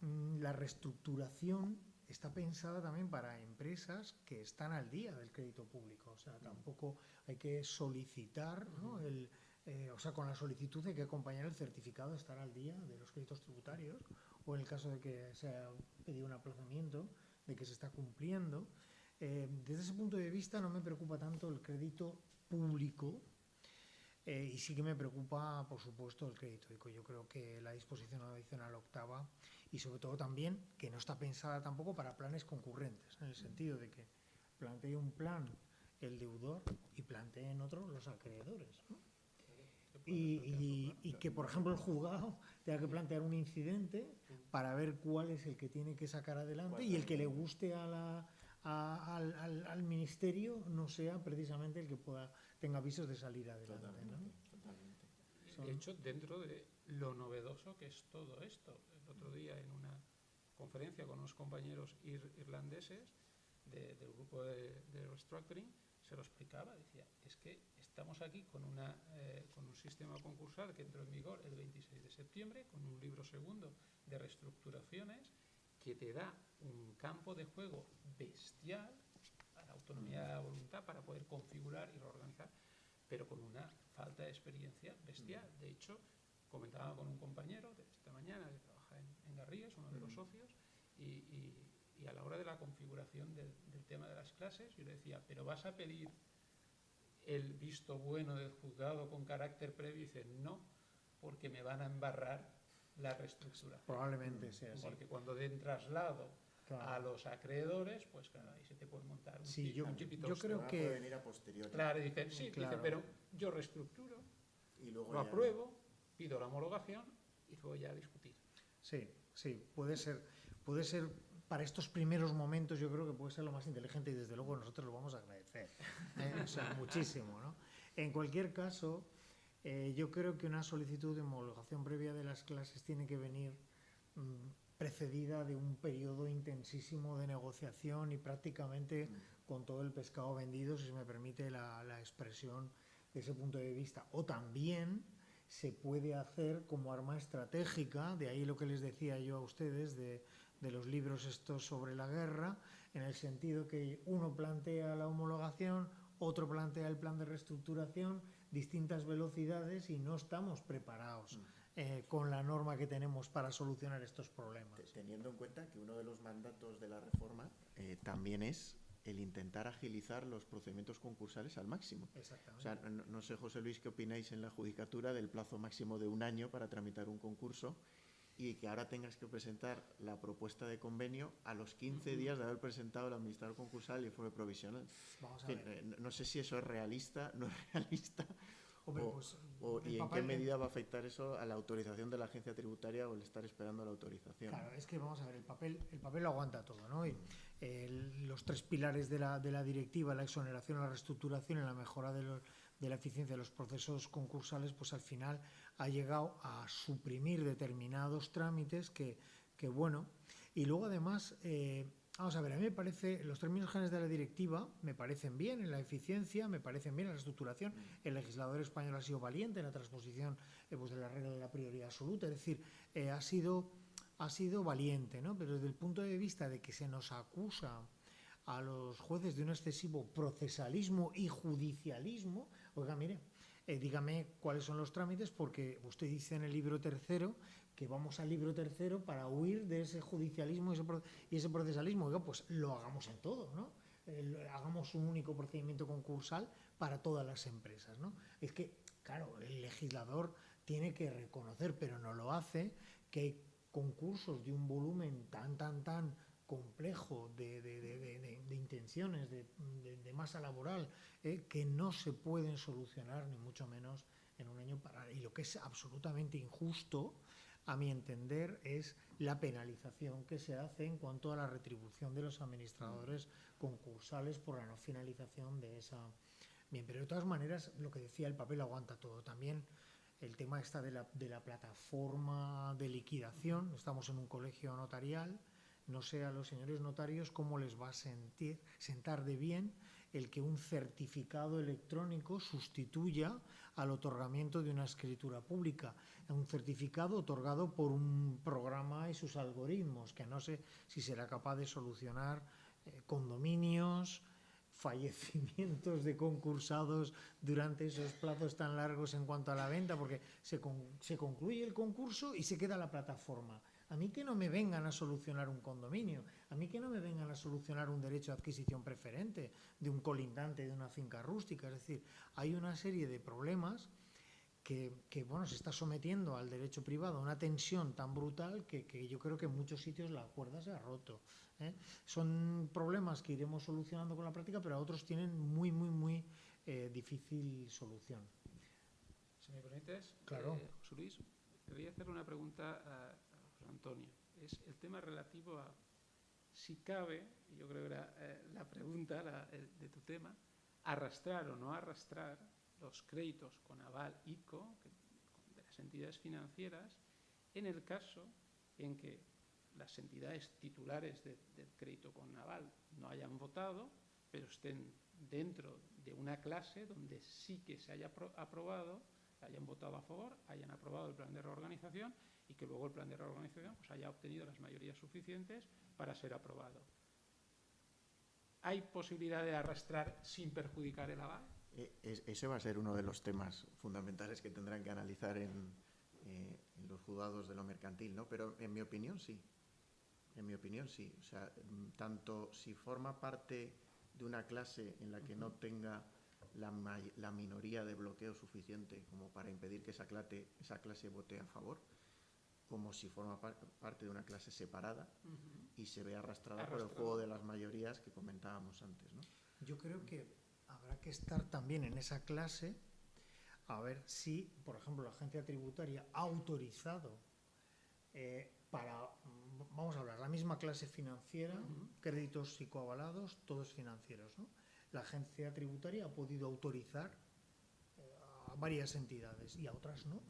Speaker 4: la reestructuración está pensada también para empresas que están al día del crédito público. O sea, tampoco hay que solicitar, ¿no? O sea, con la solicitud hay que acompañar el certificado de estar al día de los créditos tributarios, o en el caso de que se haya pedido un aplazamiento, de que se está cumpliendo. Desde ese punto de vista no me preocupa tanto el crédito público, y sí que me preocupa, por supuesto, el crédito. Yo creo que la disposición adicional octava, y sobre todo también que no está pensada tampoco para planes concurrentes, en el sentido de que plantee un plan el deudor y plantee en otro los acreedores, ¿no? Y que, por ejemplo, el juzgado tenga que plantear un incidente para ver cuál es el que tiene que sacar adelante, y el que le guste al ministerio no sea precisamente el que tenga visos de salir adelante, ¿no?
Speaker 5: Totalmente.
Speaker 7: De hecho, dentro de lo novedoso que es todo esto, el otro día en una conferencia con unos compañeros irlandeses del grupo de restructuring, se lo explicaba, decía, es que estamos aquí con un sistema concursal que entró en vigor el 26 de septiembre, con un libro segundo de reestructuraciones que te da un campo de juego bestial a la autonomía de la voluntad para poder configurar y reorganizar, pero con una falta de experiencia bestial. De hecho, comentaba con un compañero de esta mañana que trabaja en Garrigues, uno de los socios, y a la hora de la configuración del tema de las clases, yo le decía, ¿pero vas a pedir el visto bueno del juzgado con carácter previo? Y dice, no, porque me van a embarrar la reestructuración.
Speaker 4: Probablemente sea así.
Speaker 7: Porque cuando den traslado a los acreedores, pues claro, ahí se te puede montar un
Speaker 4: yo creo que
Speaker 5: puede venir a posteriori.
Speaker 7: Claro, dicen, sí,
Speaker 4: claro.
Speaker 7: dice, pero yo reestructuro,
Speaker 5: Y luego
Speaker 7: lo
Speaker 5: ya...
Speaker 7: apruebo, pido la homologación y luego ya a discutir.
Speaker 4: Sí, puede ser para estos primeros momentos, yo creo que puede ser lo más inteligente, y desde luego nosotros lo vamos a agradecer, o sea, muchísimo, ¿no? En cualquier caso, yo creo que una solicitud de homologación previa de las clases tiene que venir precedida de un periodo intensísimo de negociación y prácticamente con todo el pescado vendido, si se me permite la expresión de ese punto de vista. O también se puede hacer como arma estratégica, de ahí lo que les decía yo a ustedes de los libros estos sobre la guerra, en el sentido que uno plantea la homologación, otro plantea el plan de reestructuración, distintas velocidades, y no estamos preparados con la norma que tenemos para solucionar estos problemas.
Speaker 5: Teniendo en cuenta que uno de los mandatos de la reforma también es el intentar agilizar los procedimientos concursales al máximo.
Speaker 4: Exactamente.
Speaker 5: O sea, no sé, José Luis, qué opináis en la judicatura del plazo máximo de 1 año para tramitar un concurso, y que ahora tengas que presentar la propuesta de convenio a los 15 días de haber presentado el administrador concursal y el informe provisional.
Speaker 4: Vamos a ver.
Speaker 5: No sé si eso es realista, no es realista,
Speaker 4: Hombre, pues,
Speaker 5: y en qué medida va a afectar eso a la autorización de la agencia tributaria o el estar esperando la autorización.
Speaker 4: Claro, es que vamos a ver, el papel lo aguanta todo, ¿no? Y los 3 pilares de la directiva, la exoneración, la reestructuración y la mejora de la eficiencia de los procesos concursales, pues al final ha llegado a suprimir determinados trámites que bueno, y luego además, vamos a ver, a mí me parece, los términos generales de la directiva me parecen bien en la eficiencia, me parecen bien en la reestructuración. El legislador español ha sido valiente en la transposición pues, de la regla de la prioridad absoluta, es decir, ha sido valiente, ¿no? Pero desde el punto de vista de que se nos acusa a los jueces de un excesivo procesalismo y judicialismo, oiga, mire, dígame cuáles son los trámites, porque usted dice en el libro tercero que vamos al libro tercero para huir de ese judicialismo y ese procesalismo. Oiga, pues lo hagamos en todo, ¿no? Hagamos un único procedimiento concursal para todas las empresas, ¿no? Es que, claro, el legislador tiene que reconocer, pero no lo hace, que hay concursos de un volumen tan complejo de intenciones, de masa laboral, que no se pueden solucionar, ni mucho menos en un año. Y lo que es absolutamente injusto, a mi entender, es la penalización que se hace en cuanto a la retribución de los administradores concursales por la no finalización de esa. Bien, pero de todas maneras, lo que decía, el papel aguanta todo. También el tema está de la plataforma de liquidación. Estamos en un colegio notarial. No sé a los señores notarios cómo les va a sentar de bien el que un certificado electrónico sustituya al otorgamiento de una escritura pública. Un certificado otorgado por un programa y sus algoritmos, que no sé si será capaz de solucionar condominios, fallecimientos de concursados durante esos plazos tan largos en cuanto a la venta, porque se concluye el concurso y se queda la plataforma. A mí que no me vengan a solucionar un condominio, a mí que no me vengan a solucionar un derecho de adquisición preferente de un colindante de una finca rústica. Es decir, hay una serie de problemas que bueno, se está sometiendo al derecho privado a una tensión tan brutal que yo creo que en muchos sitios la cuerda se ha roto, ¿eh? Son problemas que iremos solucionando con la práctica, pero a otros tienen muy difícil solución.
Speaker 7: Si me permites,
Speaker 4: claro.
Speaker 7: José Luis, quería hacer una pregunta a José Antonio. Es el tema relativo a si cabe, yo creo que era la pregunta de tu tema, arrastrar o no arrastrar los créditos con aval ICO de las entidades financieras en el caso en que las entidades titulares del crédito con aval no hayan votado, pero estén dentro de una clase donde sí que se haya aprobado, hayan votado a favor, hayan aprobado el plan de reorganización y que luego el plan de reorganización pues, haya obtenido las mayorías suficientes para ser aprobado. ¿Hay posibilidad de arrastrar sin perjudicar el aval?
Speaker 5: Ese va a ser uno de los temas fundamentales que tendrán que analizar en los juzgados de lo mercantil, ¿no? Pero en mi opinión sí. En mi opinión sí. O sea, tanto si forma parte de una clase en la que no tenga la minoría de bloqueo suficiente como para impedir que esa clase vote a favor, como si forma parte de una clase separada y se ve arrastrada por el juego de las mayorías que comentábamos antes, ¿no?
Speaker 4: Yo creo que habrá que estar también en esa clase a ver si, por ejemplo, la agencia tributaria ha autorizado vamos a hablar, la misma clase financiera, créditos psicoavalados, todos financieros, ¿no? La agencia tributaria ha podido autorizar a varias entidades y a otras no,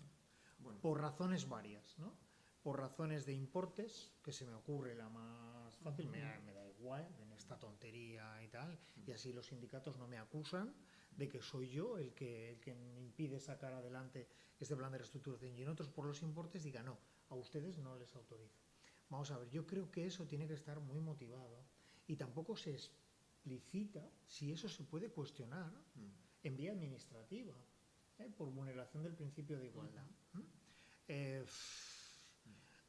Speaker 4: por razones varias, ¿no? Por razones de importes, que se me ocurre la más fácil, me da igual en esta tontería y tal, y así los sindicatos no me acusan de que soy yo el que impide sacar adelante este plan de reestructuración, y en otros por los importes diga no, a ustedes no les autorizo. Vamos a ver, yo creo que eso tiene que estar muy motivado y tampoco se explicita si eso se puede cuestionar en vía administrativa, por vulneración del principio de igualdad.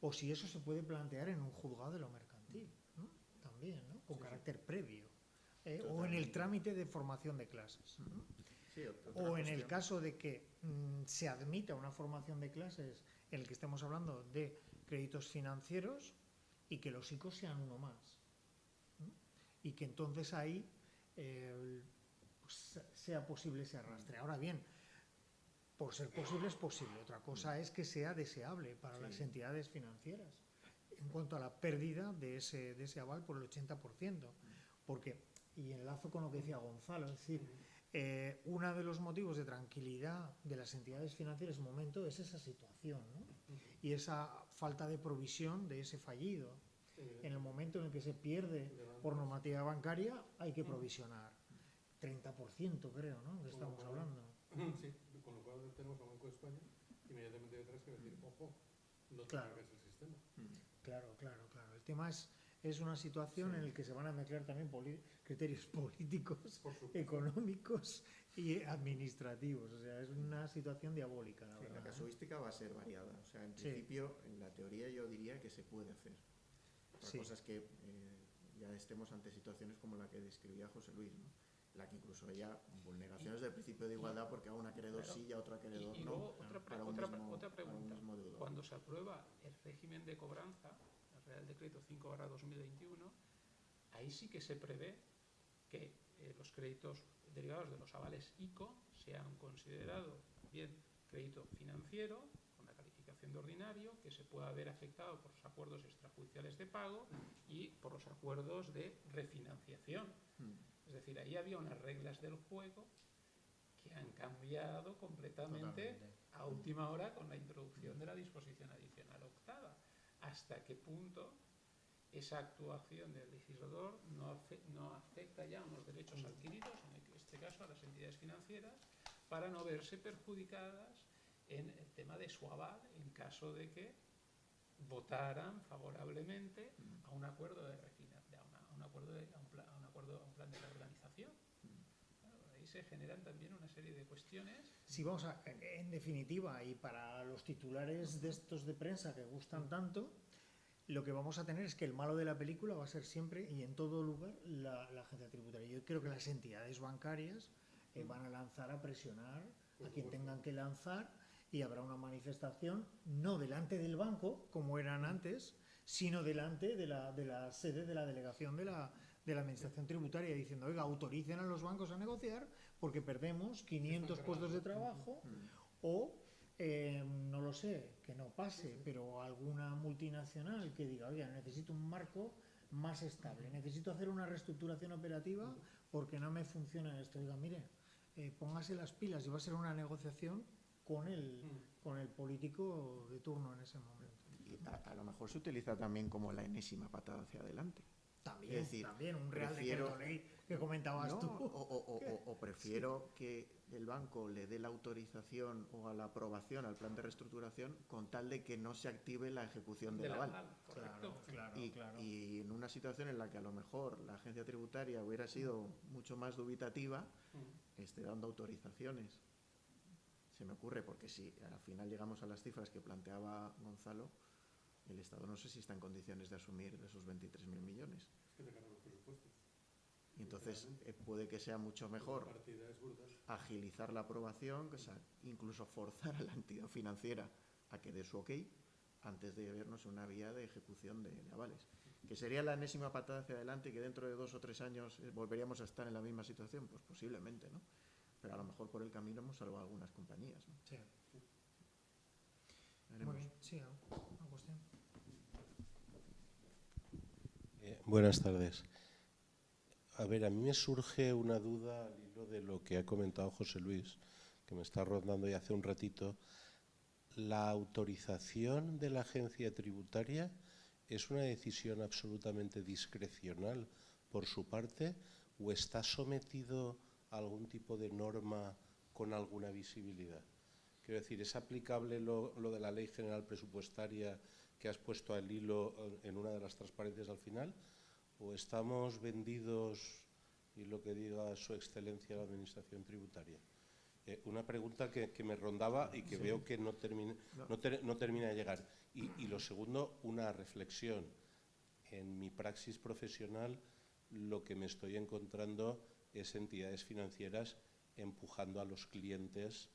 Speaker 4: O si eso se puede plantear en un juzgado de lo mercantil, ¿no? También, ¿no? Con carácter previo. O en el trámite de formación de clases, ¿no?
Speaker 5: Sí,
Speaker 4: o en el caso de que se admita una formación de clases en el que estemos hablando de créditos financieros y que los ICOs sean uno más, ¿no? Y que entonces ahí pues, sea posible ese arrastre. Ahora bien, por ser posible es posible. Otra cosa es que sea deseable para las entidades financieras en cuanto a la pérdida de ese aval por el 80%. Porque, y enlazo con lo que decía Gonzalo, es decir, uno de los motivos de tranquilidad de las entidades financieras en un momento es esa situación, ¿no? Y esa falta de provisión de ese fallido. En el momento en el que se pierde por normativa bancaria hay que provisionar. 30% creo, ¿no? Que estamos hablando.
Speaker 3: Sí, con lo cual tenemos al Banco de España inmediatamente detrás que decir, ojo, no te cargues el sistema.
Speaker 4: Claro. El tema es una situación en la que se van a mezclar también criterios políticos, económicos y administrativos. O sea, es una situación diabólica, la
Speaker 5: Sí,
Speaker 4: verdad.
Speaker 5: la casuística va a ser variada. O sea, en
Speaker 4: Sí.
Speaker 5: principio, en la teoría yo diría que se puede hacer. Otra
Speaker 4: Sí.
Speaker 5: cosa es que ya estemos ante situaciones como la que describía José Luis, ¿no? La que incluso haya vulneraciones del principio de igualdad porque a un acreedor
Speaker 7: Claro.
Speaker 5: sí y a otro acreedor
Speaker 7: Y
Speaker 5: no.
Speaker 7: luego otra
Speaker 5: para un
Speaker 7: pregunta.
Speaker 5: mismo deudor.
Speaker 7: Cuando se aprueba el régimen de cobranza, el Real Decreto 5/2021, ahí sí que se prevé que los créditos derivados de los avales ICO sean considerados bien crédito financiero, con la calificación de ordinario, que se pueda ver afectado por los acuerdos extrajudiciales de pago y por los acuerdos de refinanciación. Es decir, ahí había unas reglas del juego que han cambiado completamente a última hora con la introducción de la disposición adicional octava. ¿Hasta qué punto esa actuación del legislador no afecta ya a unos derechos adquiridos, en este caso a las entidades financieras, para no verse perjudicadas en el tema de su aval en caso de que votaran favorablemente a un acuerdo de a un plan de reorganización? Claro, ahí se generan también una serie de cuestiones.
Speaker 4: Sí, vamos a, en definitiva, y para los titulares de estos de prensa que gustan tanto, lo que vamos a tener es que el malo de la película va a ser siempre y en todo lugar la agencia tributaria. Yo creo que las entidades bancarias van a lanzar a presionar a quien tengan que lanzar y habrá una manifestación no delante del banco, como eran antes, sino delante de la sede de la delegación de la Administración Tributaria, diciendo, oiga, autoricen a los bancos a negociar porque perdemos 500 puestos de trabajo o, no lo sé, que no pase, pero alguna multinacional que diga, oiga, necesito un marco más estable, necesito hacer una reestructuración operativa porque no me funciona esto. Oiga, mire, póngase las pilas y va a ser una negociación con el político de turno en ese momento.
Speaker 5: Y a lo mejor se utiliza también como la enésima patada hacia adelante.
Speaker 4: También,
Speaker 5: Es decir,
Speaker 4: también un real decreto ley que comentabas
Speaker 5: no,
Speaker 4: tú.
Speaker 5: o prefiero que el banco le dé la autorización o a la aprobación al plan de reestructuración con tal de que no se active la ejecución del aval.
Speaker 7: Correcto.
Speaker 4: Claro.
Speaker 5: Y en una situación en la que a lo mejor la agencia tributaria hubiera sido mucho más dubitativa, esté dando autorizaciones. Se me ocurre, porque si al final llegamos a las cifras que planteaba Gonzalo, el Estado no sé si está en condiciones de asumir esos 23.000 millones.
Speaker 3: Es que te cargan los presupuestos.
Speaker 5: Y entonces puede que sea mucho mejor
Speaker 3: La partida es brutal.
Speaker 5: agilizar la aprobación, o sea, incluso forzar a la entidad financiera a que dé su ok antes de vernos en una vía de ejecución de avales. ¿Que sería la enésima patada hacia adelante y que dentro de 2 o 3 años volveríamos a estar en la misma situación? Pues posiblemente, ¿no? Pero a lo mejor por el camino hemos salvado algunas compañías, ¿no?
Speaker 4: Sí.
Speaker 5: Veremos.
Speaker 4: Muy bien, sí, una cuestión.
Speaker 8: Buenas tardes. A ver, a mí me surge una duda al hilo de lo que ha comentado José Luis, que me está rondando ya hace un ratito. ¿La autorización de la agencia tributaria es una decisión absolutamente discrecional por su parte o está sometido a algún tipo de norma con alguna visibilidad? Quiero decir, ¿es aplicable lo de la Ley General Presupuestaria que has puesto al hilo en una de las transparencias al final? ¿O estamos vendidos, y lo que diga Su Excelencia la Administración Tributaria? Una pregunta que me rondaba y que veo que no termina de llegar. Y lo segundo, una reflexión. En mi praxis profesional lo que me estoy encontrando es entidades financieras empujando a los clientes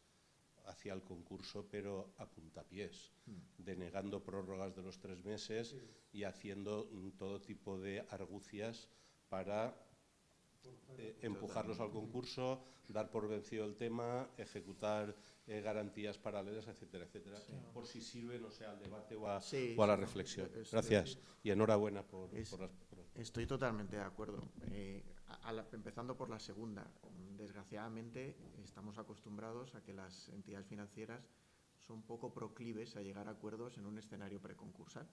Speaker 8: hacia el concurso, pero a puntapiés, denegando prórrogas de los 3 meses y haciendo todo tipo de argucias para empujarlos al concurso, dar por vencido el tema, ejecutar garantías paralelas, etcétera, etcétera, por si sirve, no sé, al debate o a la reflexión. Gracias y enhorabuena por las...
Speaker 5: Estoy totalmente de acuerdo. Empezando por la segunda, desgraciadamente estamos acostumbrados a que las entidades financieras son poco proclives a llegar a acuerdos en un escenario preconcursal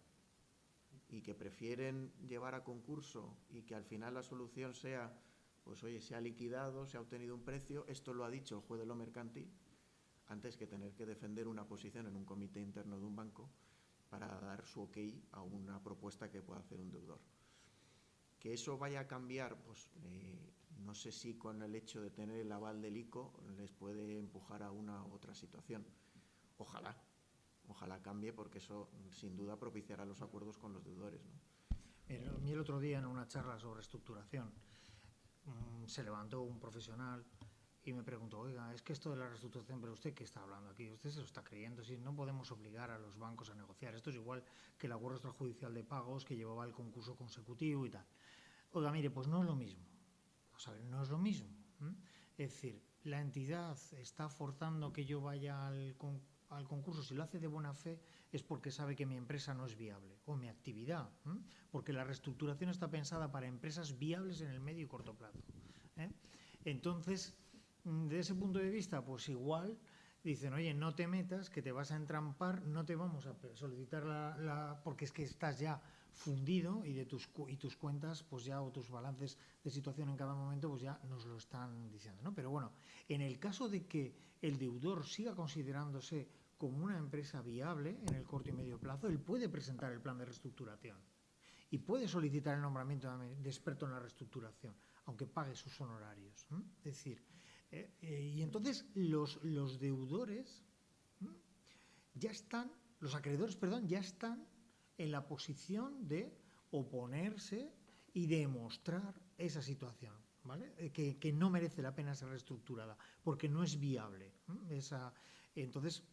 Speaker 5: y que prefieren llevar a concurso y que al final la solución sea, pues oye, se ha liquidado, se ha obtenido un precio, esto lo ha dicho el juez de lo mercantil, antes que tener que defender una posición en un comité interno de un banco para dar su ok a una propuesta que pueda hacer un deudor. Que eso vaya a cambiar, pues no sé si con el hecho de tener el aval del ICO les puede empujar a una u otra situación. Ojalá cambie, porque eso sin duda propiciará los acuerdos con los deudores, ¿no?
Speaker 4: El otro día, en una charla sobre reestructuración, se levantó un profesional y me preguntó: oiga, es que esto de la reestructuración, pero ¿usted qué está hablando aquí? Usted se lo está creyendo. Si no podemos obligar a los bancos a negociar. Esto es igual que el acuerdo extrajudicial de pagos que llevaba el concurso consecutivo y tal. Oiga, mire, pues no es lo mismo. O sea, no es lo mismo. Es decir, la entidad está forzando que yo vaya al concurso. Si lo hace de buena fe es porque sabe que mi empresa no es viable, o mi actividad, porque la reestructuración está pensada para empresas viables en el medio y corto plazo. Entonces, desde ese punto de vista, pues igual dicen: oye, no te metas, que te vas a entrampar, no te vamos a solicitar porque es que estás ya fundido y tus cuentas, pues ya, o tus balances de situación en cada momento, pues ya nos lo están diciendo, ¿no? Pero bueno, en el caso de que el deudor siga considerándose como una empresa viable en el corto y medio plazo, él puede presentar el plan de reestructuración y puede solicitar el nombramiento de experto en la reestructuración, aunque pague sus honorarios. Es decir, y entonces los deudores ya están, los acreedores, perdón, ya están en la posición de oponerse y demostrar esa situación, ¿vale? Que no merece la pena ser reestructurada, porque no es viable. Entonces,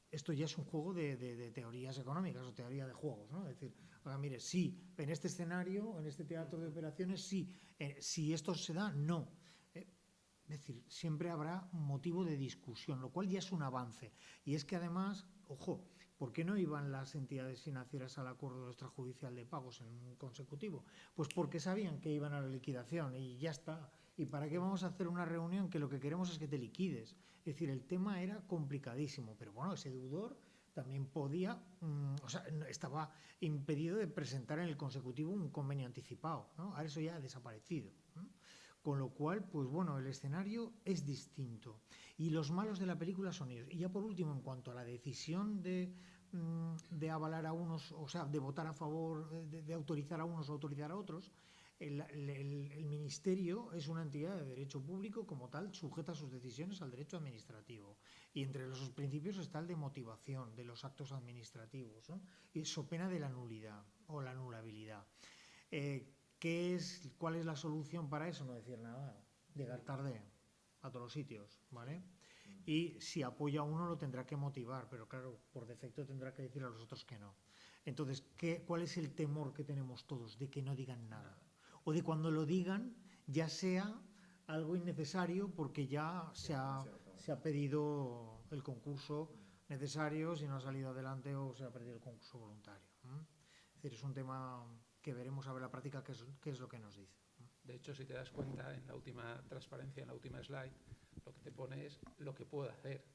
Speaker 4: esto ya es un juego de teorías económicas o teoría de juegos, ¿no? Es decir, ahora mire, sí, en este escenario, en este teatro de operaciones, sí, si esto se da, no. Es decir, siempre habrá motivo de discusión, lo cual ya es un avance. Y es que además, ojo, ¿por qué no iban las entidades financieras al acuerdo extrajudicial de pagos en un consecutivo? Pues porque sabían que iban a la liquidación y ya está. ¿Y para qué vamos a hacer una reunión que lo que queremos es que te liquides? Es decir, el tema era complicadísimo, pero bueno, ese deudor también podía, estaba impedido de presentar en el consecutivo un convenio anticipado, ¿no? Ahora eso ya ha desaparecido, ¿no? Con lo cual, pues bueno, el escenario es distinto. Y los malos de la película son ellos. Y ya por último, en cuanto a la decisión de avalar a unos, o sea, de votar a favor, de autorizar a unos o autorizar a otros, el Ministerio es una entidad de derecho público, como tal, sujeta sus decisiones al derecho administrativo. Y entre los principios está el de motivación de los actos administrativos, ¿no? Y so pena de la nulidad o la anulabilidad. ¿Cuál es la solución para eso? No decir nada, llegar tarde a todos los sitios, ¿vale? Y si apoya a uno lo tendrá que motivar, pero claro, por defecto tendrá que decir a los otros que no. Entonces, ¿cuál es el temor que tenemos todos? De que no digan nada. O de cuando lo digan ya sea algo innecesario porque ya se ha pedido el concurso necesario, si no ha salido adelante, o se ha perdido el concurso voluntario. Es decir, es un tema que veremos a ver la práctica qué es lo que nos dice.
Speaker 7: De hecho, si te das cuenta, en la última transparencia, en la última slide, lo que te pone es lo que puedo hacer.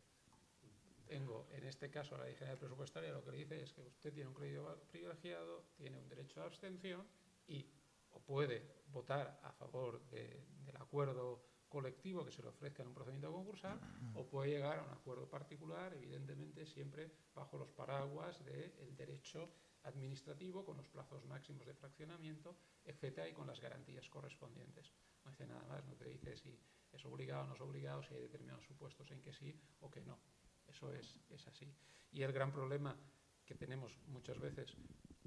Speaker 7: Tengo, en este caso, la Ley Presupuestaria lo que le dice es que usted tiene un crédito privilegiado, tiene un derecho a abstención y o puede votar a favor del acuerdo colectivo que se le ofrezca en un procedimiento concursal, o puede llegar a un acuerdo particular, evidentemente siempre bajo los paraguas del derecho administrativo, con los plazos máximos de fraccionamiento, etcétera, y con las garantías correspondientes. No dice nada más, no te dice si es obligado o no es obligado, si hay determinados supuestos en que sí o que no. Eso es así. Y el gran problema que tenemos muchas veces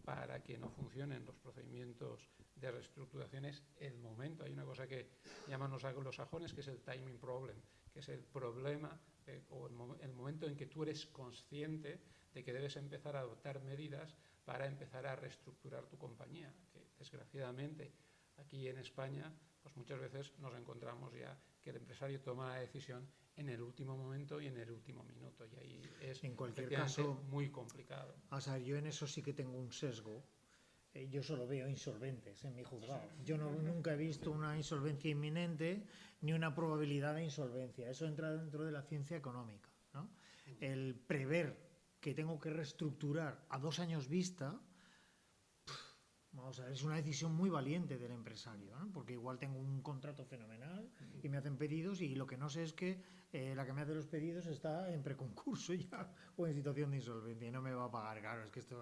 Speaker 7: para que no funcionen los procedimientos de reestructuración es el momento. Hay una cosa que llaman los anglosajones, que es el timing problem, que es el problema o el momento en que tú eres consciente de que debes empezar a adoptar medidas para empezar a reestructurar tu compañía, que desgraciadamente aquí en España pues muchas veces nos encontramos ya que el empresario toma la decisión en el último momento y en el último minuto, y ahí es
Speaker 4: en cualquier caso
Speaker 7: muy complicado.
Speaker 4: O sea, yo en eso sí que tengo un sesgo. Yo solo veo insolventes en mi juzgado. Yo nunca he visto una insolvencia inminente ni una probabilidad de insolvencia. Eso entra dentro de la ciencia económica, ¿no? El prever que tengo que reestructurar a 2 años vista, vamos a ver, es una decisión muy valiente del empresario, ¿no? Porque igual tengo un contrato fenomenal y me hacen pedidos y lo que no sé es que la que me hace los pedidos está en preconcurso ya o en situación de insolvencia y no me va a pagar. Claro, es que esto,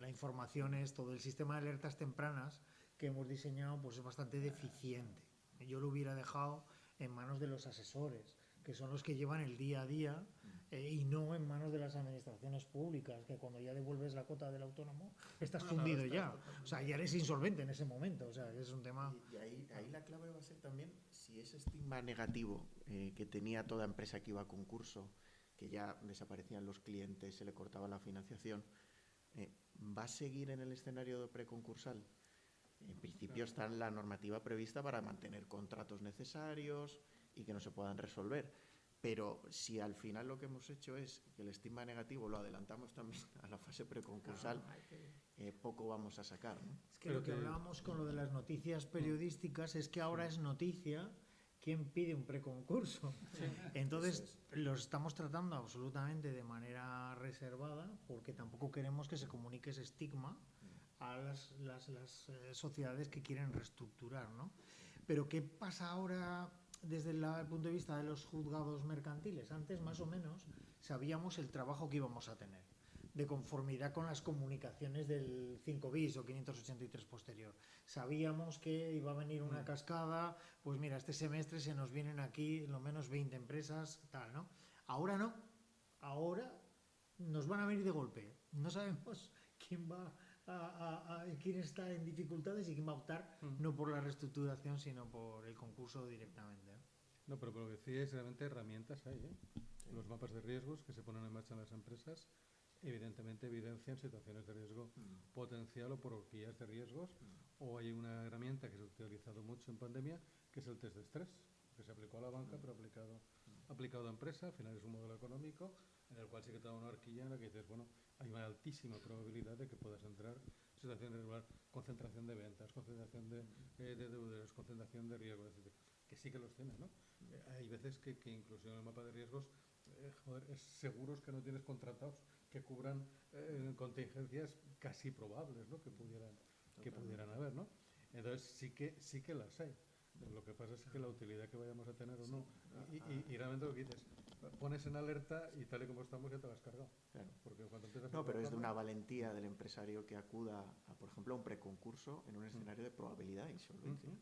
Speaker 4: la información es todo el sistema de alertas tempranas que hemos diseñado pues es bastante deficiente. Yo lo hubiera dejado en manos de los asesores, que son los que llevan el día a día, y no en manos de las administraciones públicas, que cuando ya devuelves la cuota del autónomo estás fundido ya. O sea, ya eres insolvente en ese momento. O sea, es un tema...
Speaker 5: Y ahí la clave va a ser también si ese estigma negativo que tenía toda empresa que iba a concurso, que ya desaparecían los clientes, se le cortaba la financiación, ¿va a seguir en el escenario preconcursal? En principio está en la normativa prevista para mantener contratos necesarios y que no se puedan resolver. Pero si al final lo que hemos hecho es que el estigma negativo lo adelantamos también a la fase preconcursal, poco vamos a sacar, ¿no?
Speaker 4: Es que lo que hablábamos con lo de las noticias periodísticas es que ahora es noticia quién pide un preconcurso. Entonces los estamos tratando absolutamente de manera reservada, porque tampoco queremos que se comunique ese estigma a las sociedades que quieren reestructurar, ¿no? Pero ¿qué pasa ahora desde el punto de vista de los juzgados mercantiles? Antes, más o menos, sabíamos el trabajo que íbamos a tener, de conformidad con las comunicaciones del 5 bis o 583 posterior. Sabíamos que iba a venir una cascada, pues mira, este semestre se nos vienen aquí lo menos 20 empresas, tal, ¿no? Ahora no, ahora nos van a venir de golpe. No sabemos quién va quién está en dificultades y quién va a optar no por la reestructuración sino por el concurso directamente.
Speaker 3: No, pero por lo que decíais, realmente herramientas hay, ¿eh? Sí. Los mapas de riesgos que se ponen en marcha en las empresas evidentemente evidencian situaciones de riesgo potencial o por horquillas de riesgos, o hay una herramienta que se ha utilizado mucho en pandemia, que es el test de estrés, que se aplicó a la banca, pero aplicado a empresa. Al final es un modelo económico en el cual sí que te da una horquilla en la que dices, bueno, hay una altísima probabilidad de que puedas entrar en situación irregular, concentración de ventas, concentración de deudores, concentración de riesgos, etc. Que sí que los tienes, ¿no? Hay veces que incluso en el mapa de riesgos, es seguros que no tienes contratados que cubran contingencias casi probables, ¿no? que pudieran haber, ¿no? Entonces sí que las hay. Lo que pasa es que la utilidad que vayamos a tener o no, y realmente lo que dices, pones en alerta y tal y como estamos ya te lo has cargado.
Speaker 5: Claro.
Speaker 3: Porque cuando empiezas
Speaker 5: no, pero es de una valentía del empresario que acuda, por ejemplo, a un preconcurso en un escenario de probabilidad e insolvencia.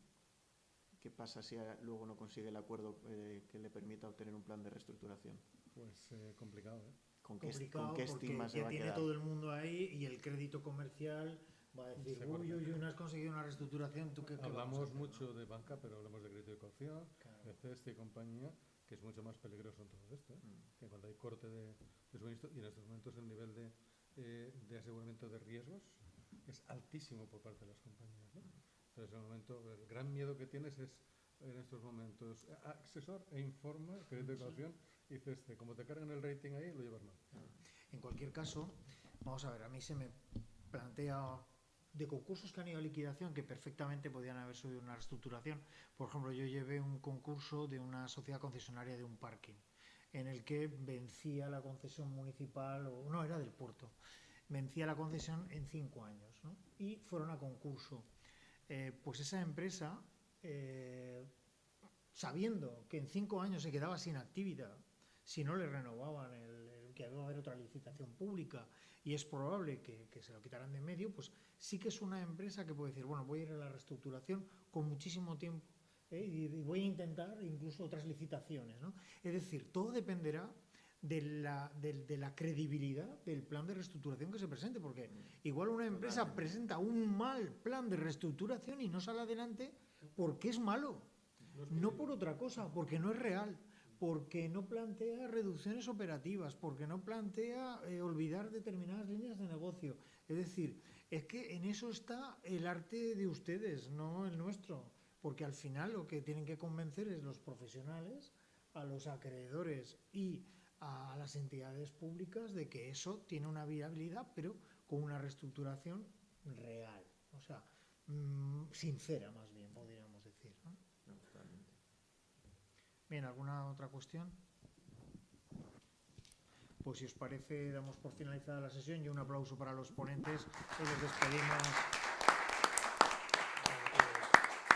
Speaker 5: ¿Qué pasa si luego no consigue el acuerdo que le permita obtener un plan de reestructuración?
Speaker 3: Pues complicado, ¿eh?
Speaker 5: ¿Con qué estigma se va a quedar?
Speaker 4: Tiene todo el mundo ahí y el crédito comercial va a decir, uy, no has conseguido una reestructuración, ¿tú qué
Speaker 3: Hablamos mucho de banca, pero hablamos de crédito de caución, de CESTE y compañía, que es mucho más peligroso en todo esto, ¿eh? Que cuando hay corte de suministro, y en estos momentos el nivel de aseguramiento de riesgos es altísimo por parte de las compañías, ¿no? Entonces, en el momento, el gran miedo que tienes es, en estos momentos, asesor e informa, crédito de caución, y CESTE. Como te cargan el rating ahí, lo llevas mal.
Speaker 4: En cualquier caso, vamos a ver, a mí se me plantea de concursos que han ido a liquidación que perfectamente podían haber subido una reestructuración. Por ejemplo, yo llevé un concurso de una sociedad concesionaria de un parking en el que vencía la concesión municipal, o no, era del puerto, vencía la concesión en 5 años, ¿no? Y fueron a concurso. Pues esa empresa, sabiendo que en 5 años se quedaba sin actividad, si no le renovaban que iba a haber otra licitación pública y es probable que se lo quitaran de en medio, pues sí que es una empresa que puede decir, bueno, voy a ir a la reestructuración con muchísimo tiempo, y voy a intentar incluso otras licitaciones, ¿no? Es decir, todo dependerá de la credibilidad del plan de reestructuración que se presente, porque igual una empresa presenta un mal plan de reestructuración y no sale adelante porque es malo, no por otra cosa, porque no es real, porque no plantea reducciones operativas, porque no plantea olvidar determinadas líneas de negocio. Es decir, es que en eso está el arte de ustedes, no el nuestro, porque al final lo que tienen que convencer es los profesionales, a los acreedores y a las entidades públicas de que eso tiene una viabilidad, pero con una reestructuración real, o sea, sincera más bien, podríamos decir, ¿no? Bien, ¿alguna otra cuestión? Pues si os parece, damos por finalizada la sesión y un aplauso para los ponentes y los despedimos.